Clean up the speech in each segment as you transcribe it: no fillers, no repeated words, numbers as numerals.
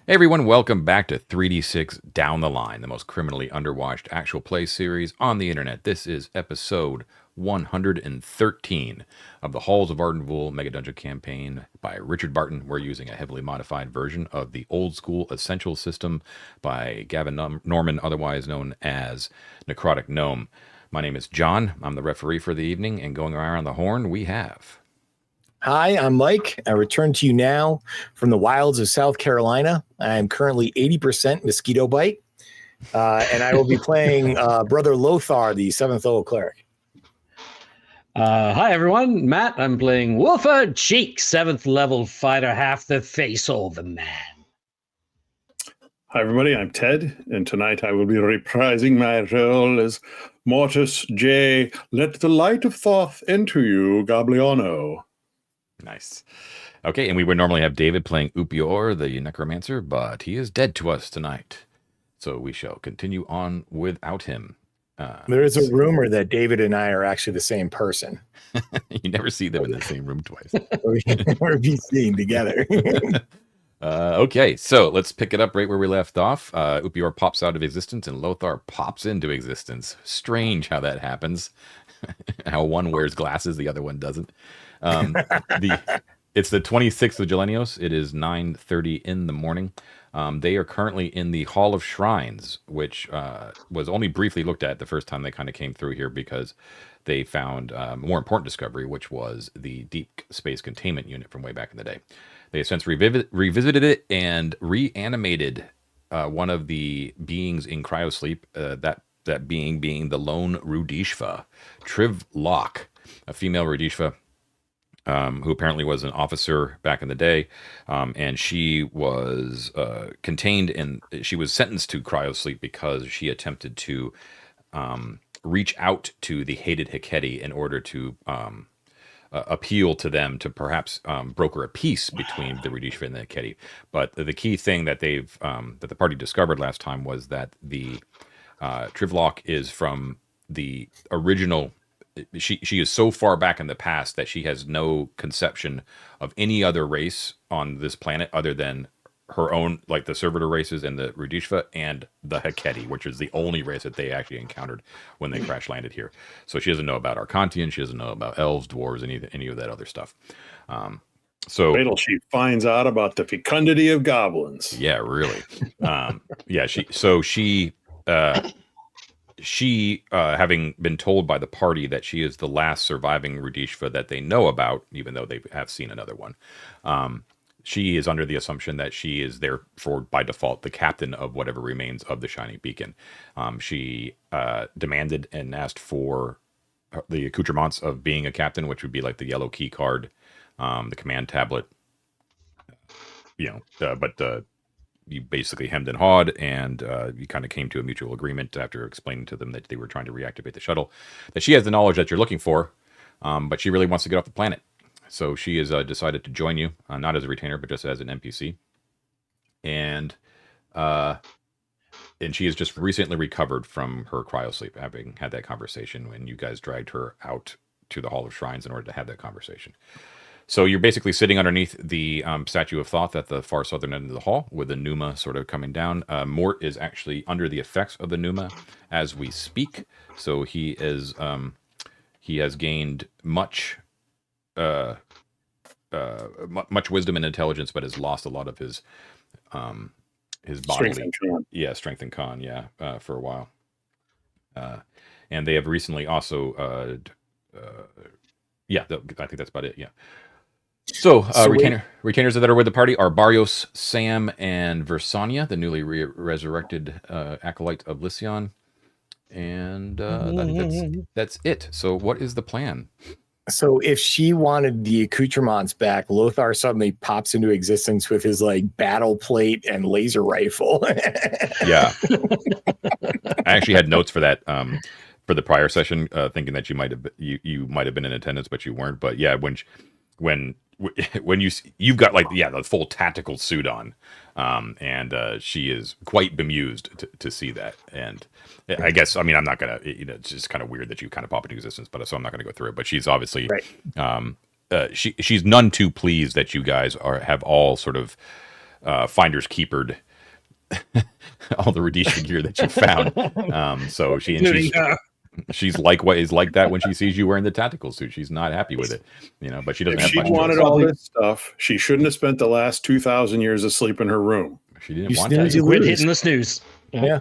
Hey everyone, welcome back to 3D6 Down the Line, the most criminally underwatched actual play series on the internet. This is episode 113 of the Halls of Arden Vul Megadungeon campaign by Richard Barton. We're using a heavily modified version of the old school Essential system by Gavin Norman, otherwise known as Necrotic Gnome. My name is John. I'm the referee for the evening, and going around the horn, we have... Hi, I'm Mike. I return to you now from the wilds of South Carolina. I am currently 80% mosquito bite, and I will be playing Brother Lothar, the 7th level cleric. Hi, everyone. Matt, I'm playing Wolfer Cheek, 7th level fighter, half the face of the man. Hi, everybody. I'm Ted, and tonight I will be reprising my role as Mortis J. Let the light of Thoth enter you, Gobliano. Nice. Okay, and we would normally have David playing Upior, the necromancer, but he is dead to us tonight. So we shall continue on without him. There is a rumor that David and I are actually the same person. You never see them in the same room twice. We're be seen together. Okay, so let's pick it up right where we left off. Upior pops out of existence and Lothar pops into existence. Strange how that happens. How one wears glasses, the other one doesn't. It's the 26th of Gelenios. It is 9:30 in the morning. They are currently in the Hall of Shrines, which was only briefly looked at the first time they kind of came through here because they found a more important discovery, which was the Deep Space Containment Unit from way back in the day. They have since revisited it and reanimated one of the beings in cryosleep, that being the lone Rudishva, Trivlock, a female Rudishva, who apparently was an officer back in the day, and she was contained and she was sentenced to cryosleep because she attempted to reach out to the hated Heketi in order to appeal to them to perhaps broker a peace between the Rudishva and the Heketi. But the key thing that that the party discovered last time was that the Trivlock is from the original. She is so far back in the past that she has no conception of any other race on this planet other than her own, like the servitor races and the Rudishva and the Heketi, which is the only race that they actually encountered when they crash landed here. So she doesn't know about Arcantian, she doesn't know about elves, dwarves, any of that other stuff. So wait till she finds out about the fecundity of goblins. Yeah, really. She, having been told by the party that she is the last surviving Rudishva that they know about, even though they have seen another one, she is under the assumption that she is therefore, by default, the captain of whatever remains of the Shining Beacon. She demanded and asked for the accoutrements of being a captain, which would be like the yellow key card, the command tablet, but you basically hemmed and hawed, and you kind of came to a mutual agreement after explaining to them that they were trying to reactivate the shuttle, that she has the knowledge that you're looking for, but she really wants to get off the planet. So she has decided to join you, not as a retainer, but just as an NPC. And she has just recently recovered from her cryosleep, having had that conversation when you guys dragged her out to the Hall of Shrines in order to have that conversation. So you're basically sitting underneath the statue of Thoth at the far southern end of the hall with the Pneuma sort of coming down. Mort is actually under the effects of the Pneuma as we speak. So he has gained much wisdom and intelligence, but has lost a lot of his bodily strength and con, for a while. And they have recently also I think that's about it. Yeah. So, retainers that are with the party are Barrios, Sam, and Versania, the newly resurrected acolyte of Lysion. And I think that's it. So what is the plan? So if she wanted the accoutrements back, Lothar suddenly pops into existence with his battle plate and laser rifle. Yeah. I actually had notes for that for the prior session, thinking that you might have been in attendance, but you weren't. But yeah, when you've got the full tactical suit on, and she is quite bemused to see that. And I guess, I'm not gonna, it's just kind of weird that you kind of pop into existence, but so I'm not gonna go through it. But she's obviously right. She's none too pleased that you guys have all sort of finders keepered all the Radisha gear that you found. So she's likewise like that when she sees you wearing the tactical suit. She's not happy with it, but she doesn't If have she much wanted choice. all this stuff, she shouldn't have spent the last 2,000 years asleep in her room. She didn't You want snooze, to. you Quit lose. hitting the snooze. Yeah.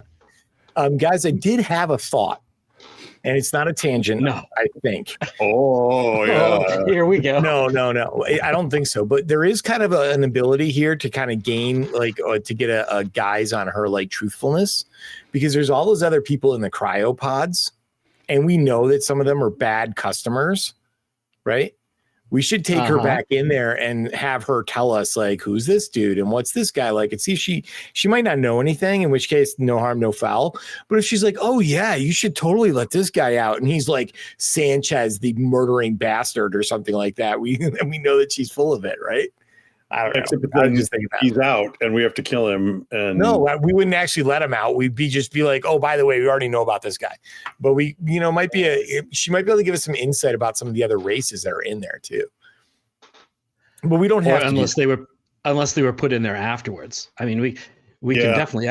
Guys, I did have a thought, and it's not a tangent. No. I think. Oh, yeah. Oh, here we go. No. I don't think so. But there is kind of an ability here to kind of gain, to get a guise on her, truthfulness, because there's all those other people in the cryopods, and we know that some of them are bad customers, right? We should take her back in there and have her tell us, who's this dude and what's this guy like, and see if she might not know anything, in which case no harm, no foul. But if she's like, oh yeah, you should totally let this guy out, and he's like Sanchez, the murdering bastard or something like that, we know that she's full of it, right? I don't know. I just think he's out and we have to kill him. And no, we wouldn't actually let him out. We'd just be like, oh, by the way, we already know about this guy. But we, she might be able to give us some insight about some of the other races that are in there too. But we don't have to, unless they were put in there afterwards. I mean, we can definitely.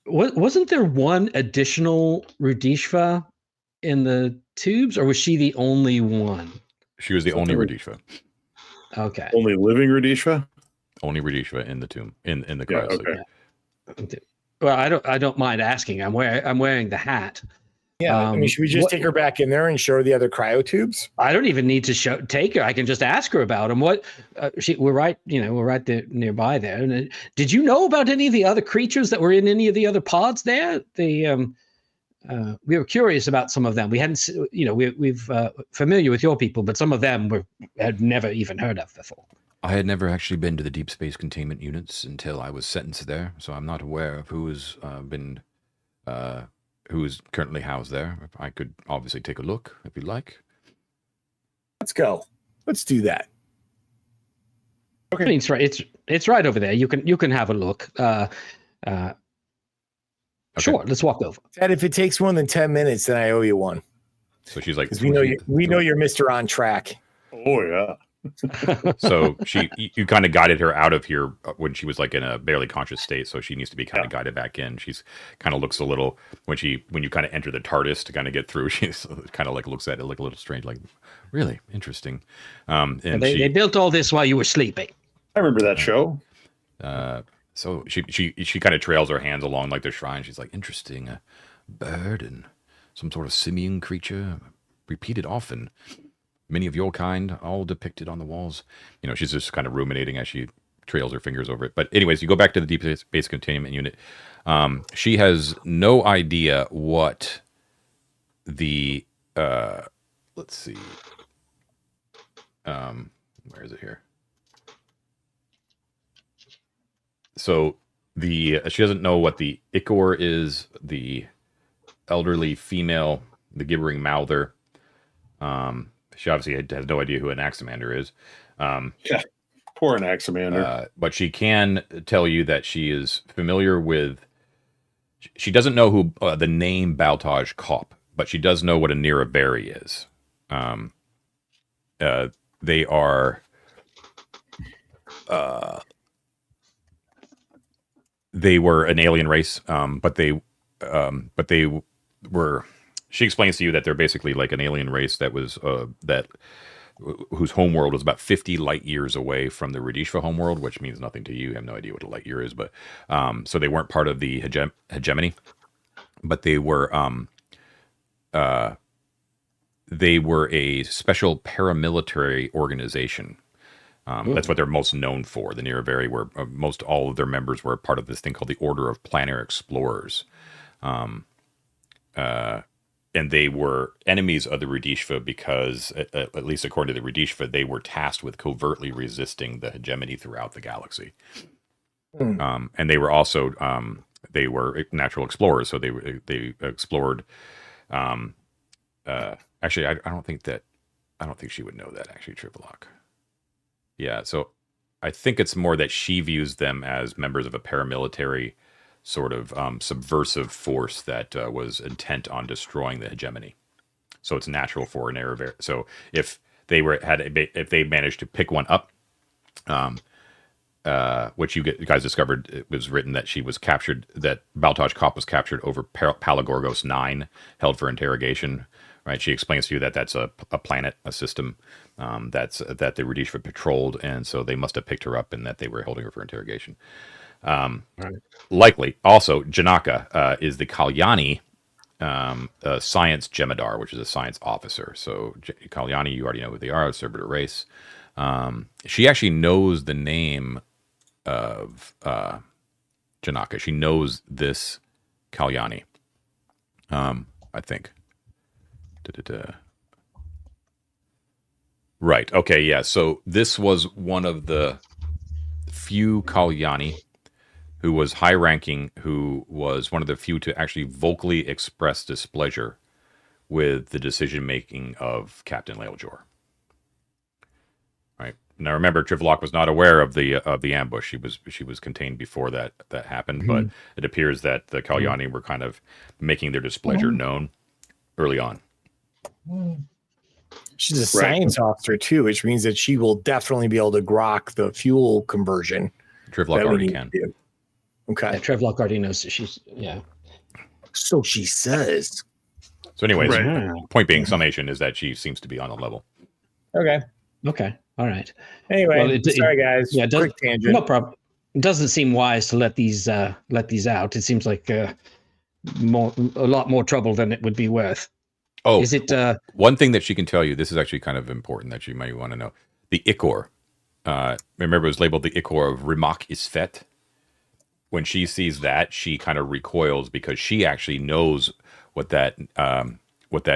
Wasn't there one additional Radishva in the tubes, or was she the only one? She was the only Radishva. Okay. Only living Radishva? Only Radishva in the tomb, in the cryo. Okay. Well, I don't mind asking. I'm wearing the hat. Yeah. Should we just take her back in there and show her the other cryo tubes? I don't even need to take her. I can just ask her about them. What we're right there nearby there. And did you know about any of the other creatures that were in any of the other pods there? We were curious about some of them. We hadn't, we've familiar with your people, but some of them had never even heard of before. I had never actually been to the deep space containment units until I was sentenced there, so I'm not aware of who is currently housed there. I could obviously take a look if you'd like. Let's go. Let's do that. Okay, I mean, it's right over there. You can have a look. Okay. Sure, let's walk over. Ted, if it takes more than 10 minutes, then I owe you one. So she's like, we know you're Mr. On Track. Oh yeah. So you kind of guided her out of here when she was in a barely conscious state. So she needs to be kind of guided back in. She's kind of looks a little when you kind of enter the TARDIS to kind of get through. She's kind of looks at it a little strange, really interesting. And they built all this while you were sleeping. I remember that show. So she kind of trails her hands along the shrine. She's like, interesting, bird and some sort of simian creature, repeated often. Many of your kind, all depicted on the walls. She's just kind of ruminating as she trails her fingers over it. But anyways, you go back to the deep space containment unit. She has no idea what the let's see. Where is it here? So she doesn't know what the Ichor is, the elderly female, the gibbering mouther. She obviously has no idea who an Anaximander is. Yeah, poor Anaximander. But she can tell you that she is familiar with. She doesn't know who the name Baltaj Kopp, but she does know what a Niraveri is. They are. They were an alien race, but they were. She explains to you that they're basically like an alien race that was whose homeworld was about 50 light years away from the Radishva homeworld, which means nothing to you. You have no idea what a light year is, but so they weren't part of the hegemony, but they were a special paramilitary organization. That's what they're most known for. The Niraveri were most all of their members were part of this thing called the Order of Planar Explorers. And they were enemies of the Radishva because, at least according to the Radishva, they were tasked with covertly resisting the hegemony throughout the galaxy. And they were also they were natural explorers, so they explored. Actually, I don't think she would know that. Actually, Triplock. Yeah, so I think it's more that she views them as members of a paramilitary sort of subversive force that was intent on destroying the hegemony. So it's natural for an Niraveri. So if they managed to pick one up, which you guys discovered, it was written that she was captured, that Baltaj Kop was captured over Palagorgos 9, held for interrogation. Right? She explains to you that that's a planet, a system that the Rudishva patrolled, and so they must have picked her up and that they were holding her for interrogation. Right. Likely. Also, Janaka is the Kalyani science Jemadar, which is a science officer. So Kalyani, you already know who they are, a Servitor race. She actually knows the name of Janaka. She knows this Kalyani, I think. Right. Okay. Yeah. So this was one of the few Kalyani who was high-ranking, who was one of the few to actually vocally express displeasure with the decision-making of Captain Leoljor. Right. Now, remember, Trivlock was not aware of the ambush. She was contained before that happened, but it appears that the Kalyani were kind of making their displeasure known early on. She's a science officer too, which means that she will definitely be able to grok the fuel conversion. Trivlock already can. Okay. Yeah, Trevlock already knows that she's So she says. So anyways, point being, summation is that she seems to be on a level. Okay. All right. Anyway, sorry guys. Yeah, quick tangent. No problem. It doesn't seem wise to let these out. It seems like a lot more trouble than it would be worth. Oh, is it one thing that she can tell you? This is actually kind of important that you might want to know. The Ikor. Remember, it was labeled the Ikor of Rimak Isfet. When she sees that, she kind of recoils because she actually knows what that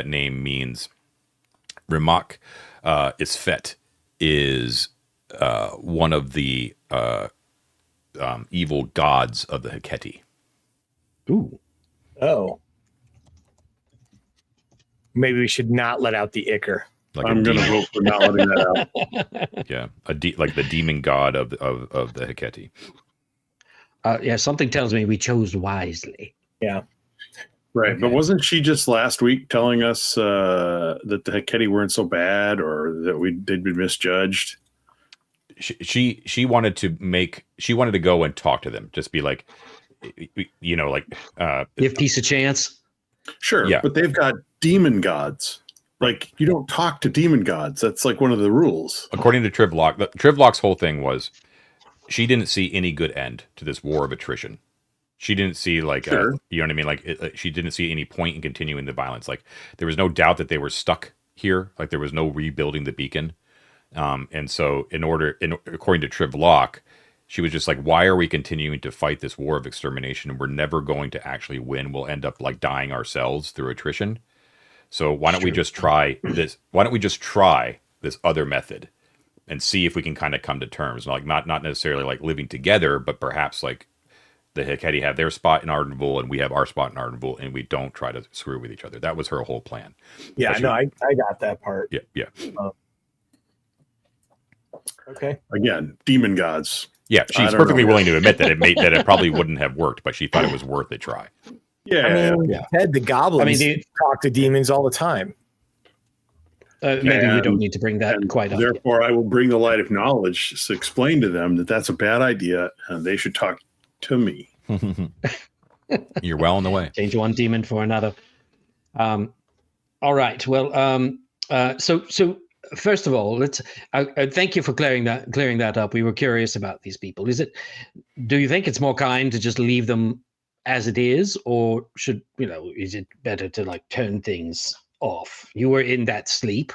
name means. Rimak Isfet is one of the evil gods of the Heketi. Ooh. Oh. Maybe we should not let out the Ichor. Like I'm going to vote for not letting that out. Yeah, like the demon god of the Heketi. Yeah, something tells me we chose wisely. Yeah. Right, Okay. but wasn't she just last week telling us that the Heketi weren't so bad, or that they'd been misjudged? She wanted to go and talk to them, just be like, give peace a chance. Sure, yeah. But they've got demon gods. Like, you don't talk to demon gods. That's like one of the rules. According to Trivlock, Trivlock's whole thing was she didn't see any good end to this war of attrition. She didn't see you know what I mean? Like she didn't see any point in continuing the violence. Like there was no doubt that they were stuck here. Like there was no rebuilding the beacon. And so according to Trivlock, she was just like, why are we continuing to fight this war of extermination? We're never going to actually win. We'll end up like dying ourselves through attrition. So why don't we just try this? Why don't we just try this other method and see if we can kind of come to terms? Like not necessarily like living together, but perhaps like the Heketi have their spot in Arden Vul and we have our spot in Arden Vul, and we don't try to screw with each other. That was her whole plan. Yeah, no, I got that part. Yeah. Okay. Again, demon gods. Yeah, she's perfectly willing to admit that it probably wouldn't have worked, but she thought it was worth a try. Yeah. Ted the goblins talk to demons all the time. Maybe we don't need to bring that quite up. Therefore, I will bring the light of knowledge to explain to them that that's a bad idea and they should talk to me. You're well on the way. Change one demon for another. All right. Well, so first of all, let's thank you for clearing that up. We were curious about these people. Do you think it's more kind to just leave them as it is, or is it better to like turn things off? You were in that sleep.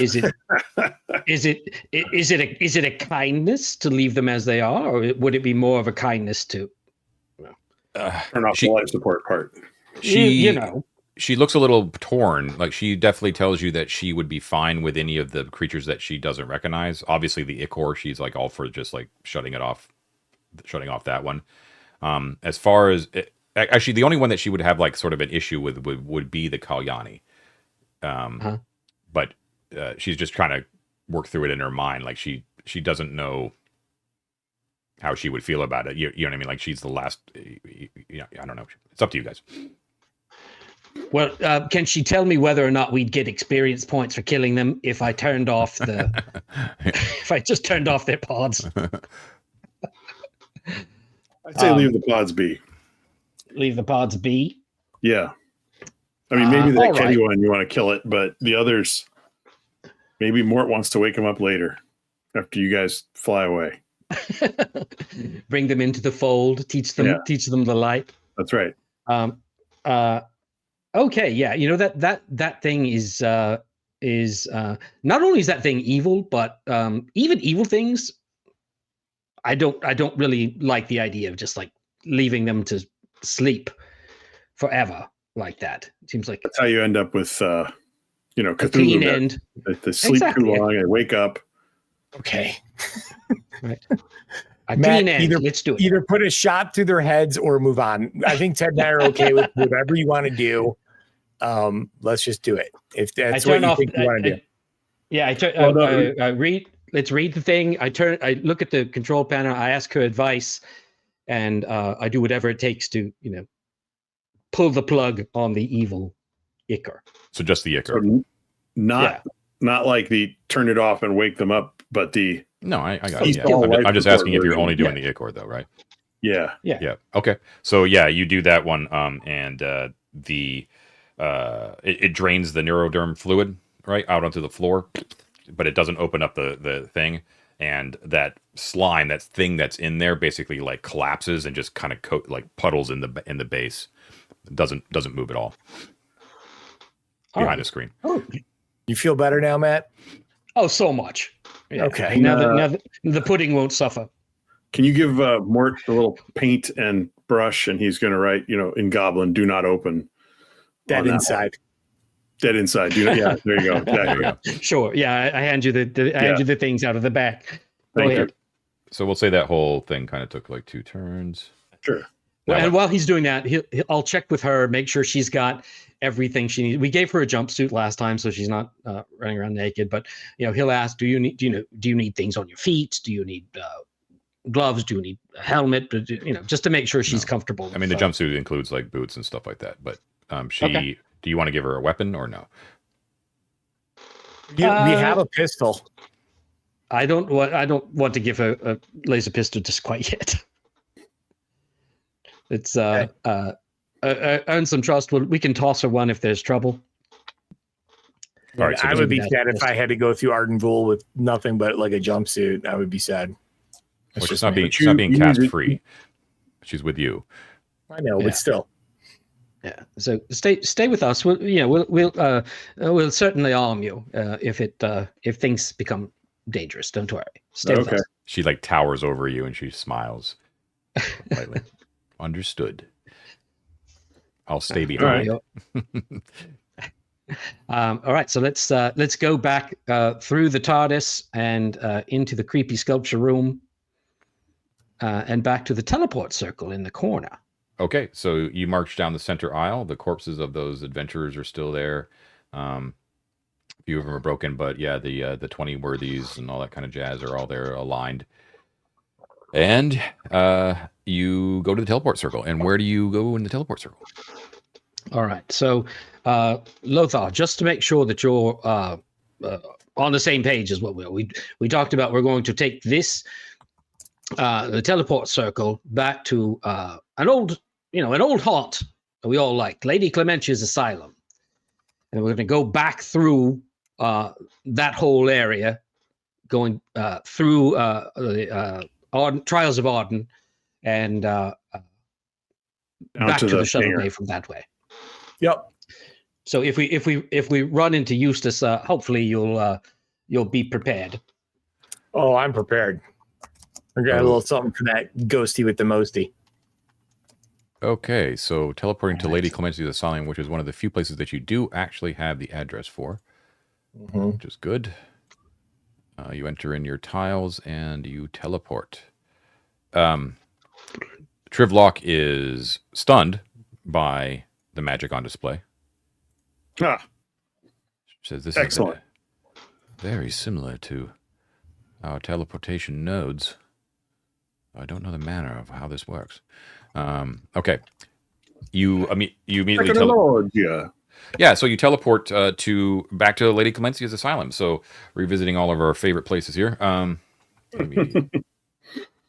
Is it a kindness to leave them as they are, or would it be more of a kindness to turn off the life support part? She looks a little torn. Like she definitely tells you that she would be fine with any of the creatures that she doesn't recognize. Obviously, the Ichor, she's like all for just like shutting off that one. As far as actually, the only one that she would have like sort of an issue with would be the Kalyani. But she's just trying to work through it in her mind. Like she doesn't know how she would feel about it. You know what I mean? Like she's the last. I don't know. It's up to you guys. Well, can she tell me whether or not we'd get experience points for killing them if I turned off if I just turned off their pods? I'd say leave the pods be. Leave the pods be. Yeah. I mean, maybe that all Kenny right. one, you want to kill it, but the others, maybe Mort wants to wake him up later after you guys fly away. Bring them into the fold. Teach them the light. That's right. Okay, yeah. You know that thing is not only is that thing evil, but even evil things. I don't really like the idea of just like leaving them to sleep forever like that. It seems like that's how you end up with Cthulhu. A clean end. They sleep too long and wake up. Okay. Right. Matt, clean end. Let's do it. Either put a shot through their heads or move on. I think Ted and I are okay with whatever you want to do. Let's just do it. If that's what you think you want to do. Yeah, let's read the thing. I look at the control panel. I ask her advice, and I do whatever it takes to, pull the plug on the evil Ichor. So just the Ichor. So not like the turn it off and wake them up, but the no, I got it. Yeah. I'm just asking if you're only doing the Ichor though, right? Yeah. Okay. So yeah, you do that one, and it drains the neuroderm fluid right out onto the floor, but it doesn't open up the thing, and that slime, that thing that's in there, basically like collapses and just kind of like puddles in the base. It doesn't move at all behind the screen. Oh. You feel better now, Matt? Oh, so much. Yeah. Okay. Now that the pudding won't suffer. Can you give Mort a little paint and brush, and he's going to write, in Goblin, "Do not open." Dead inside. Dead inside. Yeah, there you go. Exactly. Sure. Yeah, I hand you hand you the things out of the back. Thank you. So we'll say that whole thing kind of took like 2 turns. Sure. Well, and while he's doing that, I'll check with her, make sure she's got everything she needs. We gave her a jumpsuit last time, so she's not running around naked. But he'll ask, do you need things on your feet? Do you need gloves? Do you need a helmet? Just to make sure she's comfortable. I mean, the jumpsuit includes like boots and stuff like that. But okay. Do you want to give her a weapon or no? We have a pistol. I don't want to give her a laser pistol just quite yet. It's earn some trust. We can toss her one if there's trouble. All right, so I would be sad if I had to go through Arden Vul with nothing but like a jumpsuit. I would be sad. Well, she's not being cast free. She's with you. I know, but still. Yeah. So stay with us. We'll certainly arm you if things become dangerous. Don't worry. Stay with us. She like towers over you and she smiles lightly. Understood. I'll stay behind. All right. So let's go back through the TARDIS and into the creepy sculpture room and back to the teleport circle in the corner. Okay, so you march down the center aisle. The corpses of those adventurers are still there. A few of them are broken, but yeah, the 20 worthies and all that kind of jazz are all there aligned. And you go to the teleport circle. And where do you go in the teleport circle? All right. So, Lothar, just to make sure that you're on the same page as what we talked about, we're going to take this the teleport circle back to an old haunt that we all like, Lady Clementia's asylum, and we're going to go back through that whole area, going through the Trials of Arden, and back to the shuttle bay from that way. Yep. So if we run into Eustace, hopefully you'll be prepared. Oh, I'm prepared. I got a little something for that ghosty with the mosty. Okay, so teleporting to Lady Clementia's asylum, which is one of the few places that you do actually have the address for, which is good. You enter in your tiles and you teleport. Trivlock is stunned by the magic on display. Says this excellent. Is very similar to our teleportation nodes. I don't know the manner of how this works. Okay. You immediately so you teleport back to Lady Clementia's asylum. So revisiting all of our favorite places here.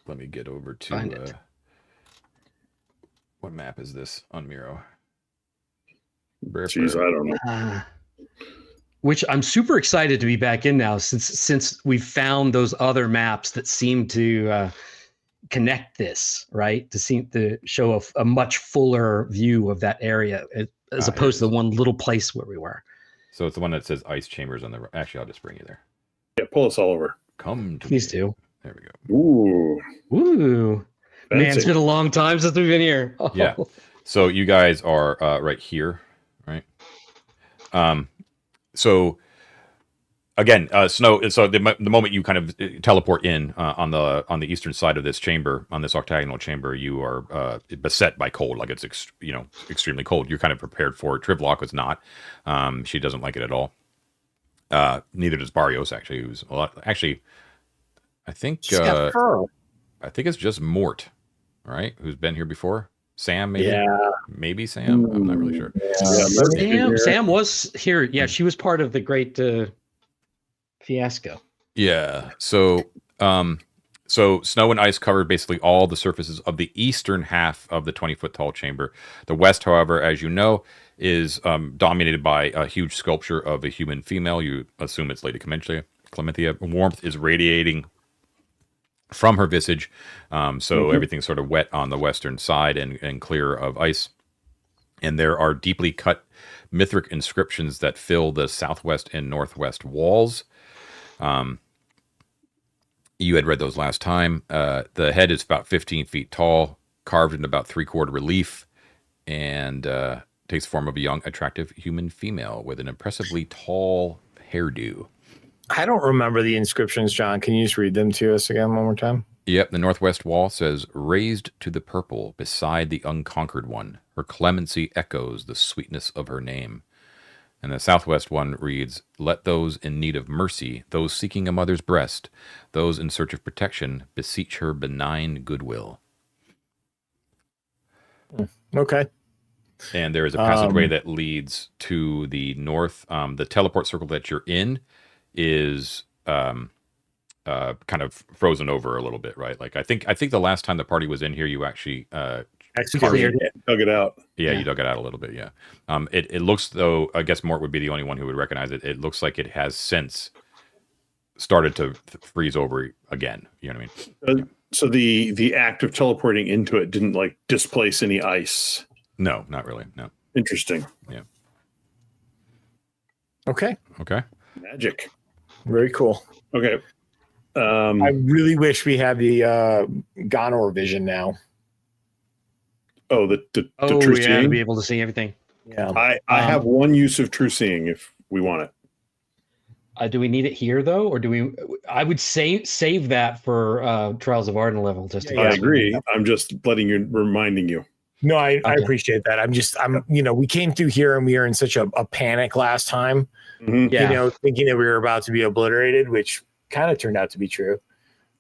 let me get over Find to it. what map is this on Miro? Jeez, I don't know. Which I'm super excited to be back in now, since we've found those other maps that seem to connect this, right? To seem to show a much fuller view of that area as opposed to the one little place where we were. So it's the one that says ice chambers on the. Actually, I'll just bring you there. Yeah, pull us all over. Come to Please me. do. There we go. Ooh. Ooh. Man, Fancy. it's been a long time since we've been here. Oh. Yeah. So you guys are right here, right? So again, snow. So the moment you kind of teleport in on the eastern side of this chamber, on this octagonal chamber, you are beset by cold. Like it's extremely cold. You're kind of prepared for it. Trivlock was not. She doesn't like it at all. Neither does Barrios. Actually, who's a lot. Actually, I think I think it's just Mort, right? Who's been here before? Sam, maybe. Yeah. Maybe Sam. I'm not really sure. Yeah. Sam was here. Yeah, she was part of the great fiasco. Yeah. So, so snow and ice covered basically all the surfaces of the eastern half of the 20-foot tall chamber. The west, however, as you know, is dominated by a huge sculpture of a human female. You assume it's Lady Clementia. Warmth is radiating from her visage, so everything's sort of wet on the western side and clear of ice. And there are deeply cut Mithric inscriptions that fill the southwest and northwest walls. You had read those last time. The head is about 15 feet tall, carved in about 3/4 relief, and takes the form of a young, attractive human female with an impressively tall hairdo. I don't remember the inscriptions, John. Can you just read them to us again one more time? Yep, the northwest wall says, "Raised to the purple beside the unconquered one. Her clemency echoes the sweetness of her name." And the southwest one reads, "Let those in need of mercy, those seeking a mother's breast, those in search of protection, beseech her benign goodwill." Okay. And there is a passageway that leads to the north. The teleport circle that you're in is kind of frozen over a little bit, right? Like I think the last time the party was in here, you actually Cleared it. Dug it out. Yeah, you dug it out a little bit. Yeah. It looks though. I guess Mort would be the only one who would recognize it. It looks like it has since started to freeze over again. You know what I mean? So the act of teleporting into it didn't like displace any ice. No, not really. No. Interesting. Yeah. Okay. Okay. Magic. Very cool. Okay. I really wish we had the Gonor vision now. Oh, the Oh, true yeah, to seeing? be able to see everything. Yeah. I have one use of true seeing if we want it. Do we need it here though, or do we? I would save that for Trials of Arden level. Just to Yeah, I get agree. I'm just reminding you. No, I Okay. appreciate that. We came through here and we were in such a panic last time, Mhm. Yeah. thinking that we were about to be obliterated, which kind of turned out to be true.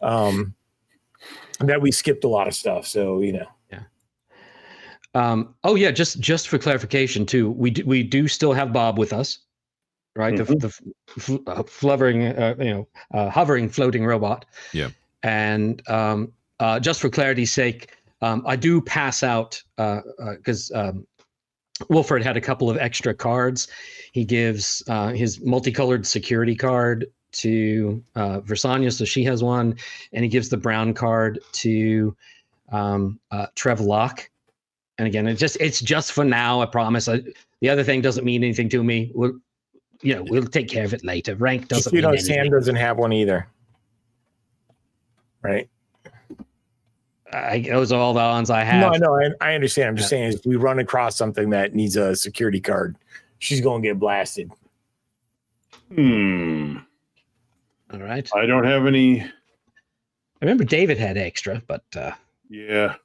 That we skipped a lot of stuff. So, Oh yeah, just for clarification too, we do still have Bob with us, right? The hovering floating robot. Yeah. And just for clarity's sake, I do pass out because Wolford had a couple of extra cards. He gives his multicolored security card to Versania, so she has one, and he gives the brown card to Trev Locke. And again, it's just for now. I promise. The other thing doesn't mean anything to me. We'll take care of it later. Rank doesn't mean anything. Sam doesn't have one either. Right? Those are all the ones I have. No, I understand. I'm just saying, if we run across something that needs a security card, she's going to get blasted. All right. I don't have any. I remember David had extra, but Yeah.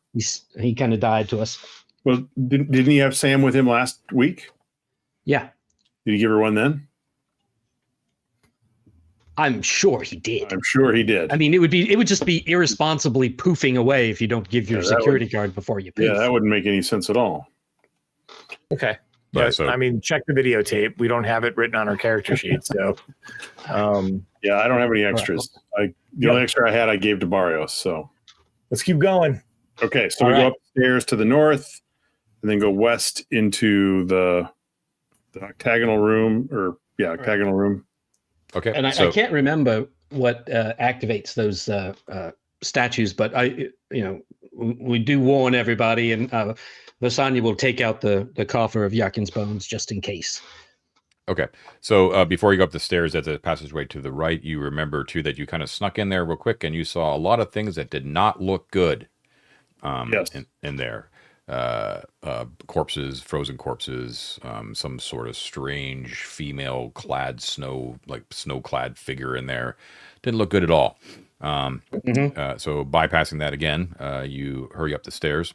he kind of died to us. Well, didn't he have Sam with him last week? Yeah, Did he give her one then? I'm sure he did. I'm sure he did. I mean, it would just be irresponsibly poofing away if you don't give your security card before you poof. Yeah, that wouldn't make any sense at all. Okay. Right, Yeah, so- check the videotape. We don't have it written on our character sheet. So, Yeah, I don't have any extras. The only extra I had, I gave to Barrios. So Let's keep going. Okay, so All we right. go upstairs to the north, and then go west into the octagonal room, octagonal room. Okay. And I can't remember what activates those statues, but we do warn everybody, and Lasagna will take out the coffer of Yakin's bones just in case. Okay. So before you go up the stairs at the passageway to the right, you remember too that you kind of snuck in there real quick, and you saw a lot of things that did not look good. Yes. In there, corpses, frozen corpses, some sort of strange female-clad snow-clad figure in there. Didn't look good at all. So bypassing that again, you hurry up the stairs.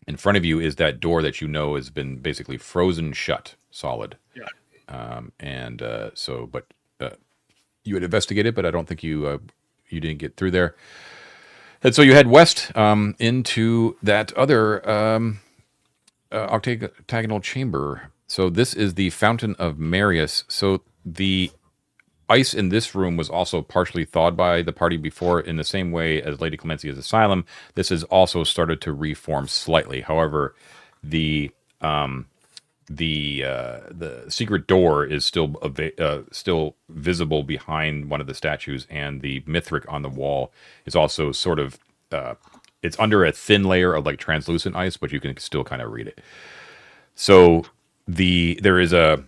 In front of you is that door that you know has been basically frozen shut, solid. Yeah. But you had investigated, but I don't think you didn't get through there. And so you head west into that other octagonal chamber. So this is the Fountain of Marius. So the ice in this room was also partially thawed by the party before, in the same way as Lady Clemencia's asylum. This has also started to reform slightly. However, the secret door is still visible behind one of the statues, and the mithril on the wall is also sort of it's under a thin layer of like translucent ice, but you can still kind of read it. So there is a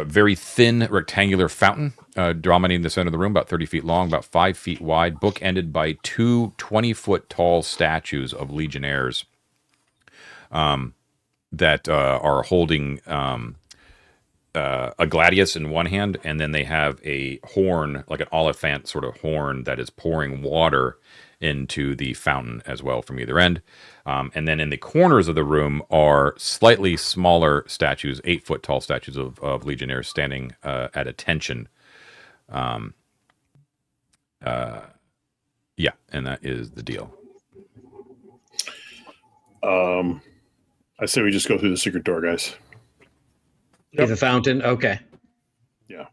very thin rectangular fountain dominating the center of the room, about 30 feet long, about 5 feet wide, bookended by two 20-foot tall statues of legionnaires that are holding a gladius in one hand, and then they have a horn, like an Oliphant sort of horn, that is pouring water into the fountain as well from either end. And then in the corners of the room are slightly smaller statues, 8-foot tall statues of legionnaires standing at attention. And that is the deal. I say we just go through the secret door, guys. The fountain. Okay. Yeah.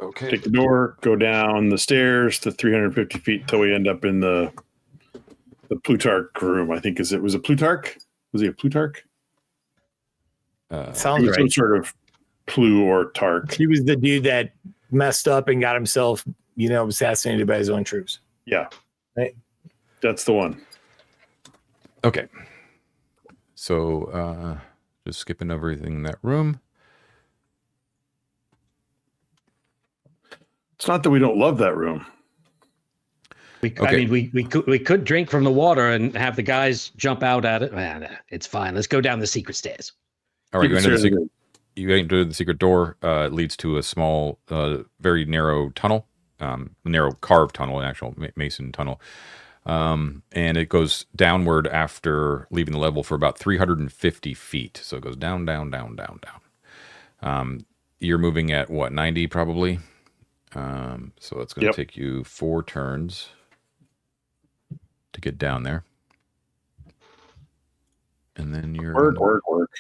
Okay. Take the door, go down the stairs to 350 feet till we end up in the Plutarch room. I think was it Plutarch? Was he a Plutarch? Sounds right. Some sort of Plu or Tark. He was the dude that messed up and got himself, assassinated by his own troops. Yeah. Right. That's the one. Okay. So just skipping over everything in that room. It's not that we don't love that room. I mean, we could drink from the water and have the guys jump out at it. It's fine. Let's go down the secret stairs. All right, you enter the secret door. It leads to a small, very narrow tunnel, narrow carved tunnel, an actual mason tunnel. And it goes downward after leaving the level for about 350 feet. So it goes down, down, down, down, down. You're moving at what, 90 probably? So it's going to take you 4 turns to get down there. And then you're... Work.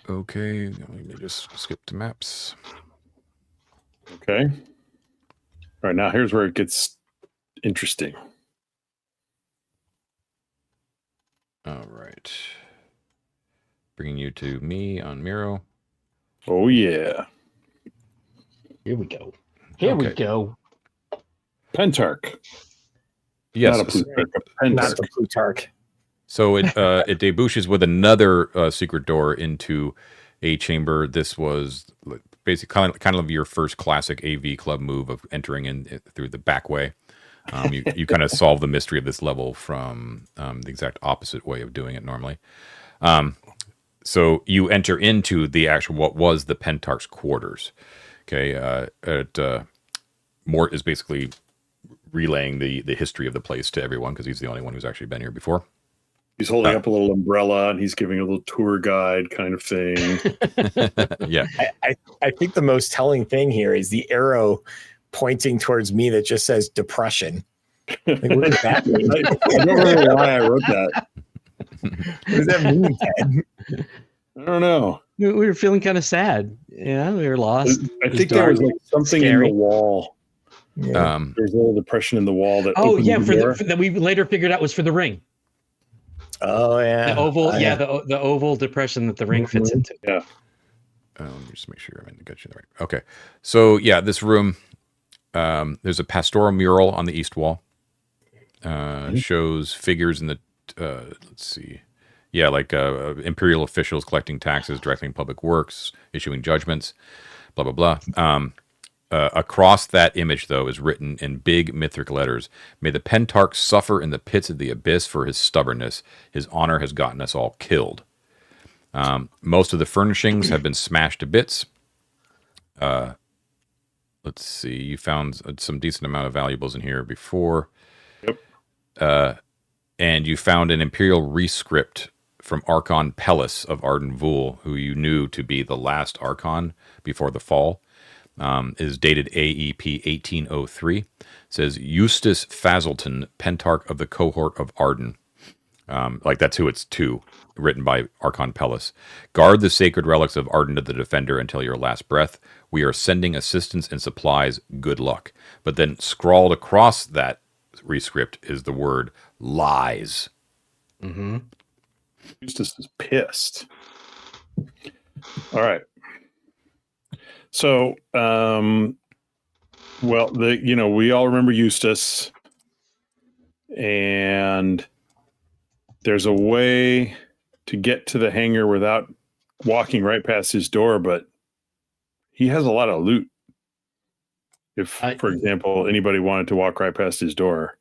Okay, let me just skip to maps. Okay. All right, now here's where it gets interesting. All right. Bringing you to me on Miro. Oh, yeah. Here we go. Here we go. Pentarch. Yes. Not a Plutarch, a Pentarch. Not the Plutarch. So it debouches with another secret door into a chamber. This was basically kind of your first classic AV club move of entering in through the back way. You kind of solve the mystery of this level from the exact opposite way of doing it normally. So you enter into the actual what was the Pentarch's quarters. Okay, Mort is basically relaying the history of the place to everyone because he's the only one who's actually been here before. He's holding up a little umbrella and he's giving a little tour guide kind of thing. Yeah. I think the most telling thing here is the arrow pointing towards me that just says depression. Like, what does that mean? I don't really know why I wrote that. What does that mean, Ted? I don't know. We were feeling kind of sad. Yeah, we were lost. I think there was like something in the wall Yeah. There's a little depression in the wall that. Oh opened yeah, the door. that we later figured out was for the ring. Oh yeah. The oval, yeah. the oval depression that the ring fits into. Yeah. Let me just make sure I'm in the gut. Right. Okay. So yeah, this room. There's a pastoral mural on the east wall. Shows figures in the. Let's see. Yeah, like imperial officials collecting taxes, directing public works, issuing judgments, blah blah blah. Across that image, though, is written in big mythic letters: "May the Pentarch suffer in the pits of the abyss for his stubbornness. His honor has gotten us all killed." Most of the furnishings have been smashed to bits. Let's see. You found some decent amount of valuables in here before. Yep. And you found an imperial rescript from Archon Pelles of Arden Vul, who you knew to be the last Archon before the fall. Is dated AEP 1803. It says Eustace Fazelton, Pentarch of the cohort of Arden. Like that's who it's to. Written by Archon Pelles. Guard the sacred relics of Arden to the Defender until your last breath. We are sending assistance and supplies. Good luck. But then scrawled across that rescript is the word lies. Mm-hmm. Eustace is pissed. All right. So, well, we all remember Eustace, and there's a way to get to the hangar without walking right past his door, but he has a lot of loot. If, for example, anybody wanted to walk right past his door.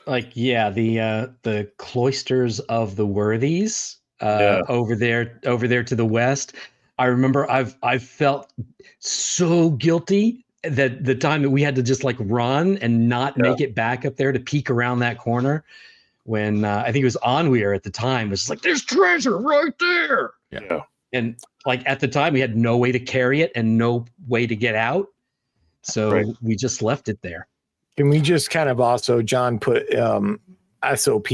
Like, yeah, the cloisters of the worthies over there to the west. I remember I've felt so guilty that the time that we had to just like run and not make it back up there to peek around that corner when I think it was Onweir at the time was like, there's treasure right there. Yeah. And like at the time we had no way to carry it and no way to get out. So we just left it there. Can we just kind of also, John, put SOP?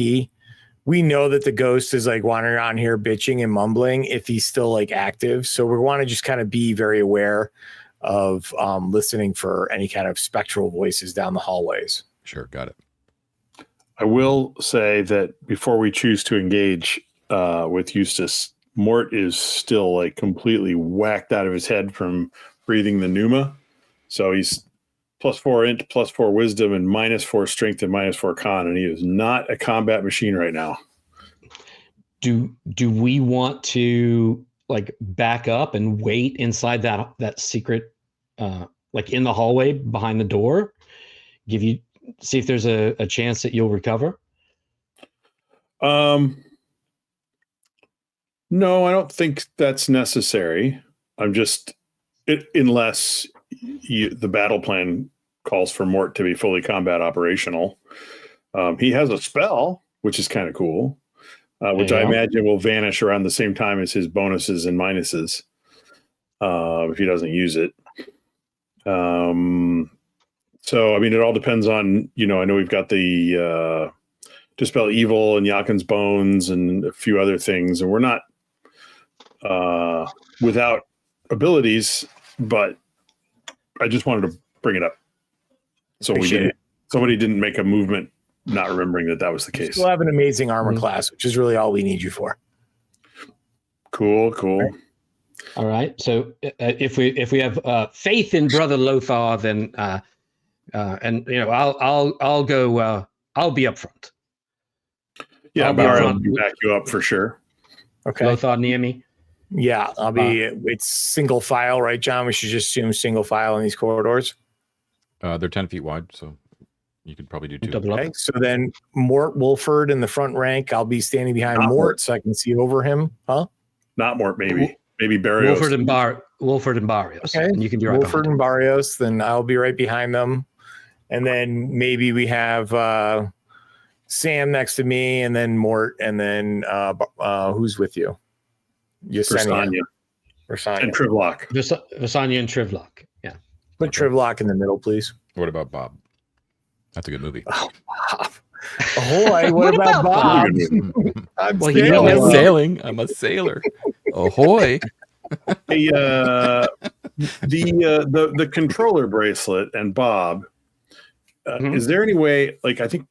We know that the ghost is like wandering around here bitching and mumbling if he's still like active. So we want to just kind of be very aware of listening for any kind of spectral voices down the hallways. Sure. Got it. I will say that before we choose to engage with Eustace, Mort is still like completely whacked out of his head from breathing the pneuma. So he's +4 int, +4 wisdom, and -4 strength and -4 con, and he is not a combat machine right now. Do we want to like back up and wait inside that secret, like in the hallway behind the door? See if there's a chance that you'll recover? No, I don't think that's necessary. Unless the battle plan calls for Mort to be fully combat operational. He has a spell, which is kind of cool, which I imagine will vanish around the same time as his bonuses and minuses if he doesn't use it. So, I mean, it all depends on, I know we've got the Dispel Evil and Yakin's Bones and a few other things, and we're not without abilities, but I just wanted to bring it up. So somebody didn't make a movement not remembering that was the case. We'll have an amazing armor class, which is really all we need you for. Cool. All right. So if we have faith in Brother Lothar, then and I'll go. I'll be up front. Yeah, I'll back you up for sure. Okay. Lothar near me. Yeah, I'll be. It's single file, right, John? We should just assume single file in these corridors. They're 10 feet wide, so you could probably do 2. Okay, so then Mort Wolford in the front rank. I'll be standing behind Mort so I can see over him. Huh? Not Mort, maybe Barrios. Wolford and Barrios. Okay, and you can be right Wolford and Barrios. Then I'll be right behind them, and then maybe we have Sam next to me, and then Mort, and then who's with you? Versanya. And Trivlock. Versanya and Trivlock. Yeah. Put Trivlock in the middle, please. What about Bob? That's a good movie. Oh, Bob. Ahoy! What about Bob? I'm sailing. I'm a sailor. Ahoy! The controller bracelet and Bob Is there any way, like, I think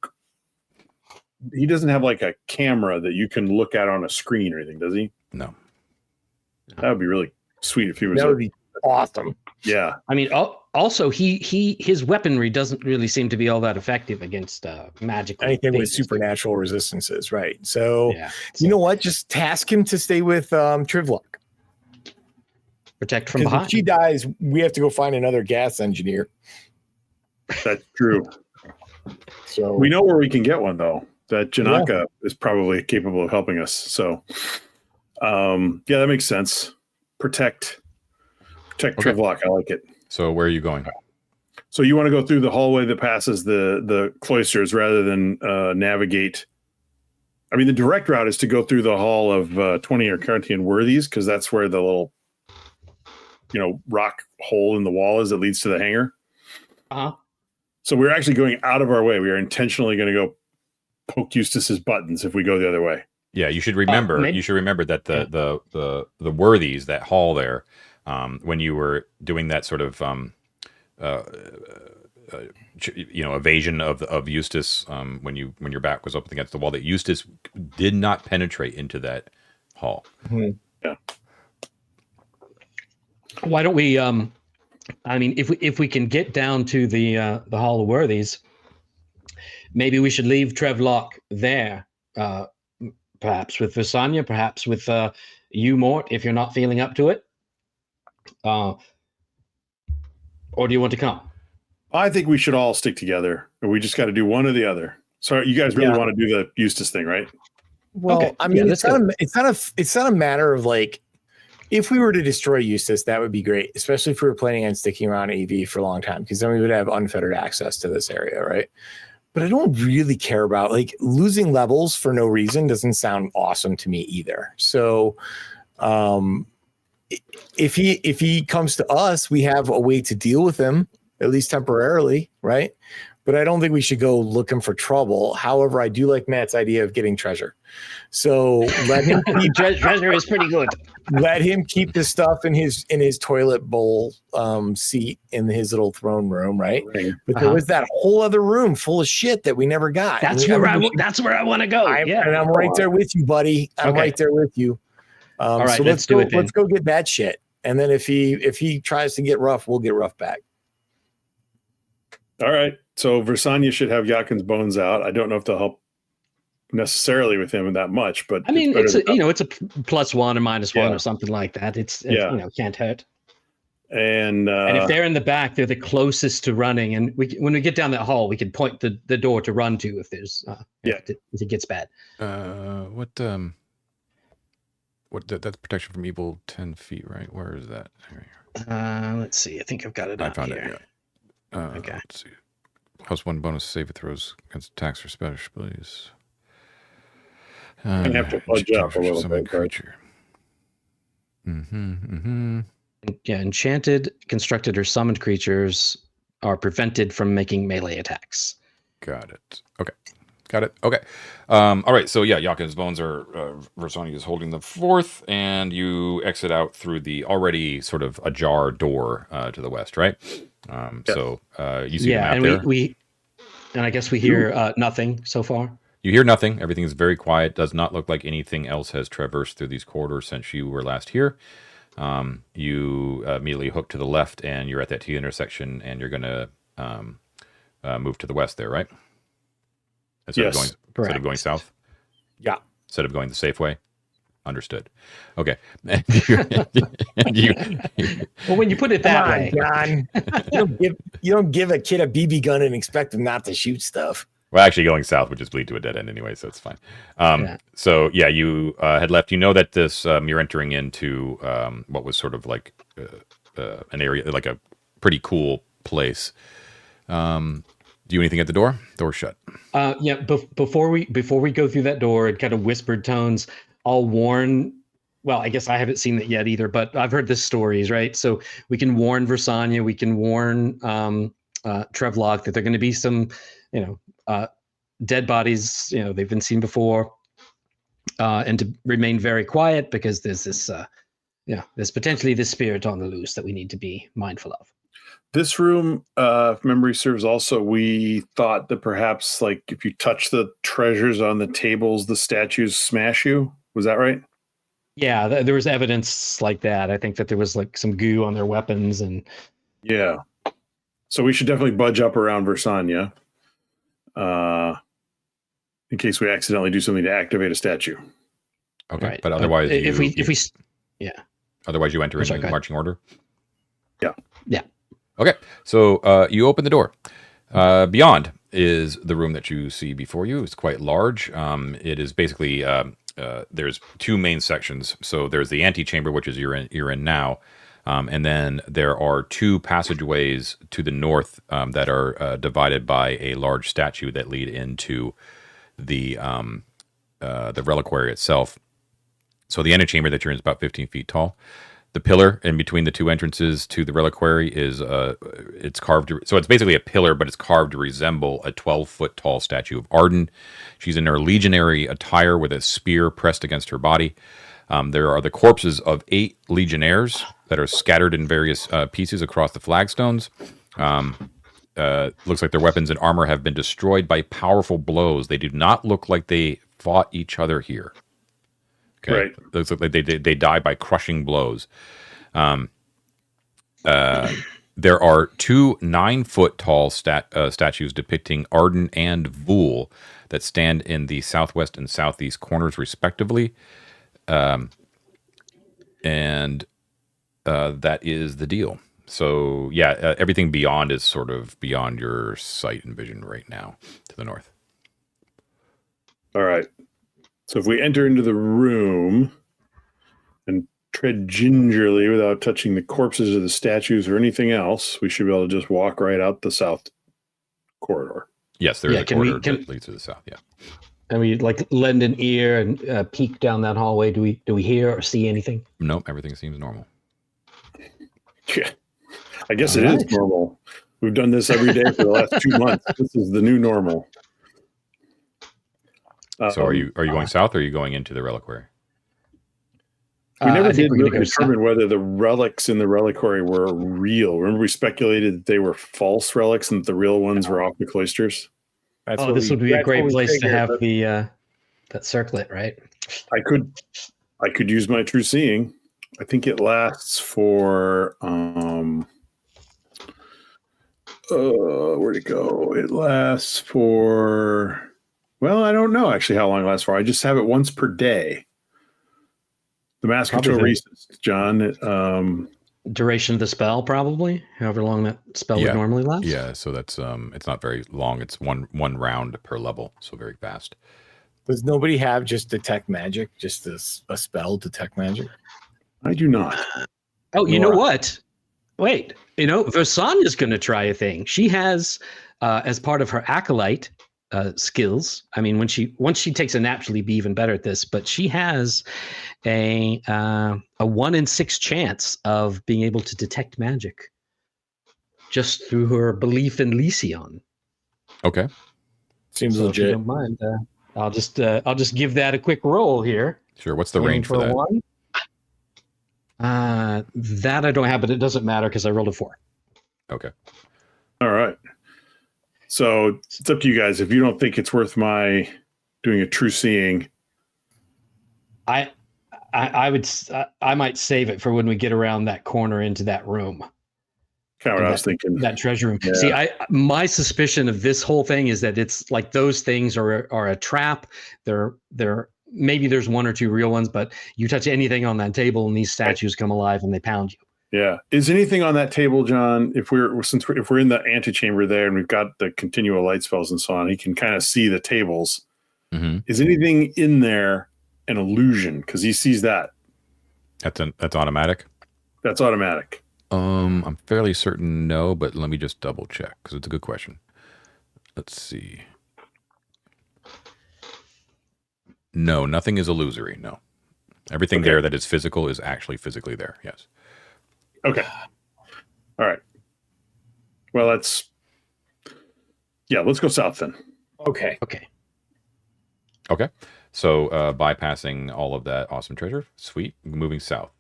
he doesn't have like a camera that you can look at on a screen or anything, does he? No. That would be really sweet if he was. That would be awesome. Yeah. I mean, also his weaponry doesn't really seem to be all that effective against magical Anything with things. supernatural resistances, right? So, Yeah. you know what? Just task him to stay with Trivlock. Protect from Because if behind. she dies, we have to go find another gas engineer. That's true. So We know where we can get one, though. That Janaka is probably capable of helping us. So, yeah, that makes sense. Protect Trivlock. I like it. So where are you going? So you want to go through the hallway that passes the cloisters rather than navigate. I mean, the direct route is to go through the hall of 20 Arcantian worthies, because that's where the little, rock hole in the wall is that leads to the hangar. Uh-huh. So we're actually going out of our way. We are intentionally going to go poke Eustace's buttons if we go the other way. Yeah, you should remember. Maybe- You should remember that the worthies, that hall there, when you were doing that sort of evasion of Eustace, when your back was up against the wall, that Eustace did not penetrate into that hall. Yeah. Why don't we? I mean, if we can get down to the Hall of Worthies, maybe we should leave Trevlock there. Perhaps with Visanya, perhaps with you, Mort, if you're not feeling up to it. Or do you want to come? I think we should all stick together. We just got to do one or the other. So you guys really want to do the Eustace thing, right? Well, Okay. I mean, Yeah, it's not a matter of like, if we were to destroy Eustace, that would be great, especially if we were planning on sticking around AV for a long time, because then we would have unfettered access to this area, right? But I don't really care about, like, losing levels for no reason doesn't sound awesome to me either. So if he comes to us, we have a way to deal with him, at least temporarily, right? But I don't think we should go looking for trouble. However, I do like Matt's idea of getting treasure. So let him keep Treasure is pretty good. let him keep the stuff in his toilet bowl seat in his little throne room, right? But there was that whole other room full of shit that we never got. That's where I want to go. And I'm right there with you, buddy. I'm right there with you. All right, so let's do it then. Let's go get that shit. And then if he tries to get rough, we'll get rough back. All right. So Versanya should have Yakin's bones out. I don't know if they'll help necessarily with him that much, but I mean, it's better a +1 or -1 or something like that. It's can't hurt. and if they're in the back, they're the closest to running. And when we get down that hall, we can point the door to run to if there's if it gets bad. That's protection from evil 10 feet, right? Where is that? Let's see. I think I've got it. I found here. it. Yeah. Okay. Let's see. +1 bonus save it throws against attacks or special abilities. gonna have to fudge up a little bit, creature. Yeah, enchanted, constructed, or summoned creatures are prevented from making melee attacks. Got it. Okay. All right. So yeah, Yakin's bones are Versani is holding the fourth, and you exit out through the already sort of ajar door to the west, right? So you see the map there. And I guess we hear nothing so far. You hear nothing. Everything is very quiet. Does not look like anything else has traversed through these corridors since you were last here. You immediately hook to the left, and you're at that T intersection, and you're going to move to the west there, right? Instead of going south? Yeah. Instead of going the safe way? Understood. Okay. Well, when you put it that way, John. You don't give a kid a BB gun and expect him not to shoot stuff. Well, actually, going south would just lead to a dead end anyway, so it's fine. So, yeah, you had left. You know that this you're entering into what was sort of like an area, like a pretty cool place. Do you anything at the door? Door's shut. Before we go through that door in kind of whispered tones, I'll warn. Well, I guess I haven't seen it yet either, but I've heard the stories, right? So we can warn Versanya, we can warn Trevlock that there are going to be some, dead bodies. They've been seen before, and to remain very quiet because there's this, there's potentially this spirit on the loose that we need to be mindful of. This room, if memory serves, also we thought that perhaps, like, if you touch the treasures on the tables, the statues smash you. Was that right? Yeah, there was evidence like that. I think that there was like some goo on their weapons, and Yeah. So we should definitely budge up around Versania, in case we accidentally do something to activate a statue. Okay, right. but otherwise, if we yeah. otherwise you enter into marching order. Yeah. Okay, so you open the door. Beyond is the room that you see before you. It's quite large. It is basically there's two main sections. So there's the antechamber, which is you're in now, and then there are two passageways to the north that are divided by a large statue that lead into the reliquary itself. So the antechamber that you're in is about 15 feet tall. The pillar in between the two entrances to the reliquary is it's carved. So it's basically a pillar, but it's carved to resemble a 12-foot tall statue of Arden. She's in her legionary attire with a spear pressed against her body. There are the corpses of 8 legionnaires that are scattered in various pieces across the flagstones. Looks like their weapons and armor have been destroyed by powerful blows. They do not look like they fought each other here. Okay. Right. Looks like they die by crushing blows. There are 2 9-foot tall statues depicting Arden and Vul that stand in the southwest and southeast corners, respectively. And that is the deal. So, yeah, everything beyond is sort of beyond your sight and vision right now to the north. All right. So if we enter into the room and tread gingerly without touching the corpses of the statues or anything else, we should be able to just walk right out the south corridor. Yes, there is a corridor that leads to the south, yeah. And we like lend an ear and peek down that hallway. Do we hear or see anything? Nope, everything seems normal. Yeah. I guess it is normal. We've done this every day for the last 2 months. This is the new normal. So are you going south or are you going into the reliquary? We never did really determine whether the relics in the reliquary were real. Remember, we speculated that they were false relics and that the real ones were off the cloisters. This would be a great place to have the that circlet, right? I could use my true seeing. I think it lasts for where'd it go? It lasts for, well, I don't know actually how long it lasts for. I just have it once per day. The Mask of Toresis, John. Duration of the spell, probably, however long that spell would normally last. Yeah, so that's it's not very long. It's one round per level, so very fast. Does nobody have just detect magic? Just a spell, detect magic? I do not. Oh, you know what? Wait, Versan is going to try a thing. She has, as part of her acolyte skills. I mean, once she takes a nap, she'll be even better at this. But she has a 1 in 6 chance of being able to detect magic, just through her belief in Lysion. Okay, seems legit. If you don't mind, I'll just give that a quick roll here. Sure. What's the range for that? 1. That I don't have, but it doesn't matter because I rolled a 4. Okay. All right. So it's up to you guys. If you don't think it's worth my doing a true seeing, I might save it for when we get around that corner into that room. Kind of what I was thinking. That treasure room. Yeah. See, my suspicion of this whole thing is that it's like those things are a trap. They're maybe there's 1 or 2 real ones, but you touch anything on that table and these statues come alive and they pound you. Yeah. Is anything on that table, John? If we're in the antechamber there and we've got the continual light spells and so on, he can kind of see the tables. Mm-hmm. Is anything in there an illusion? Because he sees that. That's automatic. That's automatic. I'm fairly certain no, but let me just double check because it's a good question. Let's see. No, nothing is illusory. No, everything there that is physical is actually physically there. Yes. Okay. All right. Well, let's go south then. Okay. So bypassing all of that awesome treasure, sweet, moving south.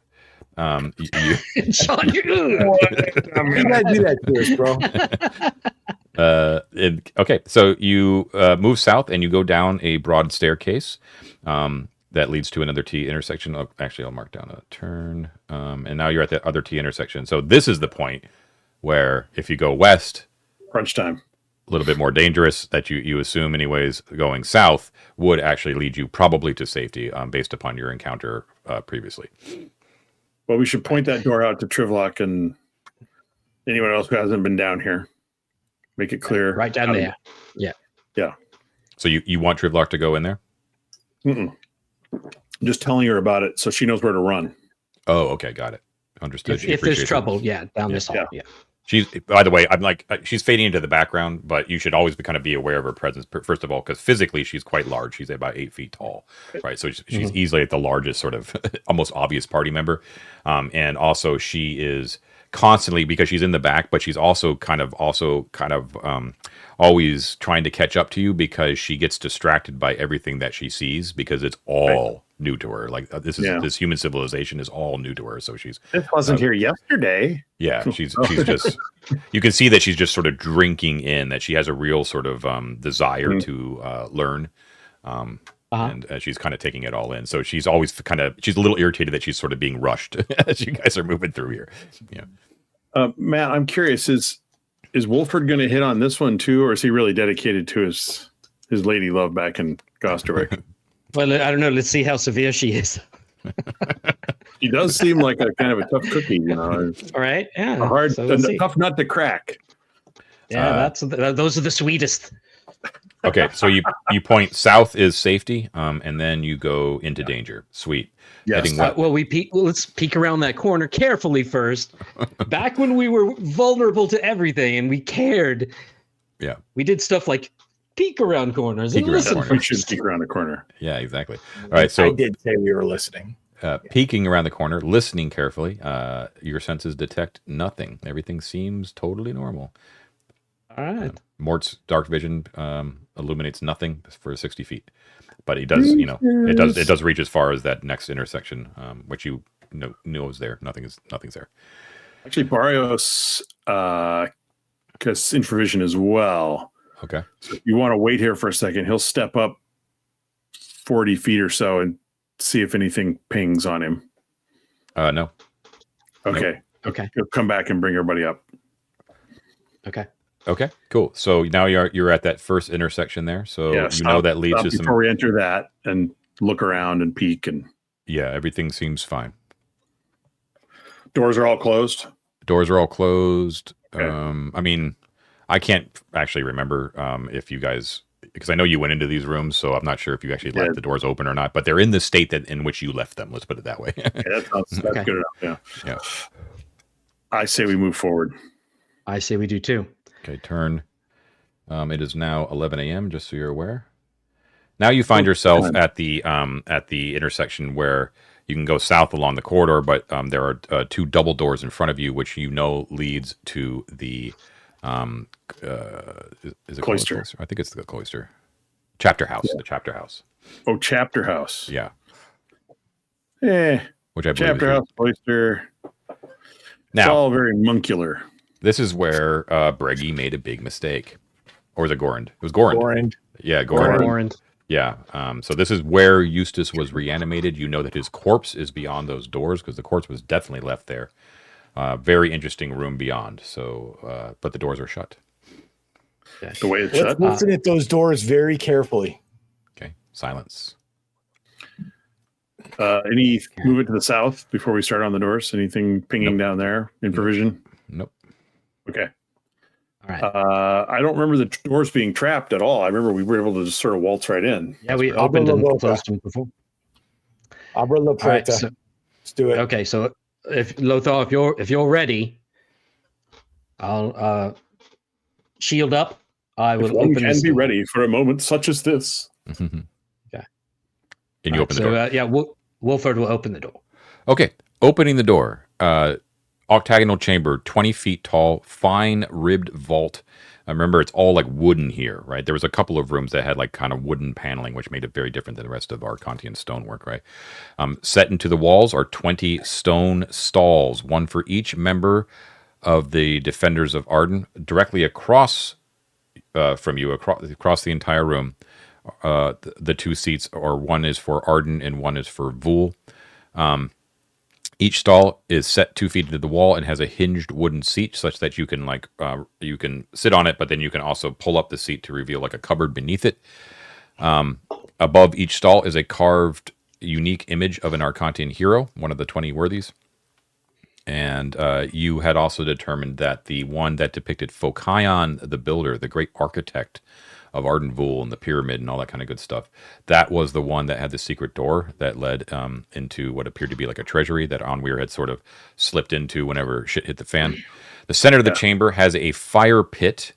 Sean, You gotta do that to us, bro. Okay, so you move south and you go down a broad staircase that leads to another T intersection. Oh, actually, I'll mark down a turn. And now you're at the other T intersection. So this is the point where if you go west, Crunch time. a little bit more dangerous that you assume anyways, going south would actually lead you probably to safety based upon your encounter previously. Well, we should point that door out to Trivlock and anyone else who hasn't been down here. Make it clear. right down there. Yeah. So you want Trivlock to go in there? Mm-mm. I'm just telling her about it so she knows where to run. Oh, okay, got it. Understood. If there's trouble, down this hall. Yeah. She's, by the way, I'm like, she's fading into the background, but you should always kind of be aware of her presence. First of all, because physically she's quite large. She's about 8 feet tall, right? So she's easily the largest sort of almost obvious party member. And also she is constantly, because she's in the back, but she's also kind of always trying to catch up to you because she gets distracted by everything that she sees because it's all new to her. Like this human civilization is all new to her. So she's This wasn't here yesterday. yeah, she's just you can see that she's just sort of drinking in that she has a real sort of desire to learn. And she's kind of taking it all in. So she's always she's a little irritated that she's sort of being rushed as you guys are moving through here. Yeah. Matt, I'm curious, is Wolford going to hit on this one too, or is he really dedicated to his lady love back in Gosterwick? Well, I don't know. Let's see how severe she is. He does seem like a kind of a tough cookie, All right. Yeah. A tough nut to crack. Yeah, those are the sweetest. Okay, so you point south is safety, and then you go into danger. Sweet. Yes. Let's peek around that corner carefully first. Back when we were vulnerable to everything and we cared, we did stuff like peek around corners and listen. We should peek around a corner. Yeah, exactly. All right, so I did say we were listening. Peeking around the corner, listening carefully. Your senses detect nothing. Everything seems totally normal. All right. Mort's dark vision illuminates nothing for 60 feet, but it does, it does reach as far as that next intersection, which you know is there. Nothing's there. Actually, Barrios, because infravision as well. Okay. So if you want to wait here for a second, he'll step up 40 feet or so and see if anything pings on him. No. Okay. Nope. Okay. He'll come back and bring everybody up. Okay, cool. So now you're at that first intersection there. So that leads to some. Before we enter that and look around and peek and. Yeah, everything seems fine. Doors are all closed. Okay. Okay. I mean, I can't actually remember if you guys, because I know you went into these rooms, so I'm not sure if you actually left the doors open or not. But they're in the state in which you left them. Let's put it that way. That's good enough. Yeah. I say we move forward. I say we do too. Okay, turn. It is now 11 a.m. Just so you're aware. Now you find yourself at the intersection where you can go south along the corridor, but there are two double doors in front of you, which leads to the is it cloister? I think it's the cloister. Chapter house. Yeah. The chapter house. Oh, chapter house. Yeah. Which I believe chapter house, cloister. Now, it's all very monkular. This is where Breggy made a big mistake. Or was it Gorand? It was Gorand. Gorand. Yeah, Gorand. Gorand. Yeah. So this is where Eustace was reanimated. You know that his corpse is beyond those doors because the corpse was definitely left there. Very interesting room beyond. So, but the doors are shut. The way it's shut. Listen at those doors very carefully. Okay. Silence. Any movement to the south before we start on the doors? Anything pinging down there in provision? Nope. Okay. All right. I don't remember the doors being trapped at all. I remember we were able to just sort of waltz right in. Yeah, we opened and closed them before. Abra la puerta. Right, let's do it. Okay, so if Lothar, if you're ready, I'll shield up. I will open this. Be ready for a moment such as this. Okay. Can you open the door? Wolford will open the door. Okay, opening the door. Octagonal chamber, 20 feet tall, fine ribbed vault. I remember it's all like wooden here, right? There was a couple of rooms that had like kind of wooden paneling, which made it very different than the rest of Arcontian stonework, right? Set into the walls are 20 stone stalls, one for each member of the Defenders of Arden. Directly across from you, across the entire room, the two seats, or one is for Arden and one is for Vul. Each stall is set 2 feet into the wall and has a hinged wooden seat, such that you can you can sit on it, but then you can also pull up the seat to reveal like a cupboard beneath it. Above each stall is a carved, unique image of an Arcontian hero, one of the 20 worthies. And you had also determined that the one that depicted Phocion the builder, the great architect of Arden Vul and the pyramid and all that kind of good stuff, that was the one that had the secret door that led into what appeared to be like a treasury that Onweir had sort of slipped into whenever shit hit the fan. The center of the chamber has a fire pit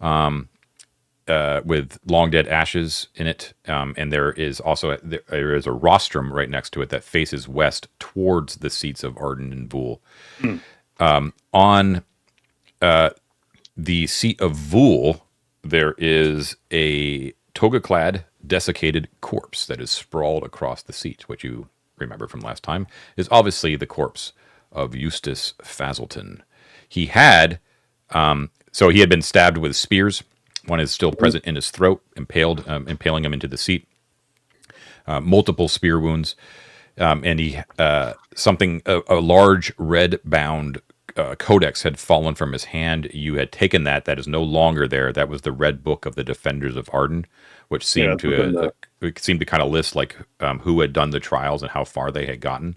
with long dead ashes in it, and there is also there is a rostrum right next to it that faces west towards the seats of Arden and Vul. On the seat of Vul, there is a toga-clad, desiccated corpse that is sprawled across the seat, which you remember from last time is obviously the corpse of Eustace Fazelton. He had he had been stabbed with spears. One is still present in his throat, impaling him into the seat. Multiple spear wounds, and he a large red-bound codex had fallen from his hand. You had taken that is no longer there. That was the red book of the Defenders of Arden, which seemed to kind of list like who had done the trials and how far they had gotten.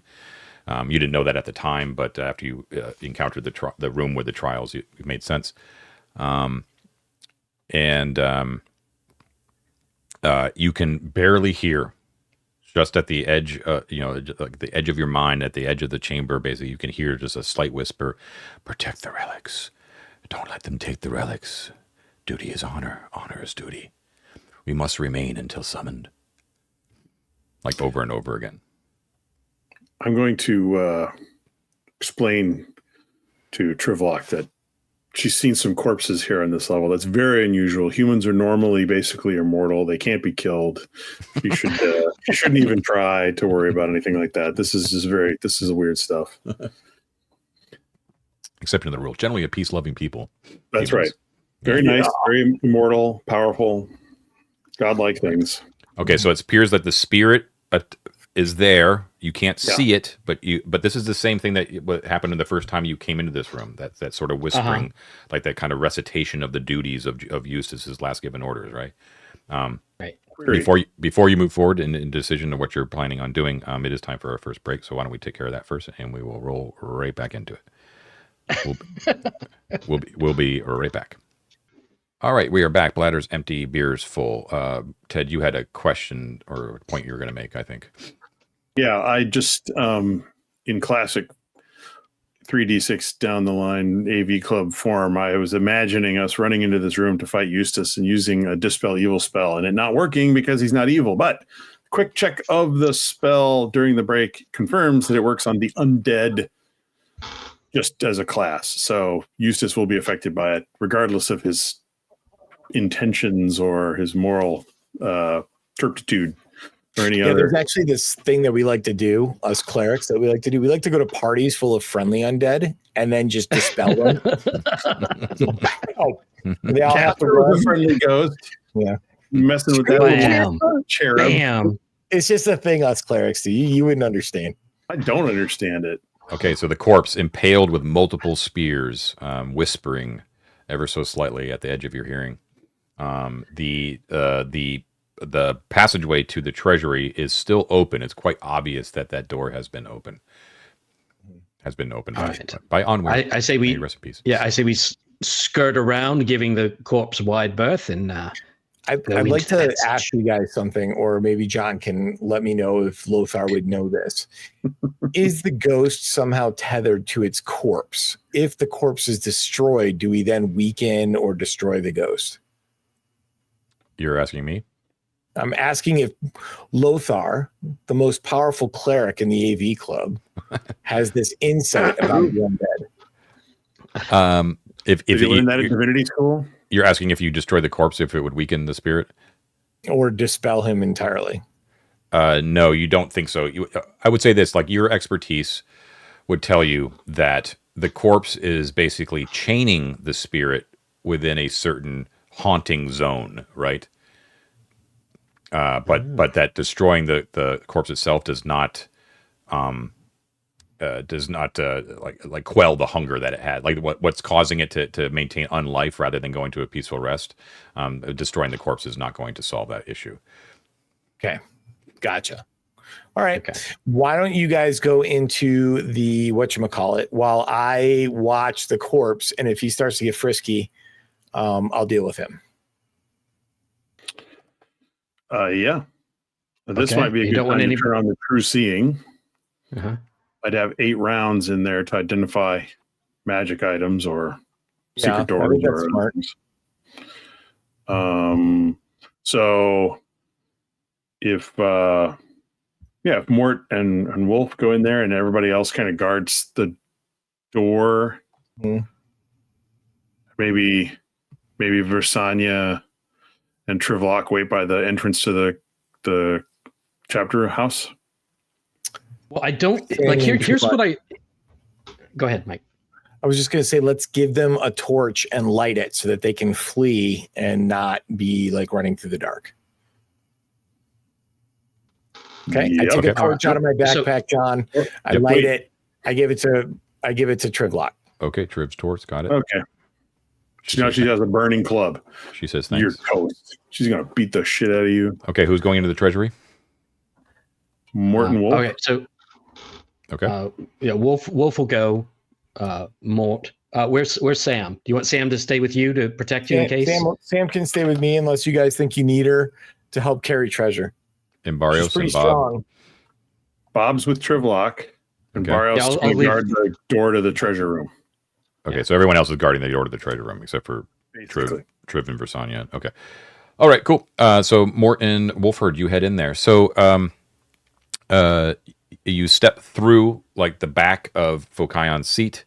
You didn't know that at the time, but after you encountered the room with the trials, it made sense. You can barely hear, just at the edge, like the edge of your mind, at the edge of the chamber, basically, you can hear just a slight whisper: "Protect the relics. Don't let them take the relics. Duty is honor. Honor is duty. We must remain until summoned." Like over and over again. I'm going to explain to Trivlock that she's seen some corpses here on this level. That's very unusual. Humans are normally basically immortal. They can't be killed. You shouldn't even try to worry about anything like that. This is weird stuff. Exception to the rule. Generally a peace-loving people. That's humans. Right. Very nice, very immortal, powerful, godlike things. Okay, so it appears that the spirit is there. You can't see it, but this is the same thing that what happened in the first time you came into this room. That sort of whispering, like that kind of recitation of the duties of Eustace's last given orders, right? Right. Before you move forward in decision of what you're planning on doing, it is time for our first break. So why don't we take care of that first, and we will roll right back into it. We'll be right back. All right, we are back. Bladders empty, beers full. Ted, you had a question or a point you were going to make, I think. Yeah, I just, in classic 3D6 down the line AV Club form, I was imagining us running into this room to fight Eustace and using a Dispel Evil spell, and it not working because he's not evil. But quick check of the spell during the break confirms that it works on the undead just as a class. So Eustace will be affected by it, regardless of his intentions or his moral turpitude. Or any other. There's actually this thing that we like to do, us clerics, that we like to do. We like to go to parties full of friendly undead and then just dispel them. They all have to run. The friendly ghost. Yeah. Messing with that cherub. Bam. It's just a thing us clerics do. You wouldn't understand. I don't understand it. Okay, so the corpse impaled with multiple spears, whispering ever so slightly at the edge of your hearing. The passageway to the treasury is still open. It's quite obvious that door has been open. By Onweir. I say we rest in peace. Yeah, I say we skirt around, giving the corpse wide berth, and I'd like to ask you guys something, or maybe John can let me know if Lothar would know this. Is the ghost somehow tethered to its corpse? If the corpse is destroyed, do we then weaken or destroy the ghost? You're asking me? I'm asking if Lothar, the most powerful cleric in the AV Club, has this insight about the undead. If you learn that at divinity school, You're asking if you destroy the corpse, if it would weaken the spirit? or dispel him entirely. No, you don't think so. I would say this, like your expertise would tell you that the corpse is basically chaining the spirit within a certain haunting zone, right? But that destroying the corpse itself does not like quell the hunger that it had. Like what's causing it to maintain unlife rather than going to a peaceful rest. Destroying the corpse is not going to solve that issue. Okay, gotcha. All right. Okay. Why don't you guys go into the whatchamacallit while I watch the corpse, and if he starts to get frisky, I'll deal with him. Yeah. This Okay. might be a You good don't want time to any- turn on the true seeing. Uh-huh. I'd have 8 rounds in there to identify magic items or secret Yeah, I doors. think that's or smart. So if if Mort and Wolf go in there and everybody else kind of guards the door, maybe Versania and Trivlock wait by the entrance to the chapter house. Well, I don't like. Here's what I. Go ahead, Mike. I was just going to say, let's give them a torch and light it so that they can flee and not be like running through the dark. Okay. I Yep. take a Okay. torch out of my backpack, John. I Yep. light it. I give it to Trivlock. Okay, Triv's torch, got it. Okay. Now she has a burning club. She says You're thanks. toast. She's gonna beat the shit out of you. Okay, who's going into the treasury? Morton Wolf. Okay, so Okay. Wolf will go. Mort. Where's Sam? Do you want Sam to stay with you to protect you in case? Sam can stay with me unless you guys think you need her to help carry treasure. And She's Barrios pretty and Bob. strong. Bob's with Trivlock, and Okay. Barrios Yeah, is I'll going to leave- guard the door to the treasure room. Okay, so everyone else is guarding the door to the treasure room except for Basically. Triv and Versania. Okay. All right, cool. So Morton Wolford, you head in there. So you step through like the back of Fokion's seat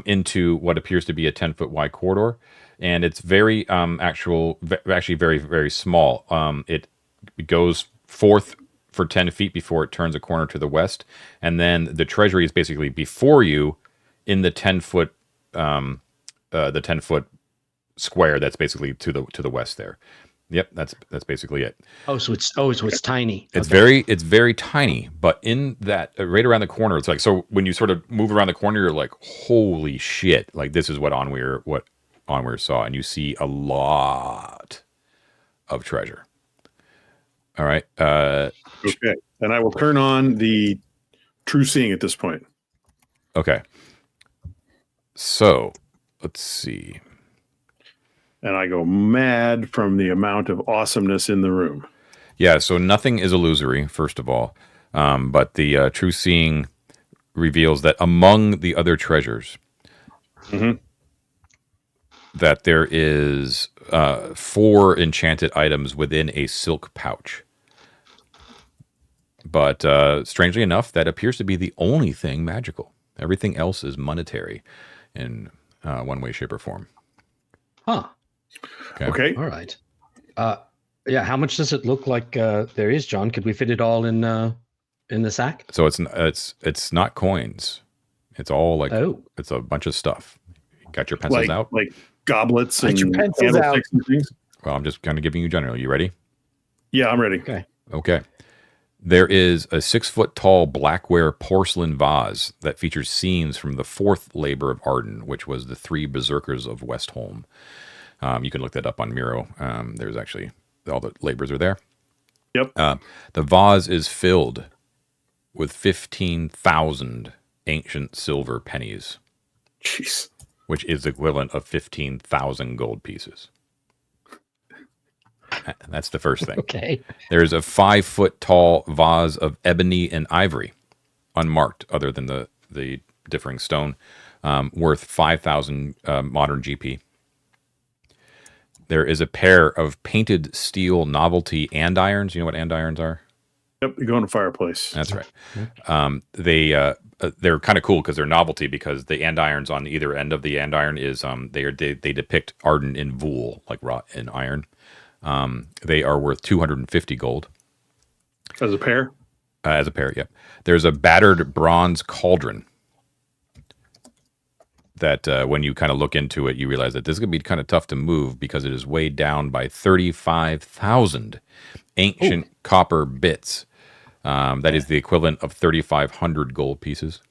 into what appears to be a 10-foot wide corridor, and it's very actually very, very small. It goes forth for 10 feet before it turns a corner to the west, and then the treasury is basically before you in the 10-foot the 10-foot square that's basically to the west there. Yep, that's basically it. So it's tiny. It's Okay. very tiny, but in that right around the corner, it's like, so when you sort of move around the corner, you're like, holy shit! Like this is what Onweir saw, and you see a lot of treasure. All right, Okay. And I will turn on the true seeing at this point. okay. So let's see. And I go mad from the amount of awesomeness in the room. Yeah, so nothing is illusory, first of all, but the true seeing reveals that among the other treasures, that there is 4 enchanted items within a silk pouch. But strangely enough, that appears to be the only thing magical. Everything else is monetary in one way, shape, or form. Huh. Okay. All right. Yeah. How much does it look like there is, John? Could we fit it all in the sack? So it's not coins. It's all like it's a bunch of stuff. Got your pencils out? Like goblets Get and your pencils out. candlesticks and things. Well, I'm just kind of giving you general. You ready? Yeah, I'm ready. Okay. Okay. There is a 6-foot tall blackware porcelain vase that features scenes from the 4th labor of Arden, which was the 3 berserkers of Westholm. You can look that up on Miro. There's actually all the labors are there. Yep. The vase is filled with 15,000 ancient silver pennies, Jeez. which is equivalent of 15,000 gold pieces. That's the first thing. Okay. There's a 5-foot tall vase of ebony and ivory, unmarked, other than the differing stone, worth 5,000 modern GP. There is a pair of painted steel novelty andirons. You know what andirons are? Yep, you go in a fireplace. That's right. They're kind of cool because they're novelty, because the andirons on either end of the andiron is they depict Arden in Vul, like wrought in iron. They are worth 250 gold. As a pair? As a pair, yep. There's a battered bronze cauldron that when you kind of look into it, you realize that this is going to be kind of tough to move because it is weighed down by 35,000 ancient copper bits. That is the equivalent of 3,500 gold pieces.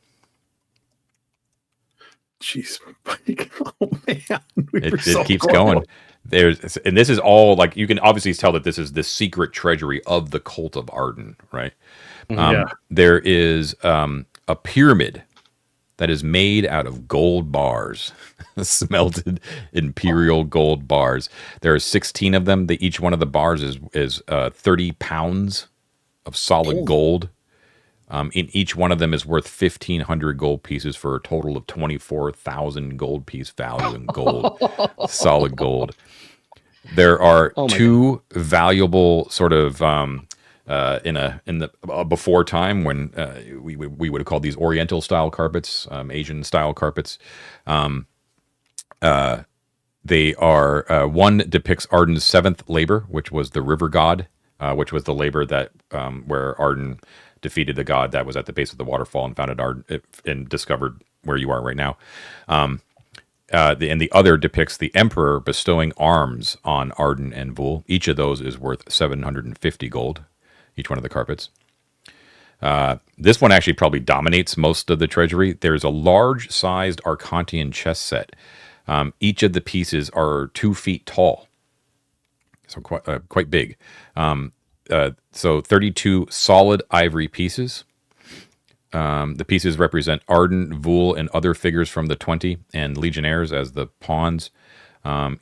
Jeez, Mike. Oh man, it keeps going. And this is all, like, you can obviously tell that this is the secret treasury of the cult of Arden, right? There is a pyramid that is made out of gold bars, smelted imperial gold bars. There are 16 of them. Each one of the bars is 30 pounds of solid gold. In each one of them is worth 1,500 gold pieces for a total of 24,000 gold piece value in gold, solid gold. There are two valuable sort of in the before time when we would have called these Oriental style carpets, Asian style carpets. They are one depicts Arden's seventh labor, which was the river god, which was the labor that where Arden defeated the god that was at the base of the waterfall and founded Arden and discovered where you are right now. And the other depicts the emperor bestowing arms on Arden and Vul. Each of those is worth 750 gold, each one of the carpets. This one actually probably dominates most of the treasury. There's a large-sized Arcantian chess set. Each of the pieces are 2 feet tall, so quite big. So 32 solid ivory pieces. The pieces represent Arden, Vul, and other figures from the 20, and legionnaires as the pawns.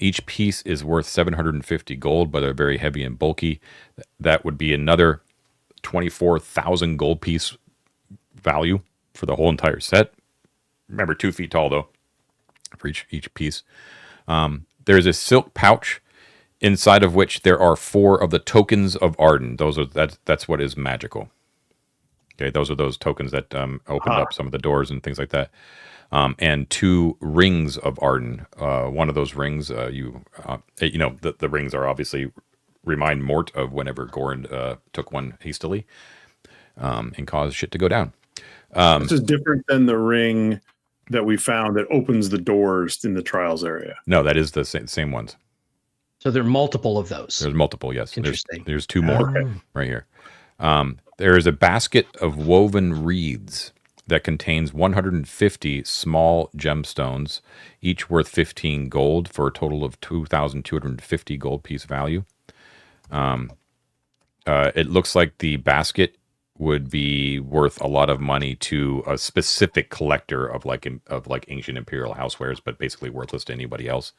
Each piece is worth 750 gold, but they're very heavy and bulky. That would be another 24,000 gold piece value for the whole entire set. Remember, 2 feet tall, though, for each piece. There's a silk pouch inside of which there are 4 of the tokens of Arden. That's what is magical. Okay, those are those tokens that opened up some of the doors and things like that. And 2 rings of Arden. One of those rings, the rings are obviously remind Mort of whenever Goran took one hastily and caused shit to go down. This is different than the ring that we found that opens the doors in the trials area. No, that is the same ones. So there are multiple of those. There's multiple, yes. Interesting. There's 2 more right here. There is a basket of woven reeds that contains 150 small gemstones, each worth 15 gold for a total of 2,250 gold piece value. It looks like the basket would be worth a lot of money to a specific collector of ancient imperial housewares, but basically worthless to anybody else.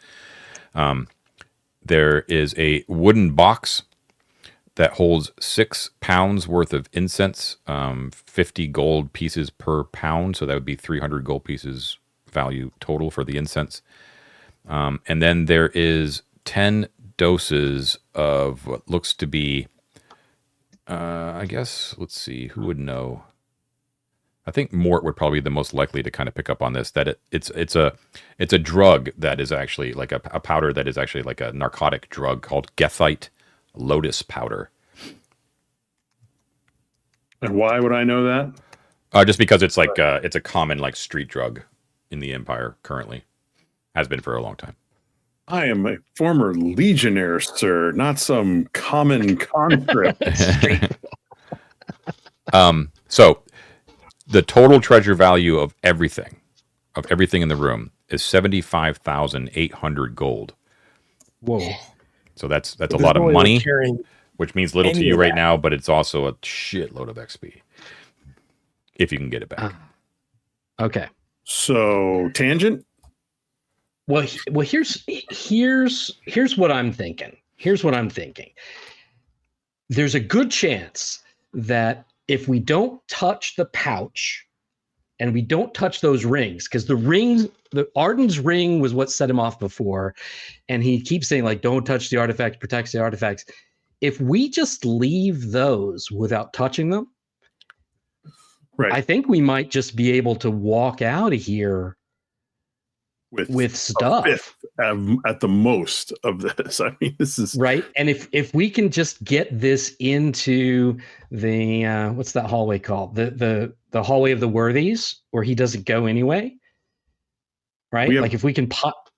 There is a wooden box that holds 6 pounds worth of incense, 50 gold pieces per pound. So that would be 300 gold pieces value total for the incense. And then there is 10 doses of what looks to be, I guess, let's see, who would know? I think Mort would probably be the most likely to kind of pick up on this, that it's a drug that is actually like a powder that is actually like a narcotic drug called Gethite lotus powder. And why would I know that? Just because it's like it's a common like street drug in the Empire currently. Has been for a long time. I am a former legionnaire, sir, not some common conscript. So the total treasure value of everything in the room is 75,800 gold. Whoa. So that's a lot of money, which means little to you right that. now, but it's also a shitload of XP if you can get it back. Okay. So tangent. Well, here's what I'm thinking. There's a good chance that if we don't touch the pouch and we don't touch those rings, because the Arden's ring was what set him off before, and he keeps saying, like, don't touch the artifact, protects the artifacts. if we just leave those without touching them, Right. I think we might just be able to walk out of here with stuff a fifth at the most of this. I mean, this is right. And if we can just get this into the what's that hallway called? The hallway of the worthies, where he doesn't go anyway. Right. Like if we can pop.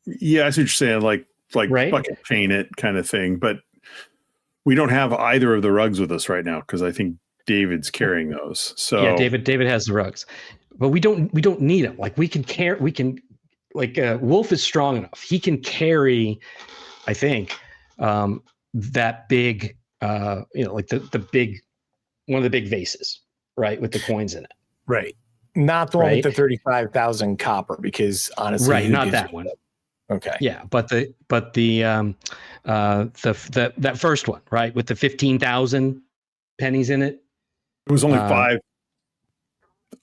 Yeah, I see what you're saying. Like right? bucket chain it kind of thing. But we don't have either of the rugs with us right now because I think David's carrying those. So yeah, David has the rugs, but we don't need them. Like we can Wolf is strong enough. He can carry, I think, that big, like the big, one of the big vases, right, with the coins in it. Right. Not the one with the 35,000 copper, because honestly, right, not that one. Okay. Yeah, but the that first one, right, with the 15,000 pennies in it. It was only 5.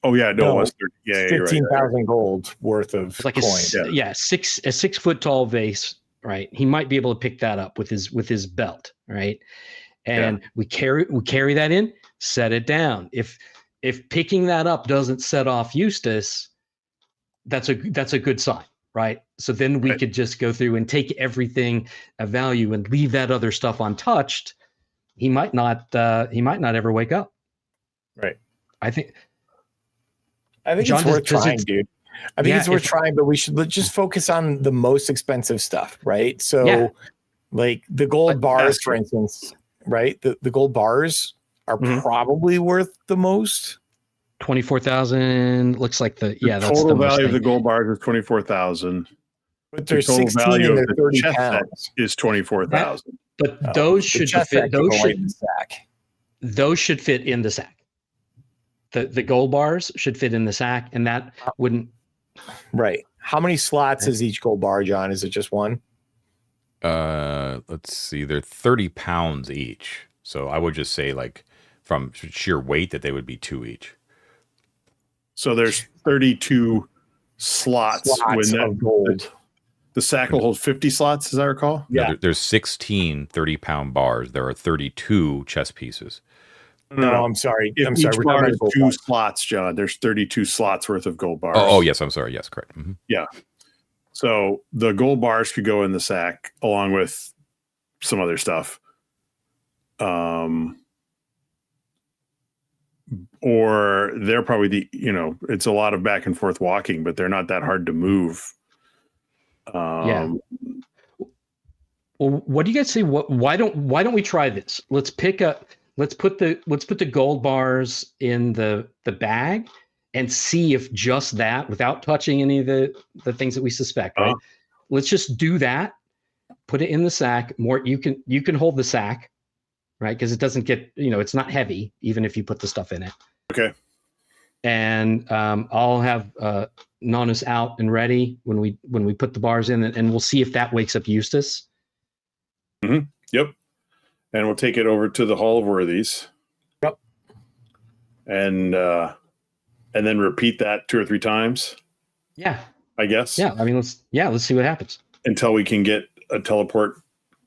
Oh yeah, no, it was 30. Yeah, 15,000 gold worth of like coin. a 6 foot tall vase, right? He might be able to pick that up with his belt, right? And we carry that in, set it down. If picking that up doesn't set off Eustace, that's a good sign, right? So then we could just go through and take everything of value and leave that other stuff untouched. He might not ever wake up. Right. I think John, it's worth trying, dude. I think it's worth trying, but we should just focus on the most expensive stuff, right? So, like the gold bars, for instance, right? The gold bars are probably worth the most. 24,000 looks like the total value of the gold bars is 24,000. But there's 16 and they're 30 pounds. Is 24,000. But those should fit. Those should fit in the sack. The gold bars should fit in the sack, and that wouldn't. Right. How many slots is each gold bar, John? Is it just one? Let's see. They're 30 pounds each. So I would just say, like, from sheer weight, that they would be 2 each. So there's 32 slots of gold. The sack will hold 50 slots, as I recall. Yeah. There's 16 30-pound bars. There are 32 chess pieces. No, I'm sorry. If each bar is 2 slots, John, there's 32 slots worth of gold bars. Oh, yes. I'm sorry. Yes, correct. Mm-hmm. Yeah. So the gold bars could go in the sack along with some other stuff. Or they're probably it's a lot of back and forth walking, but they're not that hard to move. Well, what do you guys say? Why don't we try this? Let's put the gold bars in the bag and see if just that, without touching any of the things that we suspect, right? Let's just do that. Put it in the sack. More, you can hold the sack, right? Because it doesn't get, it's not heavy, even if you put the stuff in it. Okay. And I'll have Nonus out and ready when we put the bars in, and we'll see if that wakes up Eustace. Mm-hmm. Yep. And we'll take it over to the Hall of Worthies. Yep. And then repeat that 2 or 3 times. Yeah. I guess. Yeah. I mean, let's see what happens. Until we can get a teleport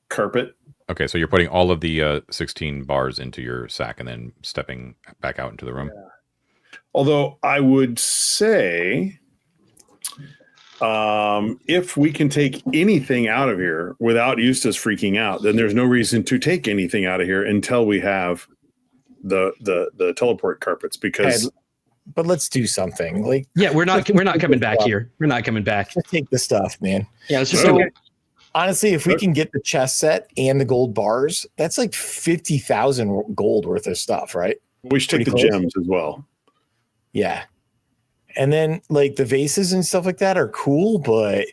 carpet. Okay, so you're putting all of the 16 bars into your sack and then stepping back out into the room. Yeah. Although I would say, if we can take anything out of here without Eustace freaking out, then there's no reason to take anything out of here until we have the teleport carpets. Because, but let's do something. Like, we're not coming back here. We're not coming back. Let's take the stuff, man. Yeah, let's just honestly, if we can get the chess set and the gold bars, that's like 50,000 gold worth of stuff, right? We should take the gems as well. Yeah. And then like the vases and stuff like that are cool, but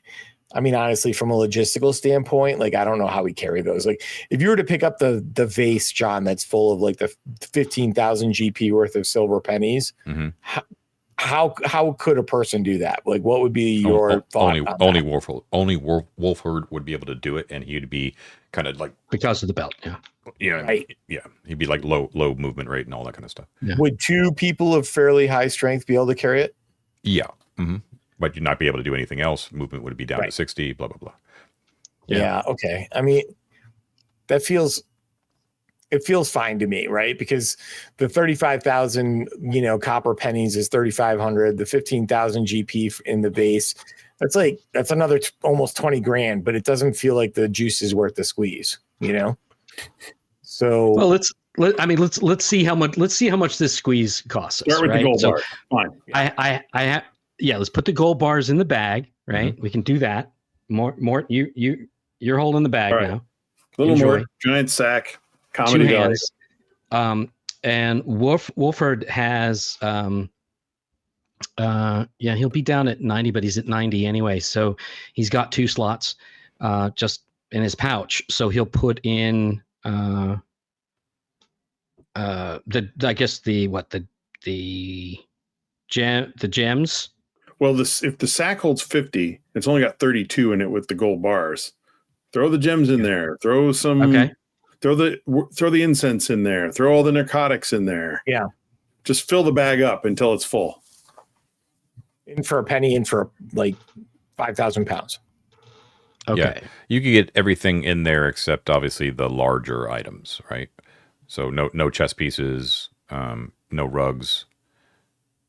I mean, honestly, from a logistical standpoint, like I don't know how we carry those. Like if you were to pick up the vase, John, that's full of like the 15,000 GP worth of silver pennies, how could a person do that? Like what would be your thought? Only Wolfhard would be able to do it, and he'd be kind of like because of the belt. Right. Yeah. He'd be like low movement rate and all that kind of stuff. Yeah. Would 2 people of fairly high strength be able to carry it? Yeah. Mm-hmm. But you'd not be able to do anything else. Movement would be down to 60, blah, blah, blah. Yeah. Okay. I mean, That feels fine to me, right? Because the 35,000, copper pennies is 3,500. The 15,000 GP in the base, that's another almost 20 grand, but it doesn't feel like the juice is worth the squeeze, So well, let's see how much this squeeze costs us. Start with right? the gold So bar. Fine. Let's put the gold bars in the bag, right? Mm-hmm. We can do that. More, you're holding the bag Right. now. Little Enjoy. more giant sack. Two Comedy hands. And Wolford has he'll be down at 90, but he's at 90 anyway. So he's got 2 slots just in his pouch. So he'll put in the gems. Well, if the sack holds 50, it's only got 32 in it with the gold bars. Throw the gems in there. Throw some. Okay. Throw the incense in there. Throw all the narcotics in there. Yeah. Just fill the bag up until it's full. In for a penny, in for like 5,000 pounds. Okay. Yeah. You can get everything in there except obviously the larger items, right? So no chess pieces, no rugs,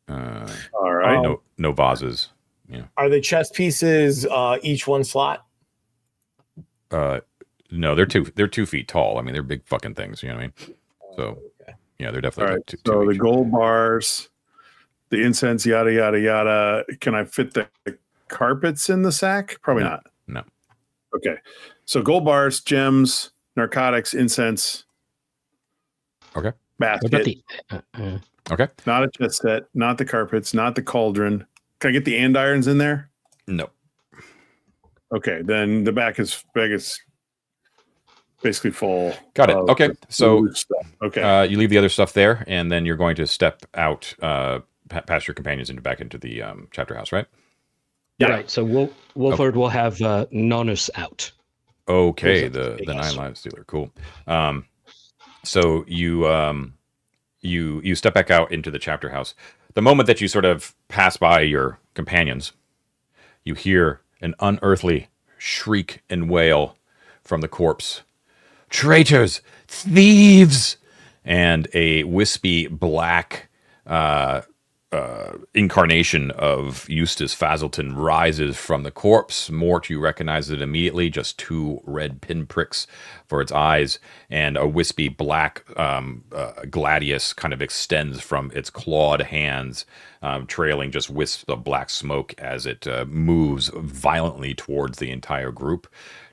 All right. no vases. Yeah. Are the chess pieces each one slot? No, they're 2 feet tall. I mean, they're big fucking things. You know what I mean? So yeah, they're definitely All like right. two So the each. gold bars, the incense, yada yada yada. Can I fit the carpets in the sack? Probably not. No. Okay. So gold bars, gems, narcotics, incense. Okay. What about Basket. the? Okay. Not a chess set. Not the carpets. Not the cauldron. Can I get the andirons in there? No. Okay. Then the bag is basically full. Got it. of Okay. the So loose stuff. Okay. you leave the other stuff there, and then you're going to step out past your companions and back into the chapter house, right? Yeah. Right. So Wolford will have Nonus out. Okay, Those are the big 9 ass. lives dealer. Cool. So you step back out into the chapter house. The moment that you sort of pass by your companions, you hear an unearthly shriek and wail from the corpse. Traitors! Thieves! And a wispy black incarnation of Eustace Fazelton rises from the corpse. Mort, you recognize it immediately, just 2 red pinpricks for its eyes, and a wispy black gladius kind of extends from its clawed hands, trailing just wisps of black smoke as it moves violently towards the entire group.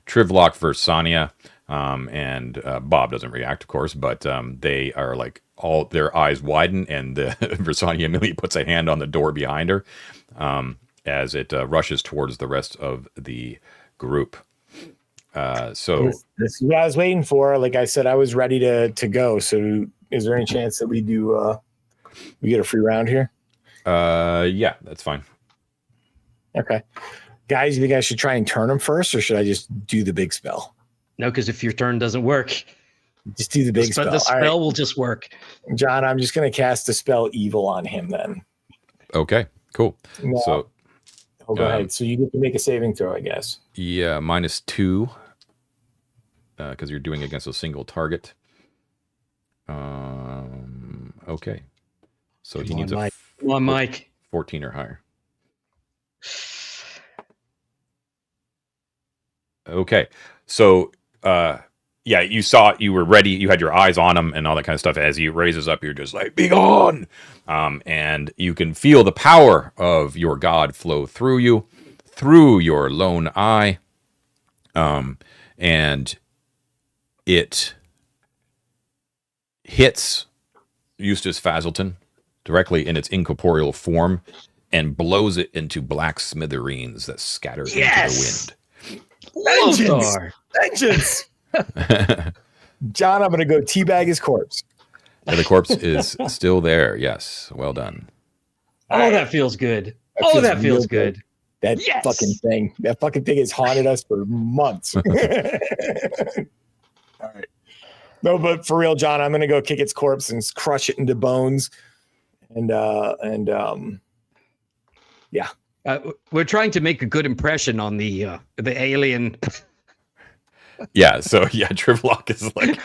Trivlock versus Sanya, and Bob doesn't react, of course, but they are like all their eyes widen, and Versania immediately puts a hand on the door behind her as it rushes towards the rest of the group. So This is what I was waiting for. Like I said, I was ready to go. So is there any chance that we get a free round here? yeah, that's fine. Okay. Guys, you think I should try and turn them first, or should I just do the big spell? No, because if your turn doesn't work, Just do the big spell. the spell All right. will just work. John, I'm just going to cast the spell evil on him then. Okay, cool. No. So Go ahead. So you get to make a saving throw, I guess. yeah, -2 because you're doing against a single target. Okay, so he Come needs on, a Mike. Come on, Mike. 14 or higher. Okay, so yeah, you were ready, you had your eyes on him and all that kind of stuff. As he raises up, you're just like, be gone, and you can feel the power of your god flow through you, through your lone eye, and it hits Eustace Fazelton directly in its incorporeal form and blows it into black smithereens that scatter into the Vengeance! Lothar. Vengeance! John, I'm going to go teabag his corpse. wind. The corpse is still there. Yes, well done. Oh, that feels good. That real feels good. That Yes! That fucking thing has haunted us for months. All right. No, but for real, John, I'm going to go kick its corpse and crush it into bones. Yeah. We're trying to make a good impression on the alien. Yeah, so yeah, Trivlock is like,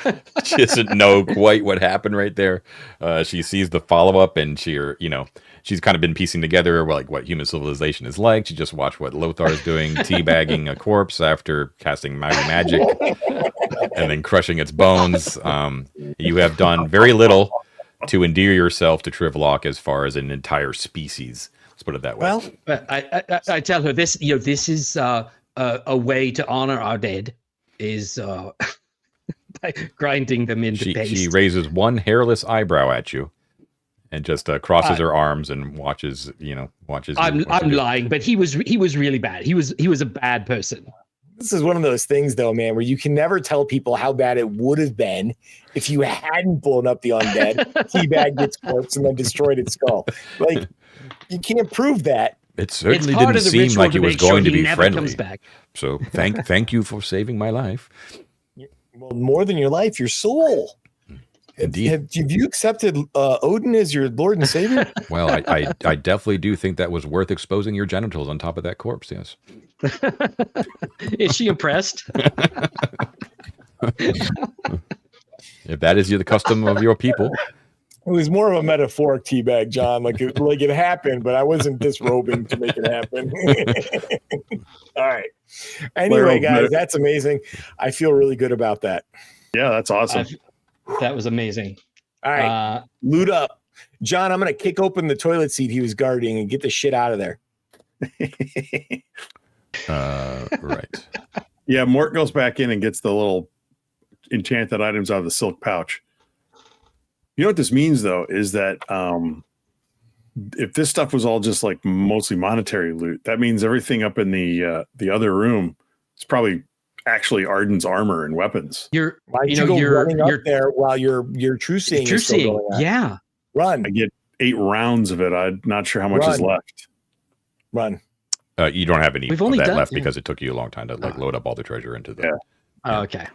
she doesn't know quite what happened right there. She sees the follow-up, and she's kind of been piecing together like what human civilization is like. She just watched what Lothar is doing, teabagging a corpse after casting mighty magic and then crushing its bones. You have done very little to endear yourself to Trivlock as far as an entire species. Let's put it that way. Well, I tell her this. This is a way to honor our dead. Is by grinding them into paste. She raises one hairless eyebrow at you, and just crosses her arms and watches. I'm lying, but he was really bad. He was a bad person. this is one of those things, though, man, where you can never tell people how bad it would have been if you hadn't blown up the undead, teabagged its corpse, and then destroyed its skull. Like, you can't prove that. It certainly didn't seem like it was going to be friendly. So thank you for saving my life. Well, more than your life, your soul. Indeed. Have you accepted Odin as your Lord and Savior? Well, I definitely do think that was worth exposing your genitals on top of that corpse. Yes. Is she impressed? If that is the custom of your people. It was more of a metaphoric teabag, John. Like it happened, but I wasn't disrobing to make it happen. All right. Anyway, guys, that's amazing. I feel really good about that. Yeah, that's awesome. That was amazing. All right. Loot up. John, I'm going to kick open the toilet seat he was guarding and get the shit out of there. Right. Yeah, Mort goes back in and gets the little enchanted items out of the silk pouch. You know what this means, though, is that if this stuff was all just like mostly monetary loot, that means everything up in the other room is probably actually Arden's armor and weapons. You're running up there while your true seeing is still going on. Yeah. Run. I get 8 rounds of it. I'm not sure how much is left. Run. You don't have any of that left because it took you a long time to load up all the treasure into the. Yeah. Okay.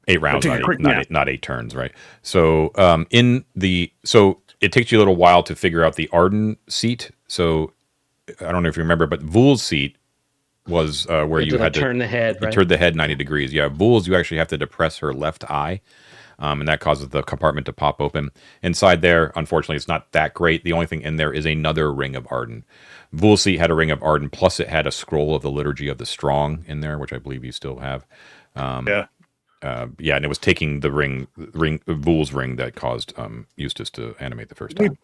8 rounds, not 8 turns, right? So it takes you a little while to figure out the Arden seat. So I don't know if you remember, but Vul's seat was where you had to turn the head. You turned the head 90 degrees. Yeah, Vul's, you actually have to depress her left eye, and that causes the compartment to pop open. Inside there, unfortunately, it's not that great. The only thing in there is another ring of Arden. Vul's seat had a ring of Arden, plus it had a scroll of the Liturgy of the Strong in there, which I believe you still have. And it was taking the ring Vul's ring that caused Eustace to animate the first time.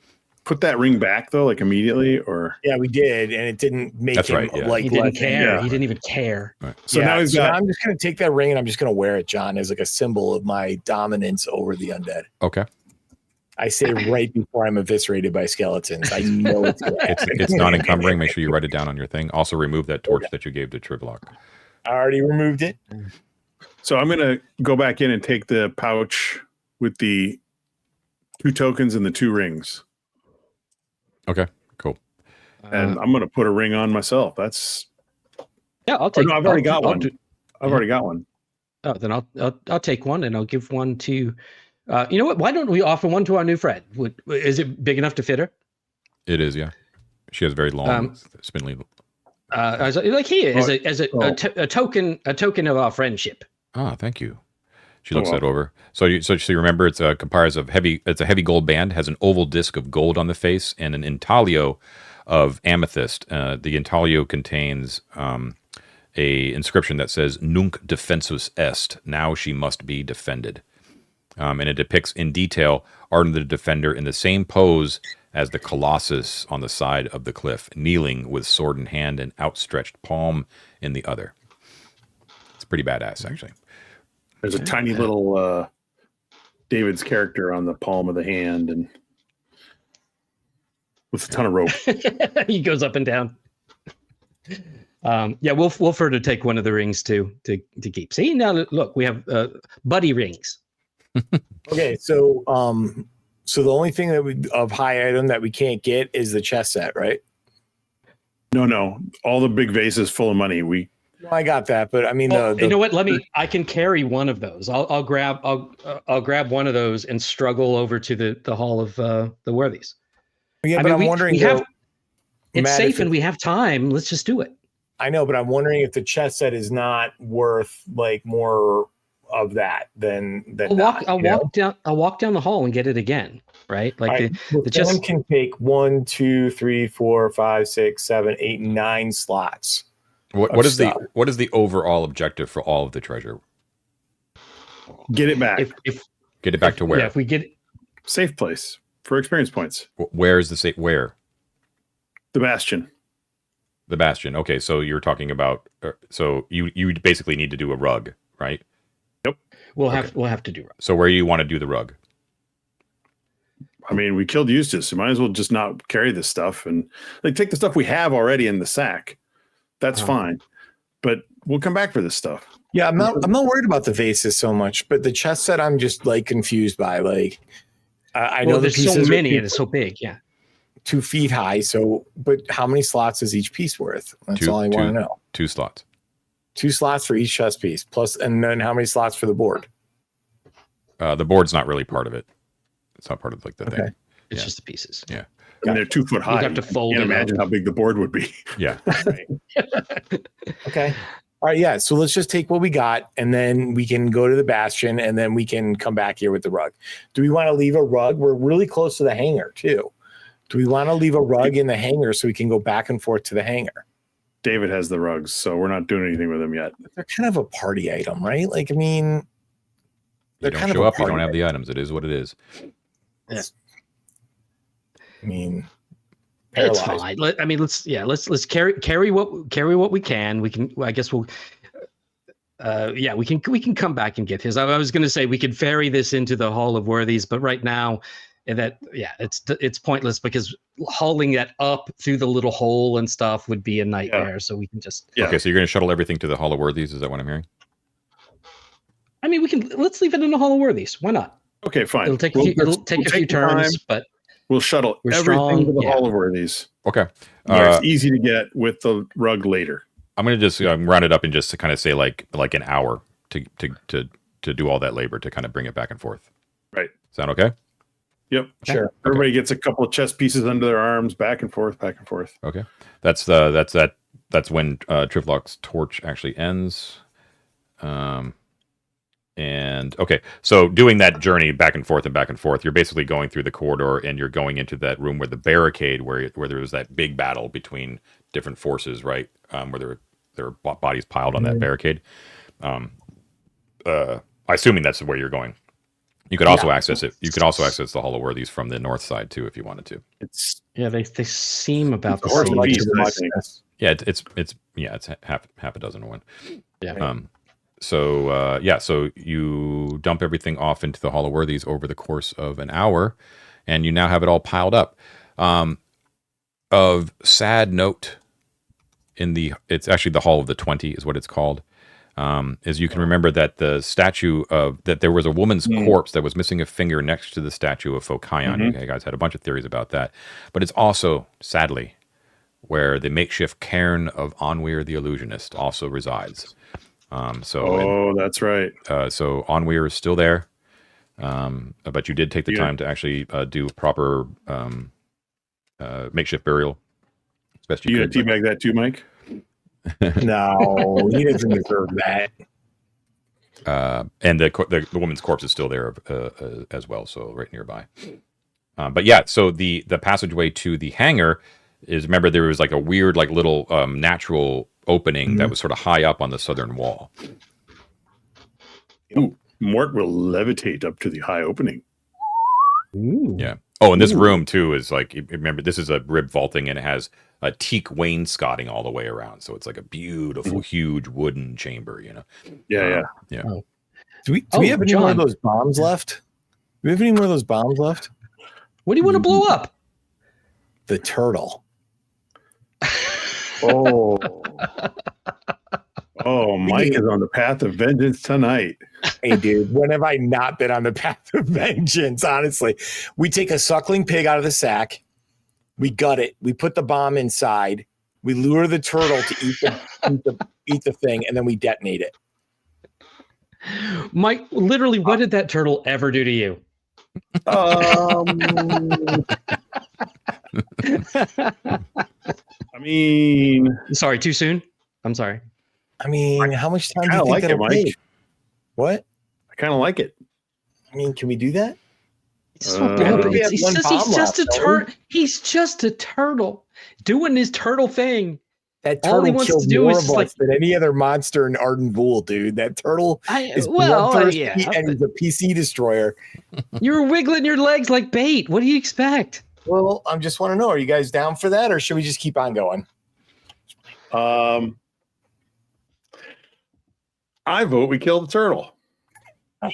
Put that ring back though, like immediately, or we did, and it didn't make him like he didn't care. Yeah. He didn't even care. Right. So now I'm just going to take that ring and I'm just going to wear it, John, as like a symbol of my dominance over the undead. Okay. I say right before I'm eviscerated by skeletons. I know it's going to happen. It's non-encumbering. Make sure you write it down on your thing. Also, remove that torch that you gave to Trivlock. I already removed it. So I'm going to go back in and take the pouch with the 2 tokens and the 2 rings. Okay, cool. And I'm going to put a ring on myself. That's I'll take. I've already got one. I've already got one. Oh, then I'll take one and I'll give one to. You know what? Why don't we offer one to our new friend? Is it big enough to fit her? It is, yeah. She has very long, spindly. Like here, as a token of our friendship. Ah, thank you. She looks that over. So you remember it's comprised of it's a heavy gold band, has an oval disc of gold on the face, and an intaglio of amethyst. The intaglio contains a inscription that says "Nunc defensus est." Now she must be defended. And it depicts in detail Arden the Defender in the same pose as the Colossus on the side of the cliff, kneeling with sword in hand and outstretched palm in the other. It's pretty badass, actually. There's a tiny little David's character on the palm of the hand, and with a ton of rope. He goes up and down. We'll further take one of the rings to keep. See, now look, we have buddy rings. Okay, so the only thing that of high item that we can't get is the chess set, right? No, all the big vases full of money. I got that, but I mean, you know what? I can carry one of those. I'll grab one of those and struggle over to the Hall of the Worthies. Yeah, but I'm wondering. It's safe and we have time. Let's just do it. I know, but I'm wondering if the chess set is not worth like more of that than I'll walk down the hall and get it again. Right. Like right. the chest can take 1, 2, 3, 4, 5, 6, 7, 8, 9 slots. What is the overall objective for all of the treasure? Get it back. Get it back to where? Yeah, if we get safe place for experience points. Where's the safe? Where? The Bastion. The Bastion. Okay, so you're talking about. So you basically need to do a rug, right? Yep. We'll have to do rug. So where do you want to do the rug? I mean, we killed Eustace. So might as well just not carry this stuff and like take the stuff we have already in the sack. That's fine, but we'll come back for this stuff. Yeah, I'm not worried about the vases so much, but the chess set I'm just like confused by. Like, I know there's so many and it's so big. Yeah, 2 feet high. So, but how many slots is each piece worth? That's all I want to know. 2 slots. 2 slots for each chess piece, plus, and then how many slots for the board? The board's not really part of it. It's not part of like the thing. It's just the pieces. Yeah. And they're 2 foot high. You have to fold. Can't imagine how big the board would be. Yeah. Okay. All right. Yeah. So let's just take what we got, and then we can go to the Bastion, and then we can come back here with the rug. Do we want to leave a rug? We're really close to the hangar too. Do we want to leave a rug in the hangar so we can go back and forth to the hangar? David has the rugs, so we're not doing anything with them yet. They're kind of a party item, right? Like, I mean, you don't show up, you don't have the items. It is what it is. Yeah. I mean, it's fine. Let's carry what we can. We can. I guess we'll. We can come back and get his. I was going to say we could ferry this into the Hall of Worthies, but right now, it's pointless because hauling that up through the little hole and stuff would be a nightmare. Yeah. So we can just. Yeah. Okay, so you're going to shuttle everything to the Hall of Worthies. Is that what I'm hearing? I mean, let's leave it in the Hall of Worthies. Why not? Okay, fine. It'll take a few turns, but we'll shuttle everything to the Hall of Worthies. Okay. It's easy to get with the rug later. I'm going to just round it up and just to kind of say like an hour to do all that labor to kind of bring it back and forth. Right. Sound okay? Yep. Sure. Okay. Everybody gets a couple of chess pieces under their arms, back and forth, back and forth. Okay. That's when Trivlock's torch actually ends. And okay, so doing that journey back and forth, you're basically going through the corridor and you're going into that room where the barricade, where there was that big battle between different forces, right? Where there were bodies piled on that barricade. Assuming that's where you're going. You could also access it. You could also access the Hall of Worthies from the north side too, if you wanted to. They seem about the same. It's half a dozen to one. Yeah. So you dump everything off into the Hall of Worthies over the course of an hour, and you now have it all piled up. Of sad note, it's actually the Hall of the 20 is what it's called. As you can remember that the statue that there was a woman's corpse that was missing a finger next to the statue of Phocaion. Mm-hmm. You guys had a bunch of theories about that, but it's also sadly where the makeshift cairn of Onweir the Illusionist also resides. That's right. So Onweir is still there, but you did take the time to actually do proper makeshift burial. Best you could, teabag that too, Mike? No, he doesn't deserve that. And the woman's corpse is still there as well, so right nearby. But yeah, so the passageway to the hangar is, remember there was like a weird like little natural opening that was sort of high up on the southern wall. Ooh, Mort will levitate up to the high opening. Ooh. Yeah. Oh, and this room too is like, remember this is a rib vaulting and it has a teak wainscoting all the way around, so it's like a beautiful, huge wooden chamber. Yeah. Oh. Do we have any more of those bombs left? Do we have any more of those bombs left? What do you want to blow up? The turtle. Oh, Mike is on the path of vengeance tonight. Hey, dude, when have I not been on the path of vengeance? Honestly, we take a suckling pig out of the sack, we gut it, we put the bomb inside, we lure the turtle to eat the thing, and then we detonate it. Mike, literally, what did that turtle ever do to you? I mean, sorry, too soon. I'm sorry. I mean, how much time do kinda you think like it, that'll Mike. take? What? I kind of like it. I mean, can we do that? Yeah, but we have he's one just, bomb left, don't we? He's just a turtle doing his turtle thing. That All he turtle wants killed to do more is of just, us than any other monster in Arden Vul, dude. That turtle is well, bloodthirsty yeah, and he's a PC destroyer. you're wiggling your legs like bait. What do you expect? Well, I just want to know, are you guys down for that, or should we just keep on going? I vote we kill the turtle. All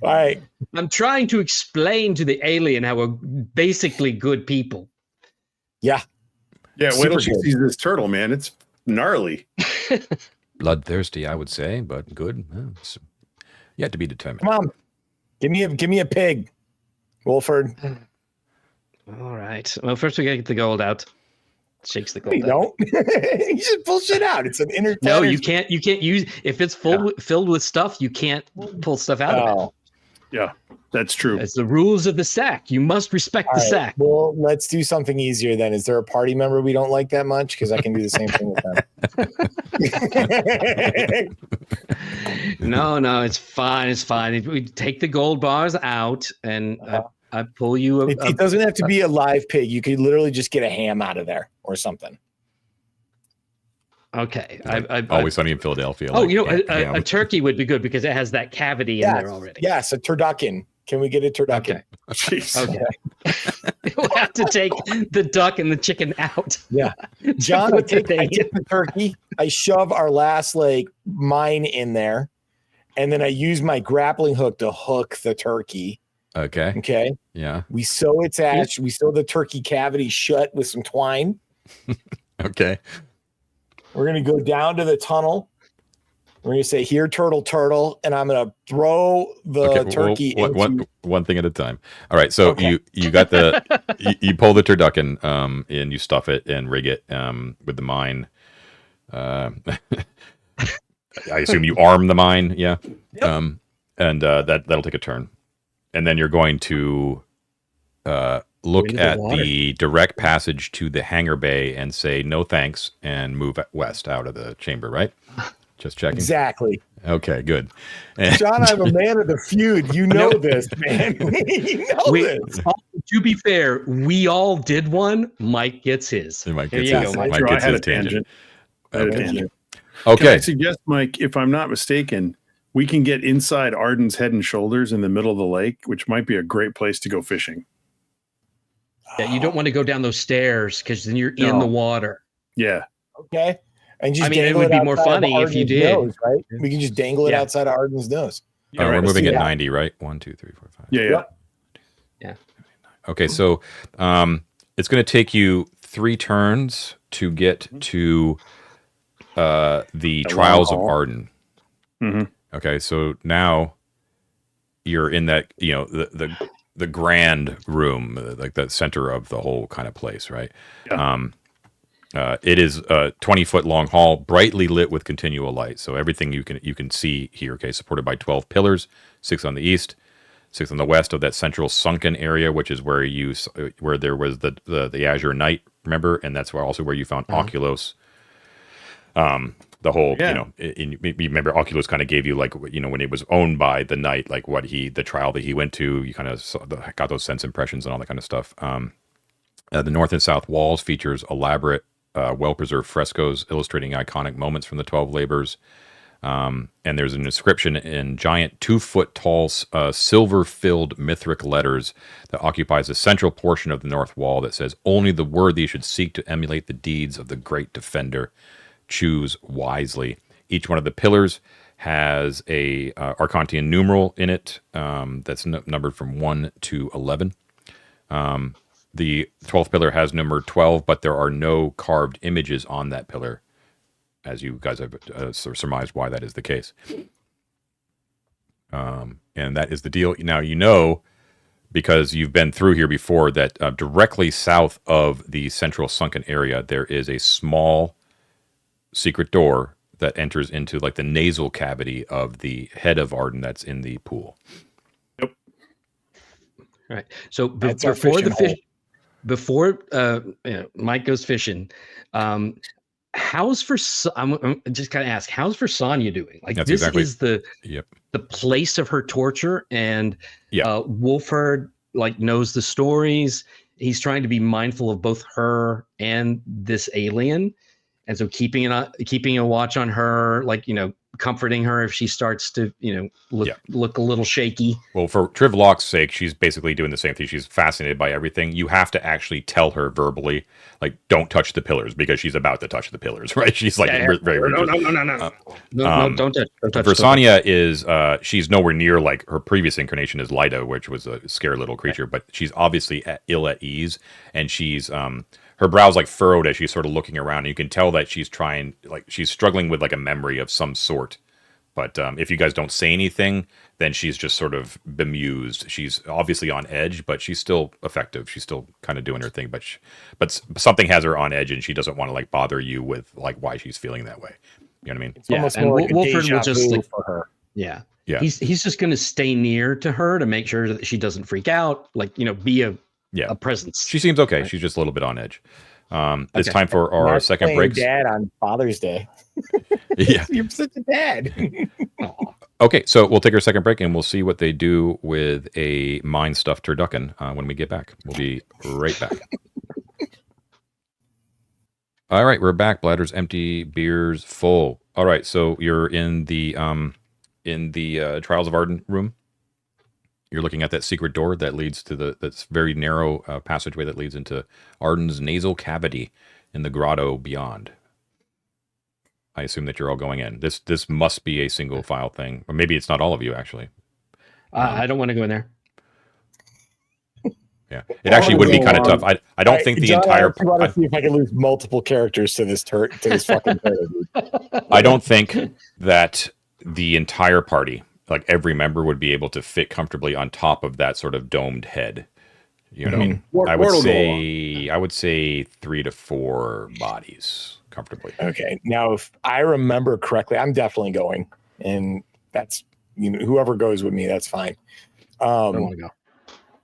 right. I'm trying to explain to the alien how we're basically good people. Yeah. Yeah, wait Super till she good. sees this turtle, man. It's gnarly. Bloodthirsty, I would say, but good. It's yet to be determined. Come on. Give me a pig, Wolford. All right. Well, first we gotta get the gold out. Shakes the gold You out. don't. You just pull shit out. It's an inner. No, you can't use if it's filled with stuff. You can't pull stuff out of it. Oh. Yeah, that's true. It's the rules of the sack. You must respect the sack. Well, let's do something easier then. Is there a party member we don't like that much? Because I can do the same thing with them. No, it's fine. It's fine. We take the gold bars out, and I pull you. It doesn't have to be a live pig. You could literally just get a ham out of there or something. Okay. Always Sunny in Philadelphia. Oh, like, a turkey would be good because it has that cavity in there already. Yes, a turducken. Can we get a turducken? Okay. Jeez. Okay. We'll have to take the duck and the chicken out. Yeah. John, I take the turkey. I shove our last mine in there, and then I use my grappling hook to hook the turkey. Okay. Okay. Yeah. We sew its ash. We sew the turkey cavity shut with some twine. Okay. We're going to go down to the tunnel. We're going to say, here, turtle, turtle. And I'm going to throw the turkey into... One thing at a time. All right. So you got the, you pull the turducken and you stuff it and rig it with the mine. I assume you arm the mine. Yeah. Yep. And that'll take a turn. And then you're going to look at the direct passage to the hangar bay and say no thanks and move west out of the chamber, right? Just checking. Exactly. Okay, good. John, I'm a man of the feud. You know this, man. You know this. To be fair, we all did one. Mike gets his. Mike gets his, Mike gets his his tangent. Okay. Okay. Can I suggest, Mike, if I'm not mistaken, we can get inside Arden's head and shoulders in the middle of the lake, which might be a great place to go fishing. Yeah, you don't want to go down those stairs because then you're in the water. Yeah. Okay. And just it would be more funny if you did. Nose, right? We can just dangle it outside of Arden's nose. Yeah, we're moving at 90, right? 1, 2, 3, 4, 5. Yeah. Okay, so it's going to take you 3 turns to get to the Trials of Arden. Mm-hmm. Okay, so now you're in that, the grand room, like the center of the whole kind of place, right? Yeah. It is a 20-foot long hall, brightly lit with continual light. So everything you can see here, okay, supported by 12 pillars, 6 on the east, 6 on the west of that central sunken area, which is where there was the Azure Knight, remember? And that's where you found Oculos. The whole, you remember Oculus kind of gave you when it was owned by the Knight, like the trial that he went to, you kind of got those sense impressions and all that kind of stuff. The north and south walls features elaborate, well-preserved frescoes illustrating iconic moments from the 12 labors. And there's an inscription in giant 2-foot tall, silver-filled Mithric letters that occupies a central portion of the north wall that says, "Only the worthy should seek to emulate the deeds of the great defender. Choose wisely." Each one of the pillars has a Arcantian numeral in it that's numbered from 1 to 11. The 12th pillar has number 12, but there are no carved images on that pillar, as you guys have surmised why that is the case. And that is the deal. Now, because you've been through here before, that directly south of the central sunken area, there is a small secret door that enters into the nasal cavity of the head of Arden that's in the pool. Yep. Right. So before the fish, before Mike goes fishing, how's for I'm just gonna ask, how's for Sonya doing? Like, That's this exactly- is the Yep. the place of her torture, and Yeah. Wolfhard like knows the stories. He's trying to be mindful of both her and this alien, and so keeping a watch on her, like, comforting her if she starts to look a little shaky. Well, for Trivlock's sake, she's basically doing the same thing. She's fascinated by everything. You have to actually tell her verbally, like, don't touch the pillars, because she's about to touch the pillars, right? She's like, very no, don't touch. For Sonya is she's nowhere near like her previous incarnation is Lyda, which was a scary little creature, but she's obviously ill at ease, and she's her brow's like furrowed as she's sort of looking around. And you can tell that she's she's struggling with like a memory of some sort. But if you guys don't say anything, then she's just sort of bemused. She's obviously on edge, but she's still effective. She's still kind of doing her thing. But something has her on edge, and she doesn't want to like bother you with like why she's feeling that way. You know what I mean? It's almost more like a Wolfhard deja will just vu for her. Yeah. Yeah. He's just going to stay near to her to make sure that she doesn't freak out. Like, be a presence. She seems okay. She's just a little bit on edge. It's time for our Not second playing break. Dad on Father's Day. Yeah. You're such a dad. Okay, so we'll take our second break, and we'll see what they do with a mind-stuffed turducken when we get back. We'll be right back. All right, we're back. Bladders empty, beers full. All right, so you're in the Trials of Arden room. You're looking at that secret door that leads to that's very narrow passageway that leads into Arden's nasal cavity in the grotto beyond. I assume that you're all going in. This must be a single file thing, or maybe it's not all of you actually. I don't want to go in there. Yeah, it actually would be kind of tough. I don't think the John, entire. I want to see if I can lose multiple characters to this fucking turd. I don't think that the entire party, like every member, would be able to fit comfortably on top of that sort of domed head. You know what I mean? I would say 3 to 4 bodies comfortably. Okay, now if I remember correctly, I'm definitely going, and that's whoever goes with me, that's fine. I don't want to go.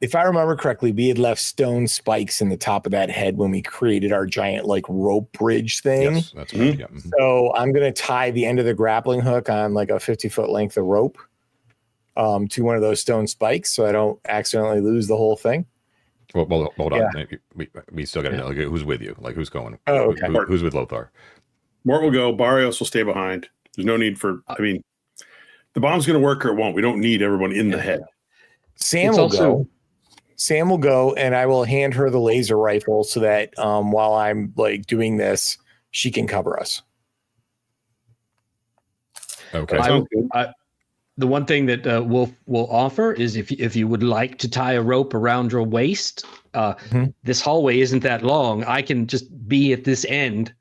If I remember correctly, we had left stone spikes in the top of that head when we created our giant like rope bridge thing. Yes, that's right. Yeah. So I'm going to tie the end of the grappling hook on like a 50-foot length of rope to one of those stone spikes, so I don't accidentally lose the whole thing. Well, hold on. We still got to know who's with you. Like who's going? Oh, okay. Who's with Lothar? Mort will go. Barrios will stay behind. There's no need for. I mean, the bomb's going to work or it won't. We don't need everyone in the head. Sam will go. Sam will go, and I will hand her the laser rifle so that while I'm like doing this, she can cover us. Okay. The one thing that Wolf will offer is if you would like to tie a rope around your waist, this hallway isn't that long. I can just be at this end,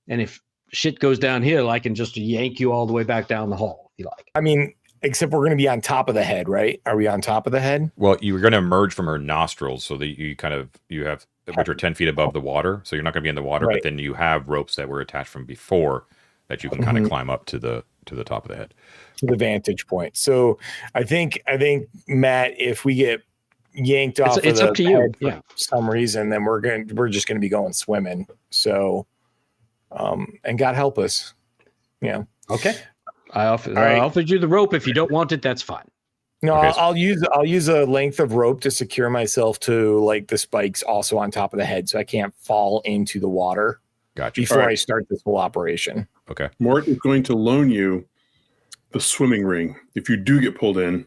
and if shit goes downhill, I can just yank you all the way back down the hall if you like. I mean, except we're going to be on top of the head, right? Are we on top of the head? Well, you're going to emerge from her nostrils, so that you have which are 10 feet above the water, so you're not going to be in the water. Right. But then you have ropes that were attached from before that you can kind of climb up to the top of the head. To the vantage point. So I think Matt, if we get yanked off, it's up to you. Yeah. For some reason, then we're just going to be going swimming. So, and God help us. Yeah. Okay. I offered you the rope. If you don't want it, that's fine. No, Okay, I'll use a length of rope to secure myself to like the spikes also on top of the head, so I can't fall into the water. Gotcha. Before I start this whole operation. Okay. Mort is going to loan you the swimming ring. If you do get pulled in,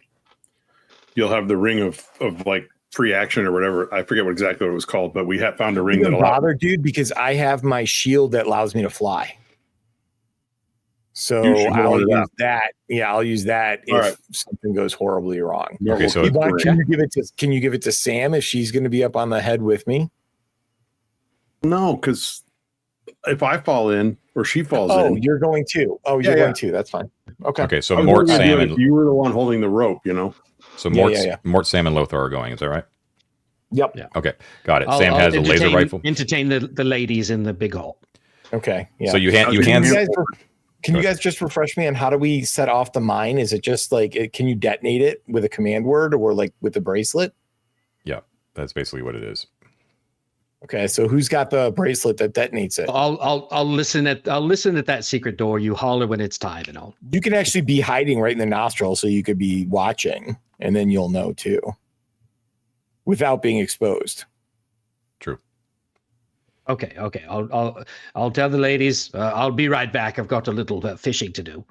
you'll have the ring of like free action or whatever. I forget exactly what it was called, but we have found a ring that bother, dude, because I have my shield that allows me to fly. So I'll use that. Yeah, I'll use that if something goes horribly wrong. Okay, so can you give it to Sam if she's going to be up on the head with me? No, because if I fall in or she falls in. Oh, you're going too. Oh, you're going too. That's fine. Okay. Okay, so Mort, Sam, and you were the one holding the rope, So Mort, Sam, and Lothar are going. Is that right? Yep. Yeah. Okay, got it. Sam has a laser rifle. Entertain the ladies in the big hall. Okay. Yeah. So you hand. Can you guys just refresh me on how do we set off the mine? Is it just like can you detonate it with a command word or like with the bracelet? Yeah, that's basically what it is. Okay, so who's got the bracelet that detonates it? I'll listen at that secret door. You holler when it's time, and I'll. You can actually be hiding right in the nostril, so you could be watching, and then you'll know too, without being exposed. True. Okay. I'll tell the ladies. I'll be right back. I've got a little fishing to do.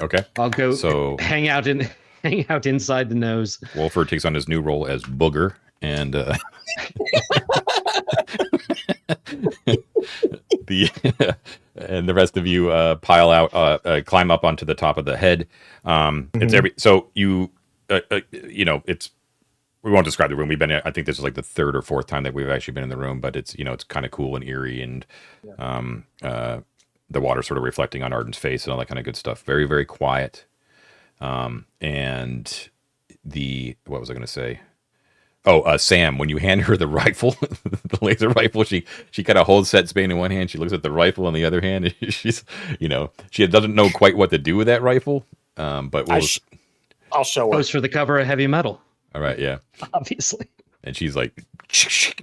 Okay. I'll go. So hang out inside the nose. Wolford takes on his new role as Booger, and and the rest of you pile out, climb up onto the top of the head. It's so you it's. We won't describe the room. We've been. I think this is like the third or fourth time that we've actually been in the room, but it's it's kind of cool and eerie, and the water sort of reflecting on Arden's face and all that kind of good stuff. Very, very quiet. And what was I going to say? Oh, Sam, when you hand her the rifle, the laser rifle, she kind of holds that Spain in one hand. She looks at the rifle in the other hand. And she's, she doesn't know quite what to do with that rifle. But I'll show her. Post for the cover of Heavy Metal. All right, yeah. Obviously. And she's like,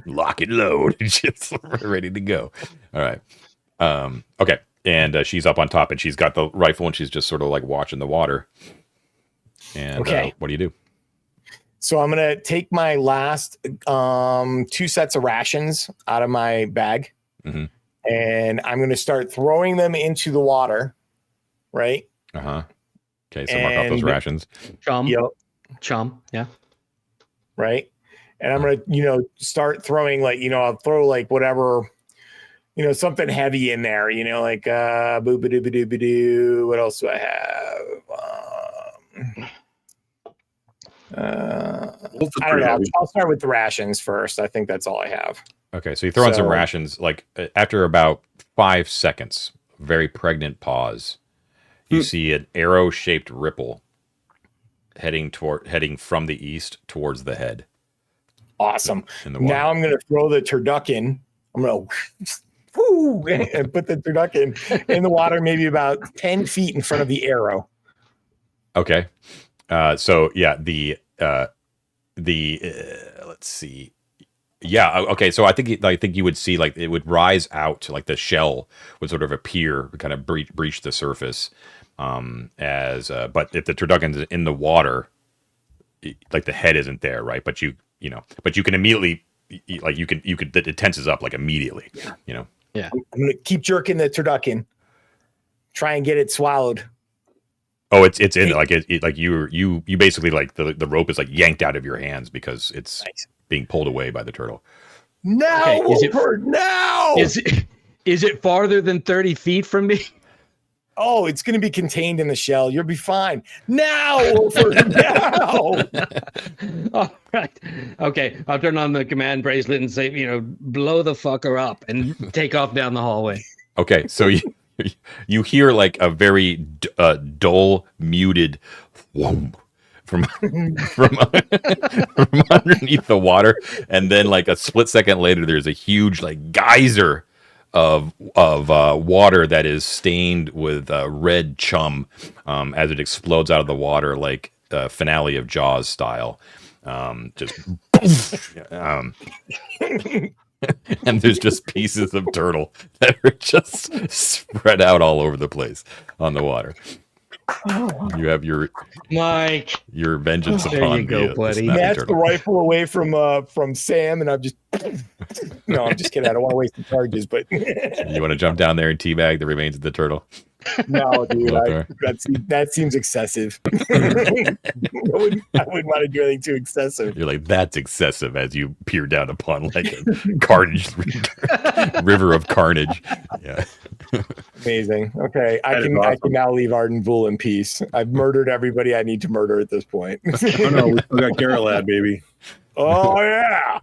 lock and load. And she's ready to go. All right. Okay. And she's up on top, and she's got the rifle, and she's just sort of like watching the water. And what do you do? So I'm going to take my last 2 sets of rations out of my bag, and I'm going to start throwing them into the water, right? Uh-huh. Okay, so mark off those rations. Chum, yeah. Right? And I'm going to, start throwing I'll throw whatever, something heavy in there, like boo-ba-doo-ba-doo-ba-doo. What else do I have? I don't know. I'll start with the rations first. I think that's all I have. Okay, so you throw in some rations. After about 5 seconds, very pregnant pause, you see an arrow-shaped ripple heading from the east towards the head. Awesome. Now I'm going to throw the turducken. I'm going to and put the turducken in the water, maybe about 10 feet in front of the arrow. Okay. So yeah, let's see. Yeah. Okay. So I think you would see it would rise out, the shell would sort of appear, kind of breach the surface. But if the turducken's in the water, the head isn't there, right? But you can immediately, it tenses up immediately. Yeah. I'm gonna keep jerking the turducken, try and get it swallowed. Oh, it's in you basically the rope is yanked out of your hands because it's being pulled away by the turtle. No, okay, no. Is it farther than 30 feet from me? Oh, it's going to be contained in the shell. You'll be fine. Now, Wolford, now. All right. Okay, I'll turn on the command bracelet and say, blow the fucker up and take off down the hallway. Okay, so you hear a very dull, muted whoom from underneath the water, and then a split second later, there's a huge geyser of water that is stained with red chum as it explodes out of the water finale of Jaws style. And there's just pieces of turtle that are just spread out all over the place on the water. You have your vengeance upon you go, buddy. Snatch the rifle away from Sam, and I'm just no, I'm just kidding. I don't want to waste the charges, but you want to jump down there and teabag the remains of the turtle? No, dude, that seems excessive. I wouldn't want to do anything too excessive. You're that's excessive as you peer down upon a carnage river of carnage. Yeah. Amazing. Okay, I can now leave Arden Vul in peace. I've murdered everybody I need to murder at this point. Oh no, we still got Garrelad, baby. Oh yeah.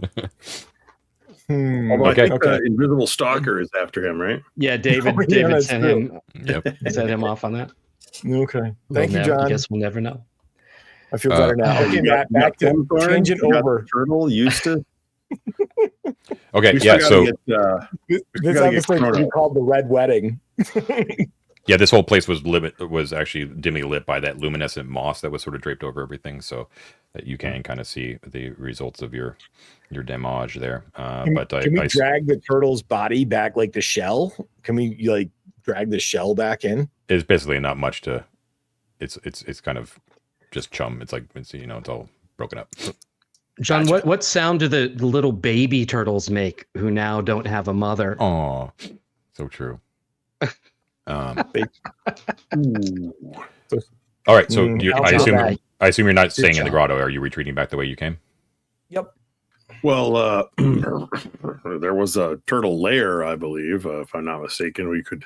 Although I think Invisible Stalker is after him, right? Yeah, David sent him. Yep, set him off on that. Okay, thank you, John. I guess we'll never know. I feel better now. Okay, back to tangent over. Turtle Eustace. Okay, yeah. So this episode is called The Red Wedding. Yeah, this whole place was actually dimly lit by that luminescent moss that was sort of draped over everything. So that you can kind of see the results of your damage there. Can But we drag the turtle's body back, like the shell? Can we like drag the shell back in? it's basically not much to. It's kind of just chum. It's like it's all broken up. John, Gotcha. what sound do the little baby turtles make who now don't have a mother? Oh, so true. All right, so I assume you're not staying in the grotto. Are you retreating back the way you came? Yep. Well, there was a turtle lair, I believe, if I'm not mistaken. We could.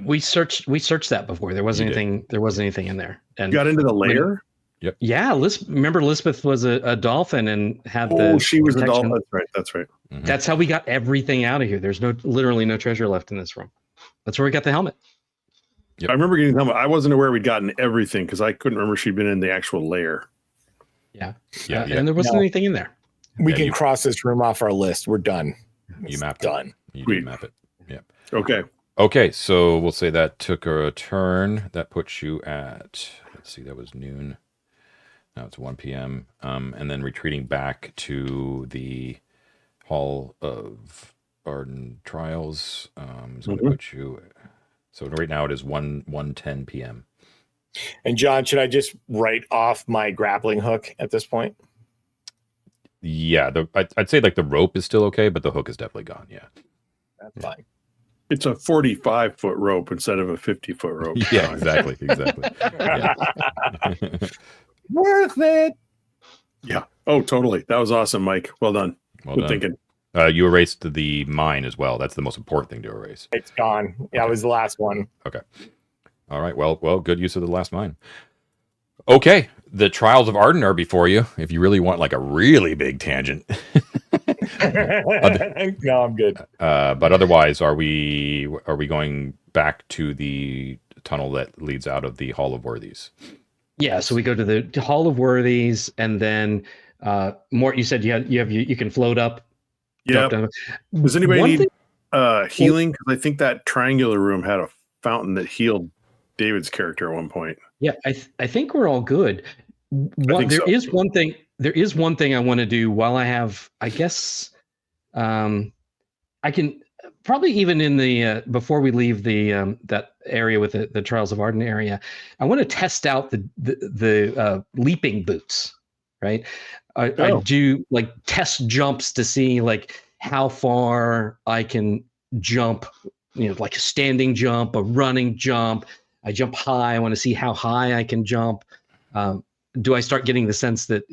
We searched that before. There wasn't anything. There wasn't anything in there. And got into the lair. Yep. Yeah, remember Lisbeth was a dolphin and had she was a dolphin. That's right. Mm-hmm. That's how we got everything out of here. There's literally no treasure left in this room. That's where we got the helmet. Yep. I remember getting the helmet. I wasn't aware we'd gotten everything because I couldn't remember she'd been in the actual lair. Yeah. Yeah. And there wasn't anything in there. We can cross this room off our list. We're done. You mapped done. it. You did map it. Yeah. Okay. So we'll say that took a turn. That puts you at, let's see, that was noon. Now it's 1 p.m. And then retreating back to the Hall of Arden Trials is going to put you. So right now it is 1:10 p.m. And John, should I just write off my grappling hook at this point? Yeah, I'd say like the rope is still okay, but the hook is definitely gone. Yeah, that's fine. It's a 45-foot rope instead of a 50-foot rope. Yeah, exactly. Yeah. Worth it. Yeah. Oh, totally. That was awesome, Mike. Well done. Well Good done. thinking. You erased the mine as well. That's the most important thing to erase. It's gone. Yeah, Okay. It was the last one. Okay. All right. Well, good use of the last mine. Okay. The Trials of Arden are before you. If you really want like a really big tangent. No, I'm good. But otherwise, are we going back to the tunnel that leads out of the Hall of Worthies? Yeah, so we go to the Hall of Worthies, and then Mort, you said you can float up. Yeah. Down. Does anybody One need thing- healing? Because I think that triangular room had a fountain that healed David's character at one point. Yeah, I think we're all good. There is one thing I want to do while I have, I guess, I can probably even in the before we leave the that area with the Trials of Arden area, I want to test out the leaping boots, right? I do like test jumps to see like how far I can jump, like a standing jump, a running jump. I jump high. I want to see how high I can jump. Do I start getting the sense that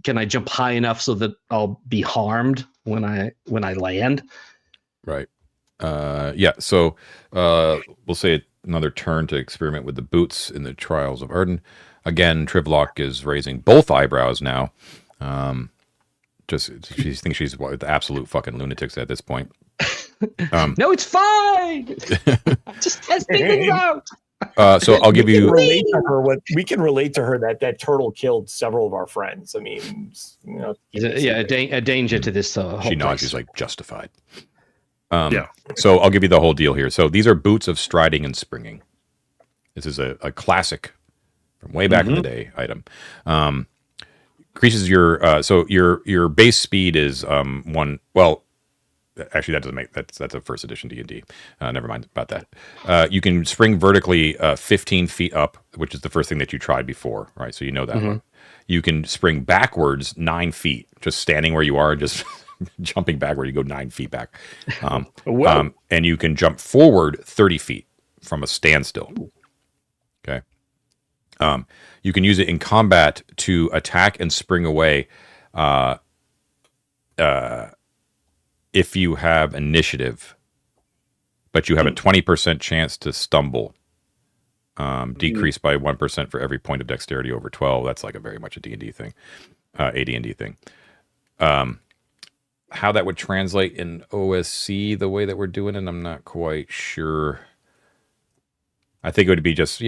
can I jump high enough so that I'll be harmed when I land? Right. Yeah. So we'll say another turn to experiment with the boots in the Trials of Arden. Again, Trivlock is raising both eyebrows now. She thinks she's the absolute fucking lunatics at this point. No, it's fine. I'm just testing things out. So I'll give you. We can relate to her that turtle killed several of our friends. I mean, a danger to this. She nods. She's like justified. Yeah. So I'll give you the whole deal here. So these are boots of striding and springing. This is a classic from way back in the day item. Increases your base speed is 1. Well, actually that doesn't make that's a first edition D&D. Never mind about that. You can spring vertically 15 feet up, which is the first thing that you tried before, right? So you know that one. You can spring backwards 9 feet, just standing where you are, just jumping backward. You go 9 feet back, and you can jump forward 30 feet from a standstill. Okay. You can use it in combat to attack and spring away. If you have initiative, but you have a 20% chance to stumble, decreased by 1% for every point of dexterity over 12. That's like very much a D&D thing, AD&D thing. How that would translate in OSC, the way that we're doing it, I'm not quite sure. I think it would be just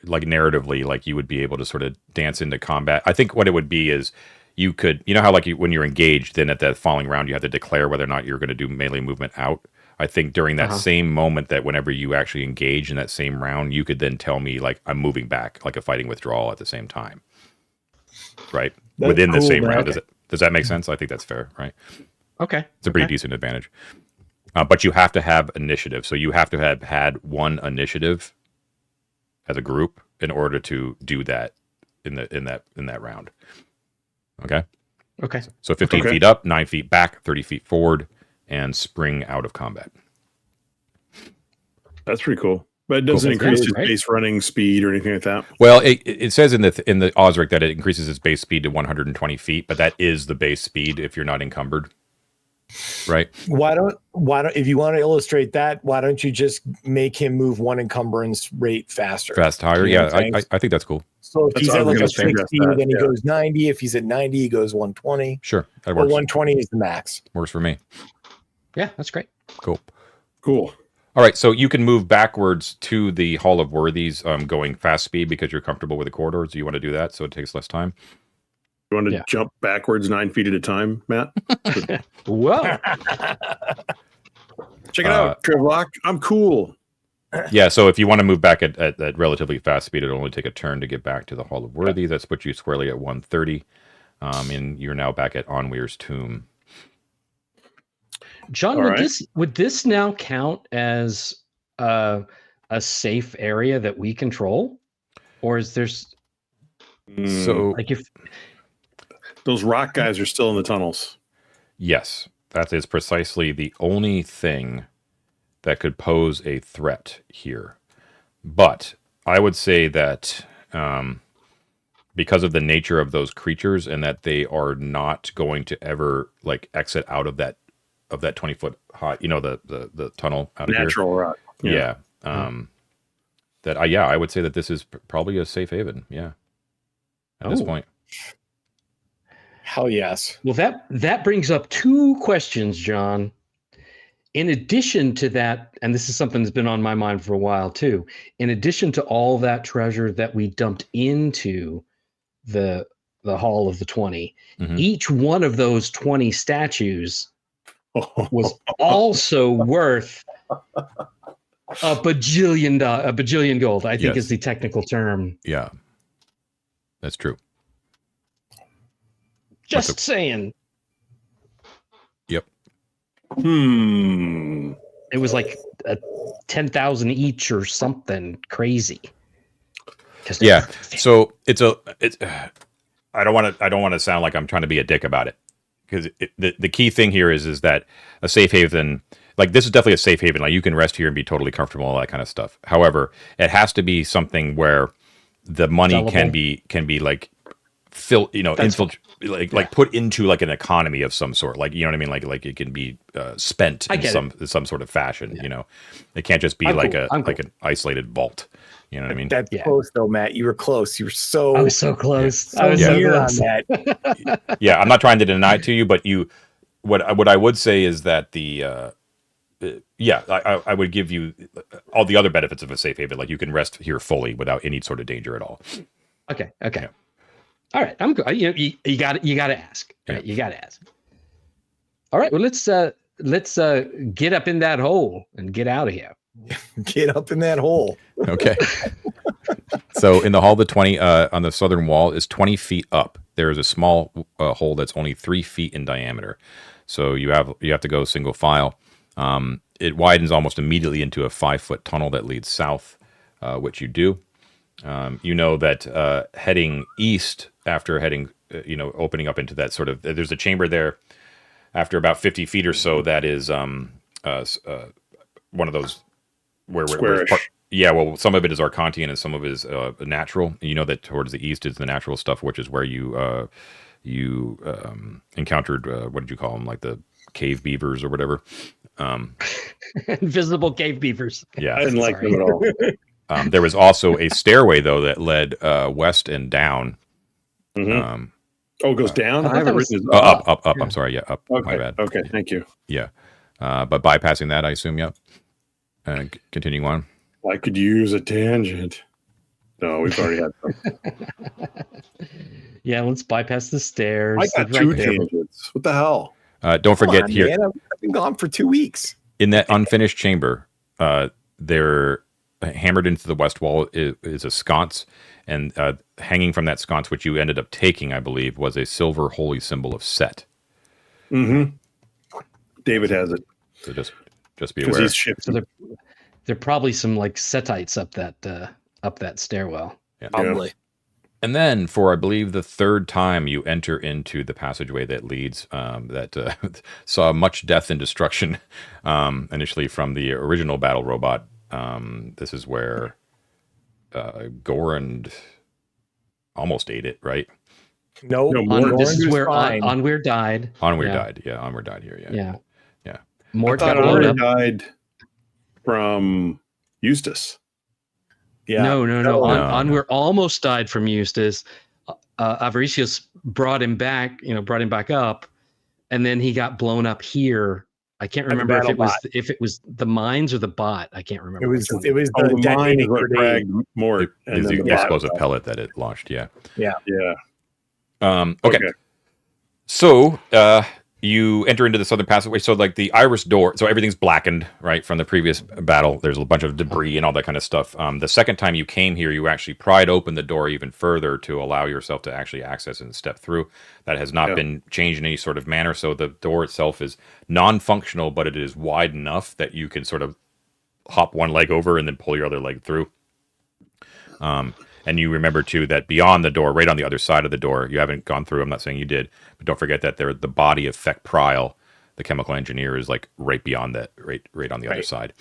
like narratively, like you would be able to sort of dance into combat. I think what it would be is you could, how like when you're engaged, then at that following round, you have to declare whether or not you're going to do melee movement out. I think during that same moment that whenever you actually engage in that same round, you could then tell me like I'm moving back, like a fighting withdrawal at the same time. right? That's Within the cool, same man. round. Does that make sense? I think that's fair, right? Okay. It's a pretty decent advantage. But you have to have initiative. So you have to have had one initiative as a group in order to do that in that round. Okay. Okay. So 15 Okay. feet up, 9 feet back, 30 feet forward, and spring out of combat. That's pretty cool. But it doesn't Cool. increase Yeah, his right. base running speed or anything like that. Well, it says in the Osric that it increases its base speed to 120 feet, but that is the base speed if you're not encumbered, right? Why don't if you want to illustrate that, why don't you just make him move one encumbrance rate faster? Fast higher, You know yeah. what I'm saying? I think that's cool. So if That's he's what I at was like gonna a suggest 60, that, then he yeah. goes 90. If he's at 90, he goes 120. Sure, that Well, works. 120 is the max. Works for me. Yeah, that's great. Cool. Cool. All right, so you can move backwards to the Hall of Worthies, going fast speed because you're comfortable with the corridors. Do you want to do that so it takes less time? You want to Yeah. jump backwards 9 feet at a time, Matt? Whoa. Check it out, Trevlock. I'm cool. Yeah, so if you want to move back at relatively fast speed, it'll only take a turn to get back to the Hall of Worthies. That's put you squarely at 130, and you're now back at Onweir's tomb. John, All would right. this now count as a safe area that we control, or is there's So like if Those rock guys are still in the tunnels. yes, that is precisely the only thing that could pose a threat here. But I would say that because of the nature of those creatures and that they are not going to ever like exit out of that 20-foot high, the tunnel out of Natural rock. here. Yeah. I would say that this is probably a safe haven. Yeah. At this point. Hell yes. well that brings up two questions, John. In addition to that, and this is something that's been on my mind for a while too, in addition to all that treasure that we dumped into the Hall of the 20, Mhm. each one of those 20 statues was also worth a bajillion gold, I think Yes. is the technical term. Yeah. That's true. Just saying. Yep. It was like 10,000 each or something crazy. 'Cause they're Yeah. perfect. So it's I don't want to sound like I'm trying to be a dick about it, because the key thing here is that a safe haven, like this is definitely a safe haven. Like you can rest here and be totally comfortable, all that kind of stuff. However, it has to be something where the money Sellable. can be like like put into like an economy of some sort. Like, you know what I mean? Like it can be spent I in get some sort of fashion. It can't just be I'm like cool. I'm cool. an isolated vault. You know what I mean? That's Yeah. close though, Matt. You were close. You were so I was so close. so I was so near on close. that. Yeah, I'm not trying to deny it to you, but what I would say is that I would give you all the other benefits of a safe haven. Like you can rest here fully without any sort of danger at all. Okay. Yeah. All right. I'm good. You got to ask. Yeah. Right? You got to ask. All right. Well, let's get up in that hole and get out of here. Get up in that hole. Okay. So in the Hall of the 20, on the southern wall is 20 feet up. There is a small hole that's only 3 feet in diameter. So you have to go single file. It widens almost immediately into a 5-foot tunnel that leads south, which you do. You know that heading east after opening up into that sort of, there's a chamber there after about 50 feet or so that is one of those where Squarish. well, some of it is Arcantian and some of it is natural. You know that towards the east is the natural stuff, which is where you encountered what did you call them, like the cave beavers or whatever. Invisible cave beavers. Yeah, I didn't like them at all. there was also a stairway though that led west and down. Mhm. It goes down? I I thought have that it was- written as Up. I'm sorry. Yeah, up. Okay. My bad. Okay. Thank you. Yeah. But bypassing that, I assume, yep. Continuing on. I could use a tangent. No, we've already had some. Yeah, let's bypass the stairs. I got Right 2 there. tangents. What the hell? Don't Come forget on, here man. I've been gone for 2 weeks. in that unfinished chamber, there hammered into the west wall is a sconce, And hanging from that sconce, which you ended up taking, I believe, was a silver holy symbol of Set. Mm-hmm. David has it. So just be Because aware. he's shifting. So there are probably some like Setites up that stairwell. Yeah. Probably. And then, for I believe the third time, you enter into the passageway that leads that saw much death and destruction initially from the original battle robot. This is where Gorand almost ate it, right? No, This is Goran was where fine. Onweir died. Onweir Yeah. died. Yeah, Onweir died here. Yeah. Yeah. Yeah. Mort I got thought blown Arden up. died from Eustace. Yeah. No. No. Onweir almost died from Eustace. Avaricius brought him back up, and then he got blown up here. I can't remember if it was the mines or the bot. I can't remember. It was which one. the The mine is detonating what grenade. fragged Mort. It And is then the the bot. explosive pellet that it launched. Yeah. Yeah. Yeah. Okay. So you enter into the southern passageway. So like the iris door, so everything's blackened, right, from the previous battle. There's a bunch of debris and all that kind of stuff. The second time you came here, you actually pried open the door even further to allow yourself to actually access and step through. That has not been changed in any sort of manner. So the door itself is non-functional, but it is wide enough that you can sort of hop one leg over and then pull your other leg through. And you remember, too, that beyond the door, right on the other side of the door, you haven't gone through, I'm not saying you did, but don't forget that the body of Feck Pryal, the chemical engineer, is like right beyond that, right on the other side.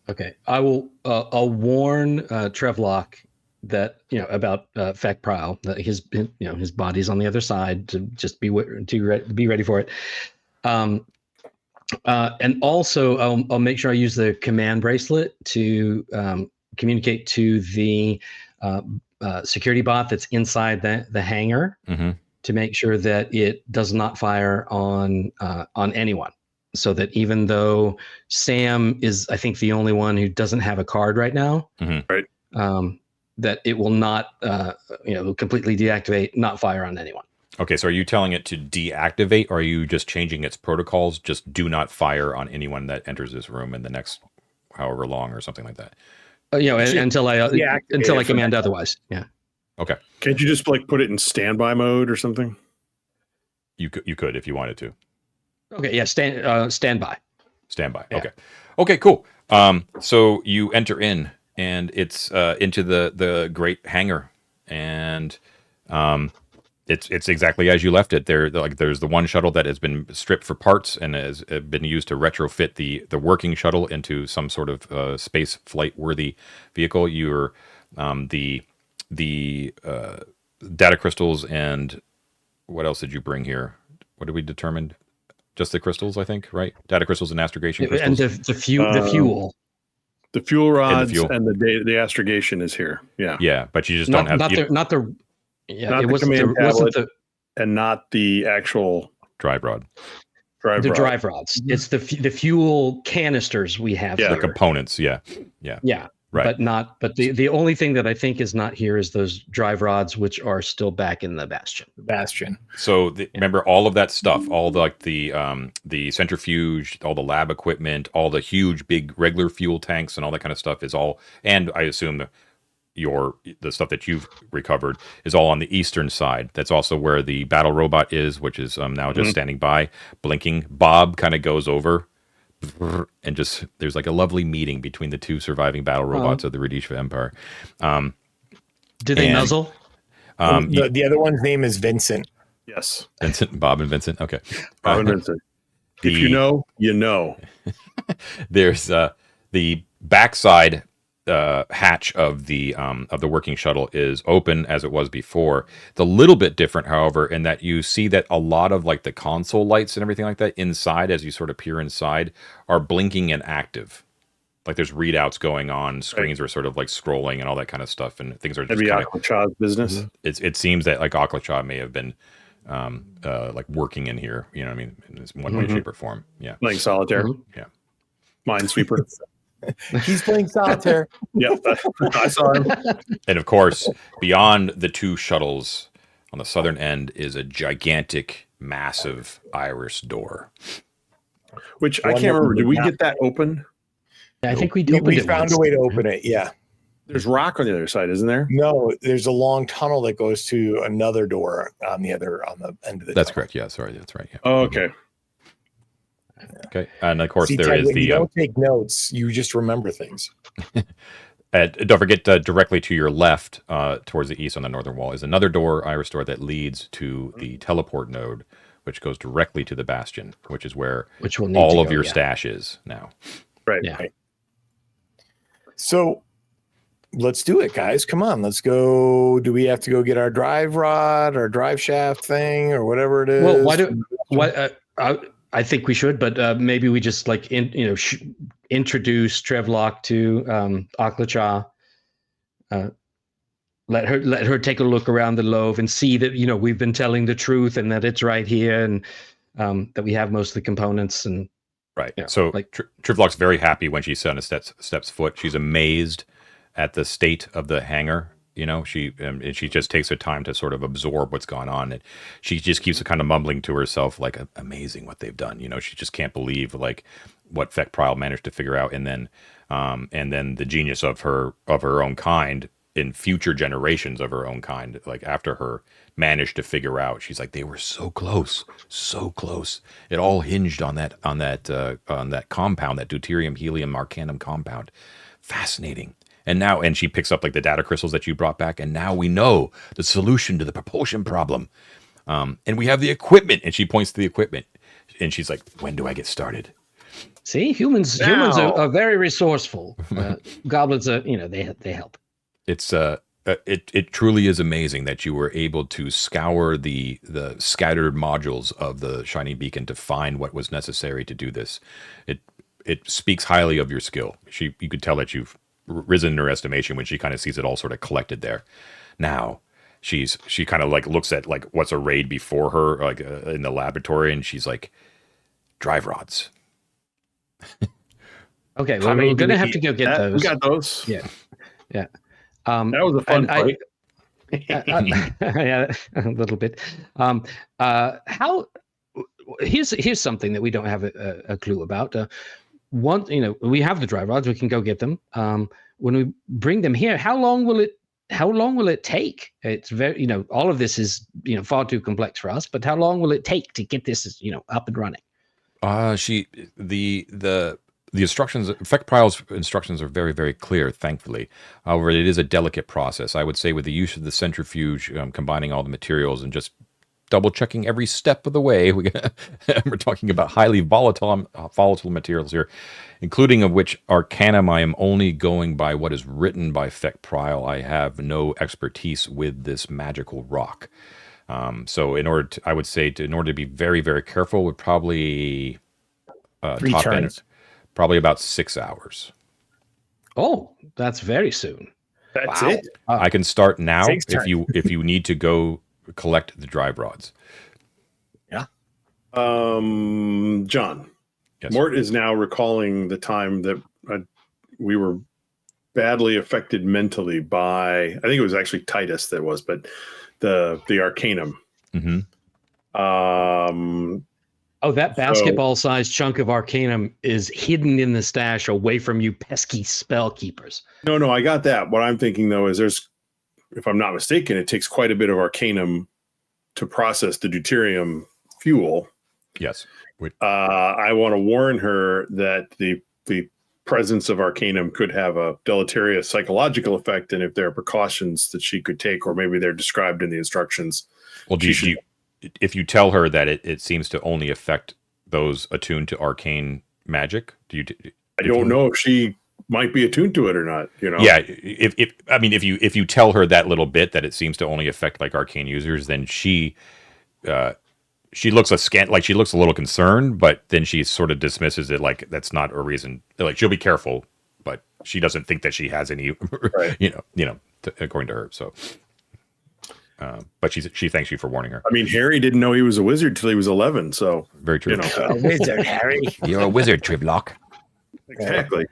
Okay, I will. I'll warn Trevlock that about Feck Pryal, that his body's on the other side, to just be ready for it. And also, I'll make sure I use the command bracelet to communicate to the security bot that's inside the hangar to make sure that it does not fire on anyone. So that even though Sam is, I think, the only one who doesn't have a card right now, Right. That it will not, completely deactivate, not fire on anyone. Okay, so are you telling it to deactivate, or are you just changing its protocols? Just do not fire on anyone that enters this room in the next however long, or something like that. Until I command that. otherwise. Yeah. Okay. Can't you just like put it in standby mode or something? You could if you wanted to. Okay. Yeah. Standby. Standby. Yeah. Okay, cool. So you enter in, and it's into the great hangar, and it's exactly as you left it. There's the one shuttle that has been stripped for parts and has been used to retrofit the working shuttle into some sort of space flight worthy vehicle. You're the data crystals, and what else did you bring here? What did we determine? Just the crystals, I think, right? Data crystals and astrogation crystals. And the fuel. The fuel rods fuel. and the astrogation is here. Yeah. Yeah, but you just don't have not the and not the actual drive rod. Drive rods. It's the fuel canisters we have. Yeah, here. The components. Yeah. Right. But the only thing that I think is not here is those drive rods, which are still back in the Bastion. So remember all of that stuff, all the centrifuge, all the lab equipment, all the huge big regular fuel tanks, and all that kind of stuff is all. And I assume the stuff that you've recovered is all on the eastern side. That's also where the battle robot is, which is now just standing by, blinking. Bob kind of goes over. And just there's like a lovely meeting between the two surviving battle robots of the Radishva Empire. Do they nuzzle? The other one's name is Vincent. Yes. Bob and Vincent. Okay. Bob and Vincent. If you know, you know. There's the backside hatch of the working shuttle is open as it was before. It's a little bit different, however, in that you see that a lot of like the console lights and everything like that inside, as you sort of peer inside, are blinking and active. Like there's readouts going on, screens are sort of like scrolling and all that kind of stuff, and things are just Maybe Aklachad's business. It seems that like Aklachad may have been like working in here, you know what I mean, in one way, shape, or form. Yeah. Playing solitaire. Yeah. Minesweeper. He's playing solitaire. Yeah, I saw him. And of course, beyond the two shuttles on the southern end is a gigantic, massive iris door. Which I can't remember. Did we get that open? Yeah, I think we We found a way to open it. Yeah. There's rock on the other side, isn't there? No, there's a long tunnel that goes to another door on the end of the That's tunnel. correct. Yeah, sorry, that's right. Yeah. Oh, okay. Okay, and of course See, there Ted, is when you the. don't take notes, you just remember things. Don't forget directly to your left, towards the east on the northern wall, is another door, Iris door, that leads to the teleport node, which goes directly to the bastion, which is where Which will need all to of go, your yeah. stash is now. Right. Yeah. Right. So let's do it, guys. Come on, let's go. Do we have to go get our drive rod or drive shaft thing or whatever it is? Well, I think we should, but maybe we just like introduce Trevlock to Aklacha. Let her take a look around the loaf and see that we've been telling the truth and that it's right here, and that we have most of the components. And Right. Yeah, So like- Trivlock's very happy when she steps foot. She's amazed at the state of the hangar. She just takes her time to sort of absorb what's gone on, and she just keeps kind of mumbling to herself, like, amazing what they've done. She just can't believe like what Feck Prile managed to figure out, and then the genius of her own kind in future generations of her own kind, like after her, managed to figure out. She's like, they were so close, so close. It all hinged on that compound, that deuterium helium arcanum compound. Fascinating. And she picks up like the data crystals that you brought back, and now we know the solution to the propulsion problem. And we have the equipment, and she points to the equipment, and she's like, when do I get started? see, humans are very resourceful. Goblins are, they help. It's it truly is amazing that you were able to scour the scattered modules of the Shining Beacon to find what was necessary to do this. It speaks highly of your skill. You could tell that you've risen in her estimation when she kind of sees it all sort of collected there. Now she kind of like looks at like what's arrayed before her, like in the laboratory, and she's like, drive rods. Okay, well, we're gonna have to go get those. We got those. Yeah. That was a fun fight. Yeah, a little bit. Here's something that we don't have a clue about. We have the drive rods. We can go get them. When we bring them here, how long will it take? It's very, all of this is, far too complex for us. But how long will it take to get this, up and running? The instructions, Feck Prile's instructions are very, very clear, thankfully. However, it is a delicate process. I would say with the use of the centrifuge, combining all the materials and just double checking every step of the way, we're talking about highly volatile materials here, including of which Arcanum. I am only going by what is written by Feck Prile. I have no expertise with this magical rock. So in order to be very, very careful, would probably 3 top turns. end, probably about 6 hours. Oh, that's very soon. That's Wow. it. I can start now 6 if you need to go collect the drive rods. John. Yes. Mort is now recalling the time that we were badly affected mentally by, I think it was actually Titus that was, but the Arcanum. Mm-hmm. Oh, that basketball-sized chunk of Arcanum is hidden in the stash away from you pesky spell keepers. No, I got that. What I'm thinking though is if I'm not mistaken, it takes quite a bit of Arcanum to process the deuterium fuel. Yes. I want to warn her that the presence of Arcanum could have a deleterious psychological effect, and if there are precautions that she could take, or maybe they're described in the instructions. Well, if you tell her that it seems to only affect those attuned to arcane magic, I don't know if she might be attuned to it or not. Yeah, if you tell her that little bit that it seems to only affect like arcane users, then she looks she looks a little concerned, but then she sort of dismisses it like that's not a reason. Like she'll be careful, but she doesn't think that she has any, right. According to her. So, but she thanks you for warning her. I mean, Harry didn't know he was a wizard till he was 11. So Very true. A wizard, Harry. You're a wizard, Trivlock. Exactly.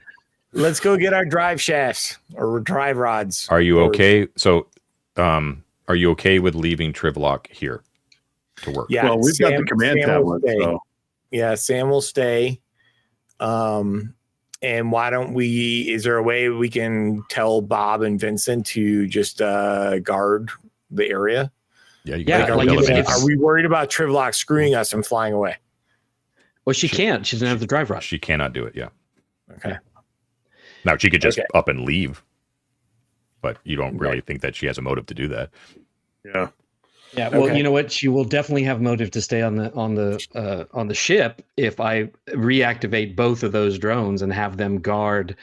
Let's go get our drive shafts or drive rods. Are you okay? So, are you okay with leaving Trivlock here to work? Yeah. Well, we've got the command Sam will tablet. stay. So. Yeah, Sam will stay. And why don't we? Is there a way we can tell Bob and Vincent to just guard the area? Yeah, you Yeah, can like Are we worried about Trivlock screwing us and flying away? Well, she can't. She doesn't have the drive rod. She cannot do it. Yeah. Okay. Now she could just Okay. up and leave, but you don't really think that she has a motive to do that. Yeah. Yeah, well, Okay. you know what? She will definitely have motive to stay on the ship if I reactivate both of those drones and have them guard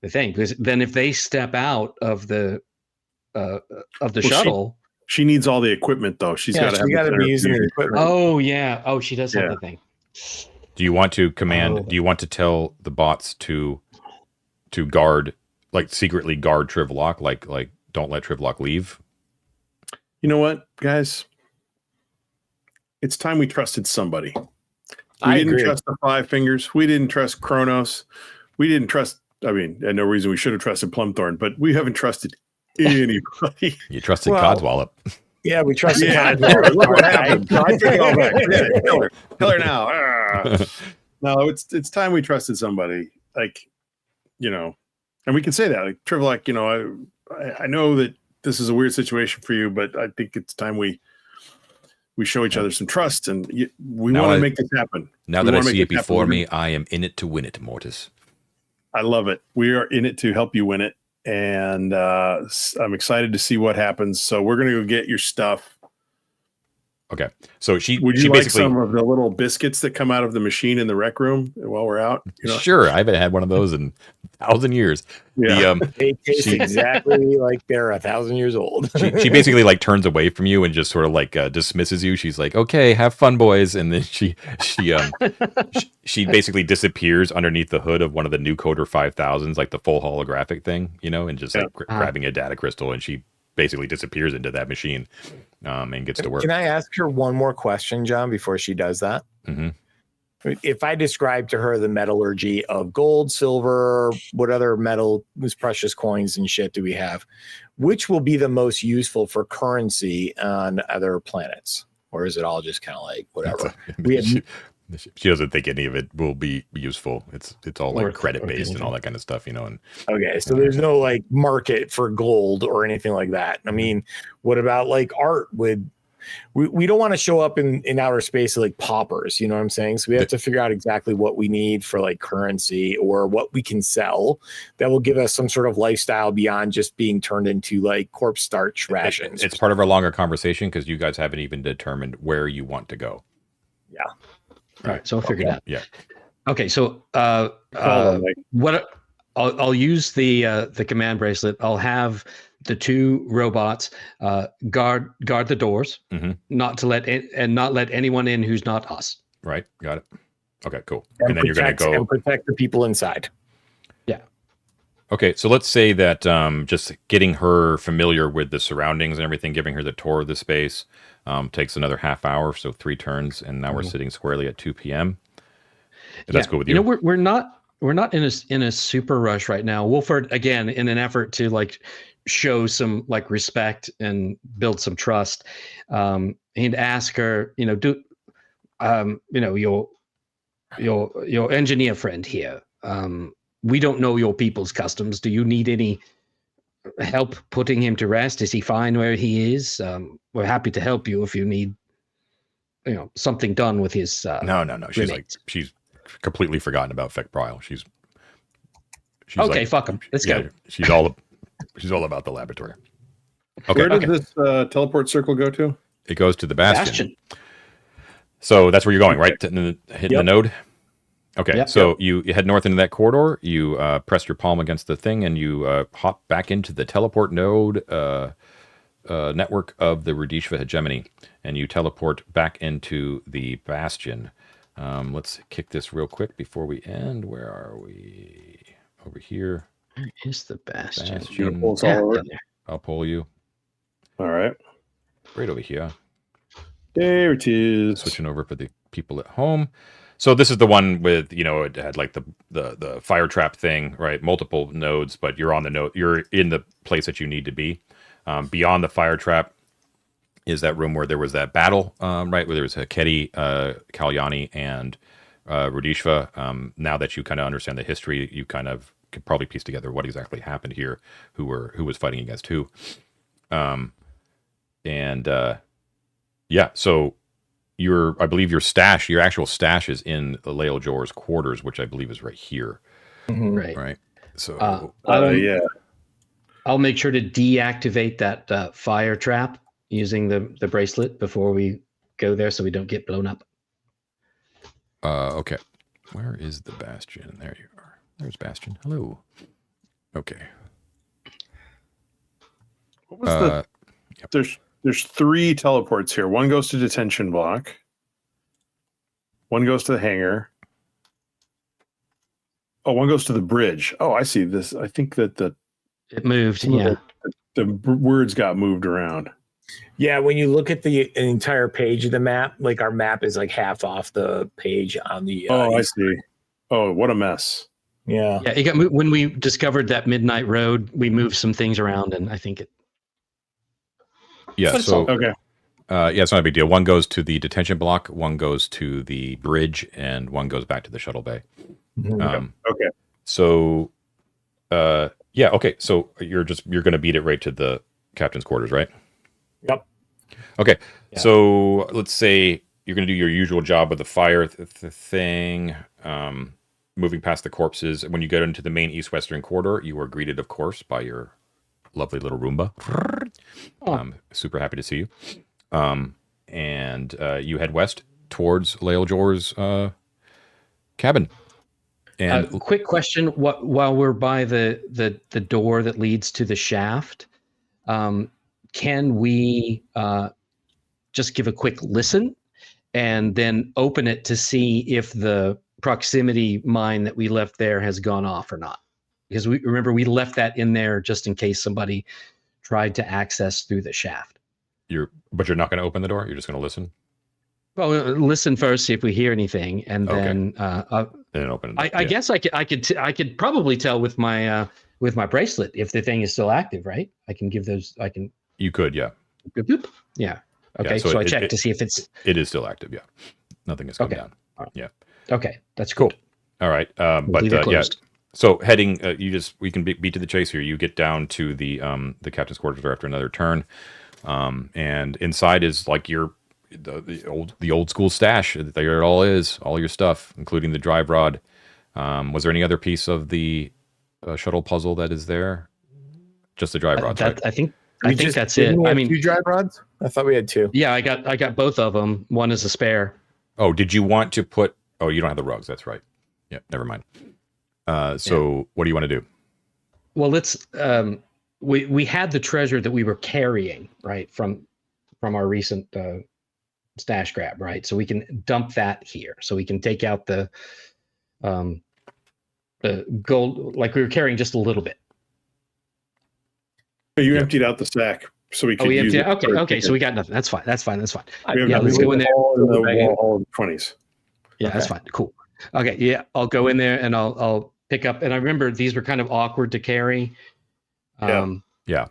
the thing. Because then, if they step out of the shuttle, She needs all the equipment though. She's got to have. We got to be using the equipment. oh yeah, oh she does have Yeah. the thing. Do you want to command? Oh. Do you want to tell the bots to guard, like secretly guard Trivlock, like don't let Trivlock leave? You know what, guys? It's time we trusted somebody. I We didn't agree. trust the Five Fingers. We didn't trust Kronos. We didn't trust. I mean, and no reason we should have trusted Plumthorn, but we haven't trusted anybody. You trusted Well, Codswallop. Yeah, we trust Yeah, the look what happened. I take it all back. Kill her now. Ah. No, it's time we trusted somebody. Like, and we can say that. Like Trivlock, I know that this is a weird situation for you, but I think it's time we show each other some trust, and we Now want I- to make this happen. Now We that I wanna see make it this happen. before me, I am in it to win it, Mortis. I love it. We are in it to help you win it, and I'm excited to see what happens. So we're gonna go get your stuff. Okay, so she Would she you like basically some of the little biscuits that come out of the machine in the rec room while we're out? sure. I haven't had one of those in 1,000 years. Yeah. They taste She- exactly like they're 1,000 years old. She basically like turns away from you and just sort of like dismisses you. She's like, "Okay, have fun, boys," and then she basically disappears underneath the hood of one of the new Coder 5000s, like the full holographic thing, and just like grabbing a data crystal, and she basically disappears into that machine and gets to work. Can I ask her one more question, John, before she does that? hmm If I describe to her the metallurgy of gold, silver, what other metal, these precious coins and shit do we have? Which will be the most useful for currency on other planets? Or is it all just kind of like whatever? We have- she doesn't think any of it will be useful. It's all like Or- credit based or- and all that kind of stuff, And Okay, so there's no like market for gold or anything like that. I mean, what about like art? We don't want to show up in outer space like paupers, you know what I'm saying? So we have to figure out exactly what we need for like currency or what we can sell that will give us some sort of lifestyle beyond just being turned into like corpse starch rations. it's part of our longer conversation because you guys haven't even determined where you want to go. All right, so I'll figure it out. Yeah. Okay, so Like, what I'll use the command bracelet. I'll have the two robots guard the doors, Mhm. not let anyone in who's not us. Right. Got it. Okay, cool. And then you're going to protect- go. and protect the people inside. Okay, so let's say that just getting her familiar with the surroundings and everything, giving her the tour of the space, takes another half hour, so 3 turns, and now we're sitting squarely at 2 p.m. If that's cool with you. We're not in a super rush right now. Wolford, again, in an effort to like show some like respect and build some trust, he'd ask her, your engineer friend here. We don't know your people's customs. Do you need any help putting him to rest? Is he fine where he is? We're happy to help you if you need, something done with his. No. She's remains. she's completely forgotten about Feck Prile. She's Okay, like- fuck him. Let's go. She's all about the laboratory. Okay. where does this teleport circle go to? It goes to the bastion. Bastion. So that's where you're going, right? Hitting the Yep. node. Okay, Yep. so you head north into that corridor. You press your palm against the thing, and you hop back into the teleport node network of the Rudishva hegemony, and you teleport back into the bastion. Let's kick this real quick before we end. Where are we? Over here. Where is the bastion? Bastion. Pull us all over. down there. I'll pull you All right. right over here. There it is. Switching over for the people at home. So this is the one with, it had like the fire trap thing, right? Multiple nodes, but you're on the node. You're in the place that you need to be. Beyond the fire trap is that room where there was that battle, right? Where there was Heketi, Kalyani, and Radishva. Now that you kind of understand the history, you kind of could probably piece together what exactly happened here, who was fighting against who. So I believe your actual stash is in Lael Jor's quarters, which I believe is right here. Right. Right. So I'll make sure to deactivate that fire trap using the bracelet before we go there, so we don't get blown up. Okay. Where is the Bastion? There you are. There's Bastion. Hello. Okay. What was There's 3 teleports here. One goes to detention block. One goes to the hangar. Oh, one goes to the bridge. Oh, I see this. I think that it moved. Yeah. The words got moved around. Yeah, when you look at the entire page of the map, like our map is like half off the page on the. I see. Oh, what a mess. Yeah. Yeah, it got moved when we discovered that midnight road. We moved some things around, and I think it. Yeah. So okay. It's not a big deal. One goes to the detention block, one goes to the bridge, and one goes back to the shuttle bay. Okay. So, okay. So you're going to beat it right to the captain's quarters, right? Yep. Okay. Yeah. So let's say you're going to do your usual job with the fire thing, moving past the corpses. When you get into the main east-western corridor, you are greeted, of course, by your lovely little Roomba. I'm super happy to see you. And you head west towards Lael Jor's cabin. And quick question: while we're by the door that leads to the shaft, can we just give a quick listen and then open it to see if the proximity mine that we left there has gone off or not? Because we left that in there just in case somebody tried to access through the shaft. But you're not going to open the door? You're just going to listen? Well, listen first, see if we hear anything, and then open it. I guess I could probably tell with my bracelet if the thing is still active, right? I can give those. You could, yeah. Boop, boop. Yeah. Okay. Yeah, so I checked to see if it is still active. Yeah. Nothing has come down. Right. Yeah. Okay, that's cool. All right. But So heading, we can beat to the chase here. You get down to the captain's quarters after another turn, and inside is like the old school stash. There it all is, all your stuff, including the drive rod. Was there any other piece of the shuttle puzzle that is there? Just the drive rods, right? I think that's it. I mean, 2 drive rods? I thought we had 2. Yeah, I got both of them. One is a spare. Oh, did you want to put? Oh, you don't have the rugs. That's right. Yeah, never mind. What do you want to do? Well, let's. We had the treasure that we were carrying, right, from our recent stash grab, right? So we can dump that here. So we can take out the gold, like we were carrying just a little bit. You emptied out the sack, so we could use it. Okay. So we got nothing. That's fine. Let's go in there. All the 20s. Yeah, okay. That's fine. Cool. Okay. Yeah, I'll go in there and I'll pick up. And I remember these were kind of awkward to carry. Yeah.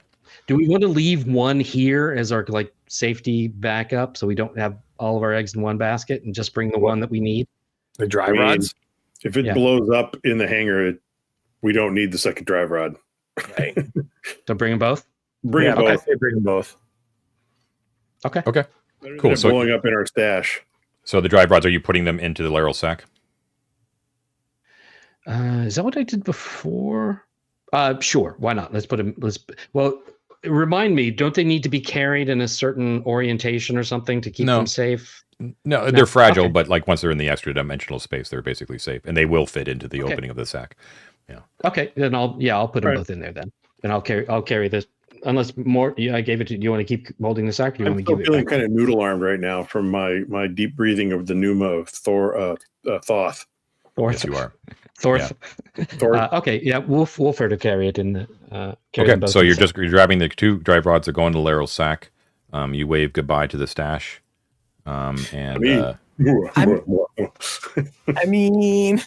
Do we want to leave one here as our like safety backup so we don't have all of our eggs in one basket and just bring the one that we need? The drive rods? If it blows up in the hangar, we don't need the second drive rod. Right. So bring them both? Bring them both. Bring them both. Okay. Cool. So blowing up in our stash. So the drive rods, are you putting them into the Laeral sack? Is that what I did before? Sure. Why not? Let's put them. Well, remind me. Don't they need to be carried in a certain orientation or something to keep them safe? No, they're fragile, but like once they're in the extra dimensional space, they're basically safe, and they will fit into the opening of the sack. Yeah. Okay. Then I'll put them both in there then, and I'll carry this. Unless more, I gave it to you. Want to keep holding the sack? Or do you want me to give it feeling back? kind of noodle armed right now from my deep breathing of the pneuma of Thoth. Yes, you are. Thorth. Yeah. Okay. Yeah. Wolfer to carry it in the. Okay. So you're grabbing the 2 drive rods that go into Laeral's sack. You wave goodbye to the stash. I mean,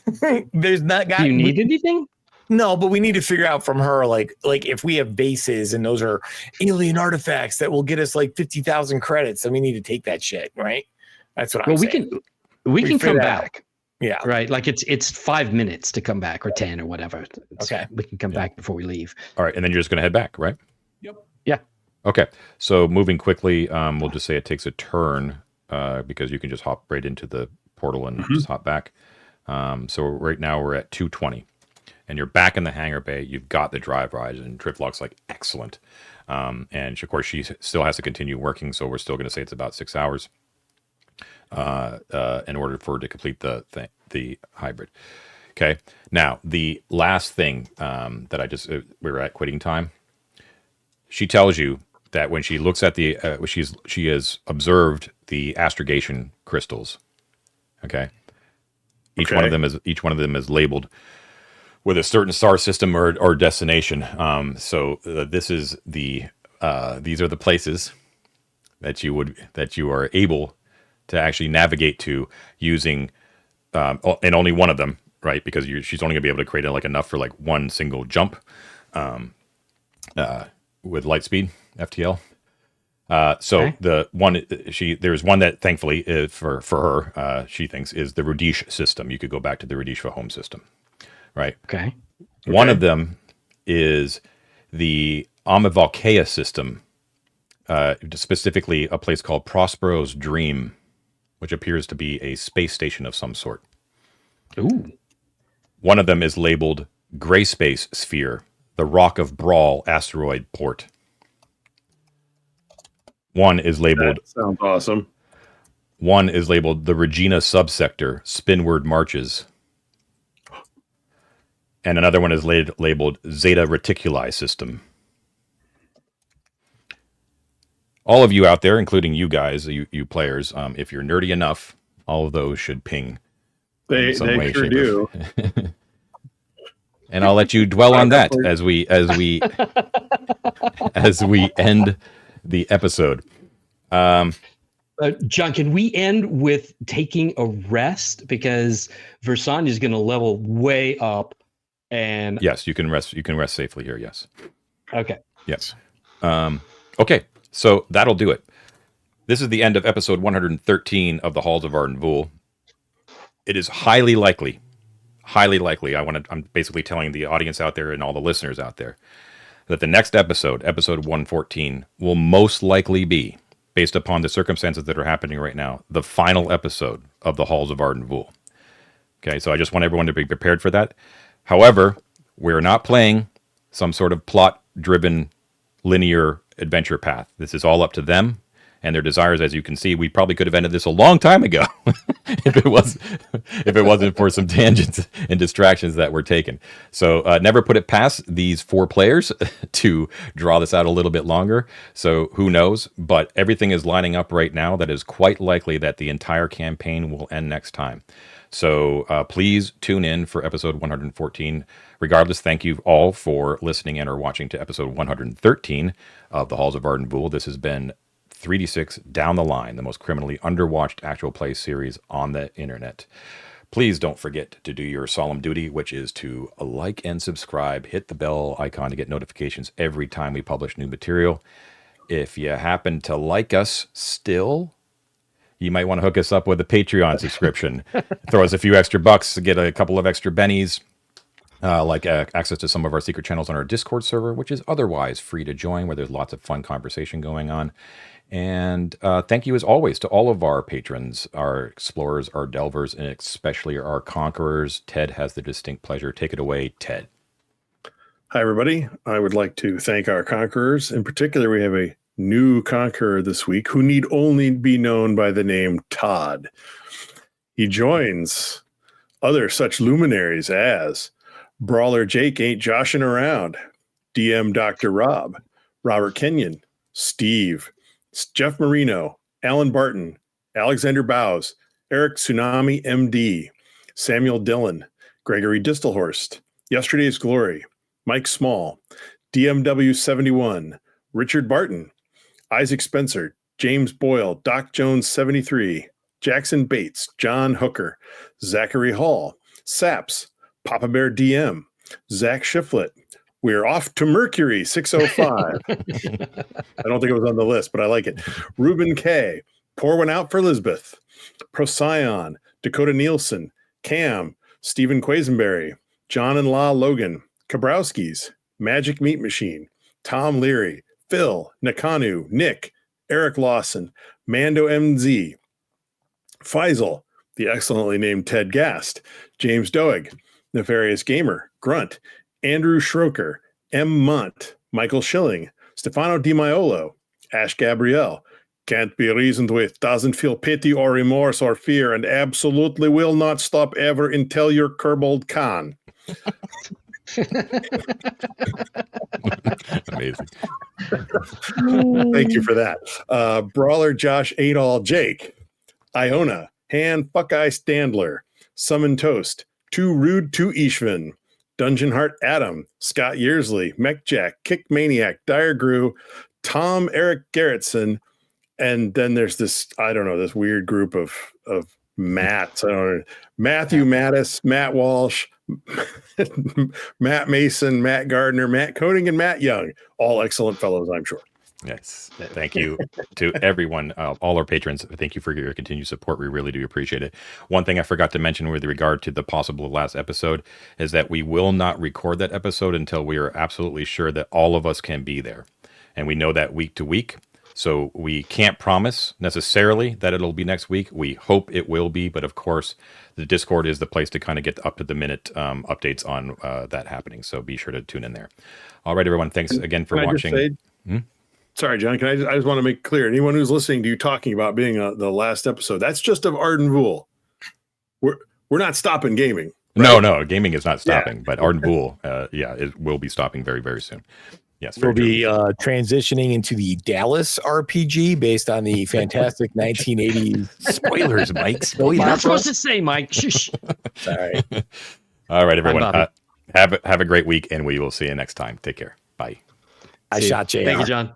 there's not. Do you need anything? No, but we need to figure out from her, like if we have bases and those are alien artifacts that will get us like 50,000 credits, then we need to take that shit, right? That's what I'm saying. We can come back. Yeah. Right. Like it's 5 minutes to come back, or 10 or whatever. Okay. We can come back before we leave. All right, and then you're just going to head back, right? Yep. Yeah. Okay. So moving quickly, we'll just say it takes a turn because you can just hop right into the portal and just hop back. So right now we're at 2:20, and you're back in the hangar bay. You've got the drive ride, and Triplock's like, excellent. And of course, she still has to continue working, so we're still going to say it's about 6 hours in order for her to complete the hybrid. Okay. Now, the last thing that I just we were at quitting time. She tells you that when she looks at the she has observed the astrogation crystals. Okay. Each one of them is labeled with a certain star system or destination. So this is these are the places that you are able to actually navigate to using, and only one of them, right? Because she's only gonna be able to create like enough for like one single jump, with light speed FTL. So Okay. there's one that thankfully for her, she thinks is the Radish system. You could go back to the Radish for home system, right? Okay. One of them is the Amavalkea system, specifically a place called Prospero's Dream, which appears to be a space station of some sort. Ooh. One of them is labeled Gray Space Sphere, the Rock of Brawl asteroid port. One is labeled. That sounds awesome. One is labeled the Regina subsector, Spinward Marches. And another one is labeled Zeta Reticuli system. All of you out there, including you guys, you players, if you're nerdy enough, all of those should ping. They sure do. And I'll let you dwell on that as we end the episode. John, can we end with taking a rest, because Versailles is going to level way up? And yes, you can rest. You can rest safely here. Yes. Okay. Yes. Okay. So that'll do it. This is the end of episode 113 of the Halls of Arden Vul. It is highly likely. I'm basically telling the audience out there and all the listeners out there that the next episode 114, will most likely be, based upon the circumstances that are happening right now, the final episode of the Halls of Arden Vul. Okay, so I just want everyone to be prepared for that. However, we're not playing some sort of plot-driven linear adventure path. This is all up to them and their desires. As you can see, we probably could have ended this a long time ago if it wasn't for some tangents and distractions that were taken. So never put it past these four players to draw this out a little bit longer. So who knows? But everything is lining up right now that is quite likely that the entire campaign will end next time. So please tune in for episode 114. Regardless, thank you all for listening and or watching to episode 113 of the Halls of Arden Vul. This has been 3D6 Down the Line, the most criminally underwatched actual play series on the internet. Please don't forget to do your solemn duty, which is to like and subscribe, hit the bell icon to get notifications every time we publish new material. If you happen to like us still, you might want to hook us up with a Patreon subscription. Throw us a few extra bucks to get a couple of extra bennies, like access to some of our secret channels on our Discord server, which is otherwise free to join, where there's lots of fun conversation going on. And thank you, as always, to all of our patrons, our explorers, our delvers, and especially our conquerors. Ted has the distinct pleasure. Take it away, Ted. Hi, everybody. I would like to thank our conquerors. In particular, we have a new conqueror this week who need only be known by the name Todd. He joins other such luminaries as Brawler Jake Ain't Joshing Around, DM Dr. Rob, Robert Kenyon, Steve, Jeff Marino, Alan Barton, Alexander Bowes, Eric Tsunami MD, Samuel Dillon, Gregory Distelhorst, Yesterday's Glory, Mike Small, DMW71, Richard Barton, Isaac Spencer, James Boyle, Doc Jones 73, Jackson Bates, John Hooker, Zachary Hall, Saps, Papa Bear DM, Zach Shiflett. We're off to Mercury 605. I don't think it was on the list, but I like it. Ruben K. Pour one out for Elizabeth. Procyon, Dakota Nielsen, Cam, Stephen Quisenberry, John and La Logan, Kabrowskis, Magic Meat Machine, Tom Leary, Phil, Nakanu, Nick, Eric Lawson, Mando MZ, Faisal, the excellently named Ted Gast, James Doeg, Nefarious Gamer, Grunt, Andrew Schroker, M. Munt, Michael Schilling, Stefano Di Maiolo, Ash Gabrielle, can't be reasoned with, doesn't feel pity or remorse or fear, and absolutely will not stop ever until you're Kerbold Khan. Amazing. Thank you for that. Brawler Josh Adol Jake, Iona, Han Fuckeye Standler, Summon Toast, Too Rude to Ishvin, Dungeon Heart Adam, Scott Yearsley, Mech Jack, Kick Maniac, Dire Grew, Tom Eric Garrettson, and then there's this, I don't know, this weird group of Matts. I don't know. Matthew Mattis, Matt Walsh, Matt Mason, Matt Gardner, Matt Koenig, and Matt Young. All excellent fellows, I'm sure. Yes. Thank you to everyone, all our patrons. Thank you for your continued support. We really do appreciate it. One thing I forgot to mention with regard to the possible last episode is that we will not record that episode until we are absolutely sure that all of us can be there. And we know that week to week. So we can't promise necessarily that it'll be next week. We hope it will be. But of course, the Discord is the place to kind of get up to the minute updates on that happening. So be sure to tune in there. All right, everyone. Thanks again for watching. Sorry, John. I just want to make clear. Anyone who's listening to you talking about being the last episode, that's just of Arden Vul. We're not stopping gaming. Right? No, gaming is not stopping. But Arden Vul, it will be stopping very, very soon. Yes, we'll be transitioning into the Dallas RPG based on the fantastic 1980s. Spoilers, Mike. You're not supposed to say, Mike. Shh. Sorry. All right, everyone. Have a great week, and we will see you next time. Take care. Bye. I shot JR. Thank you, John.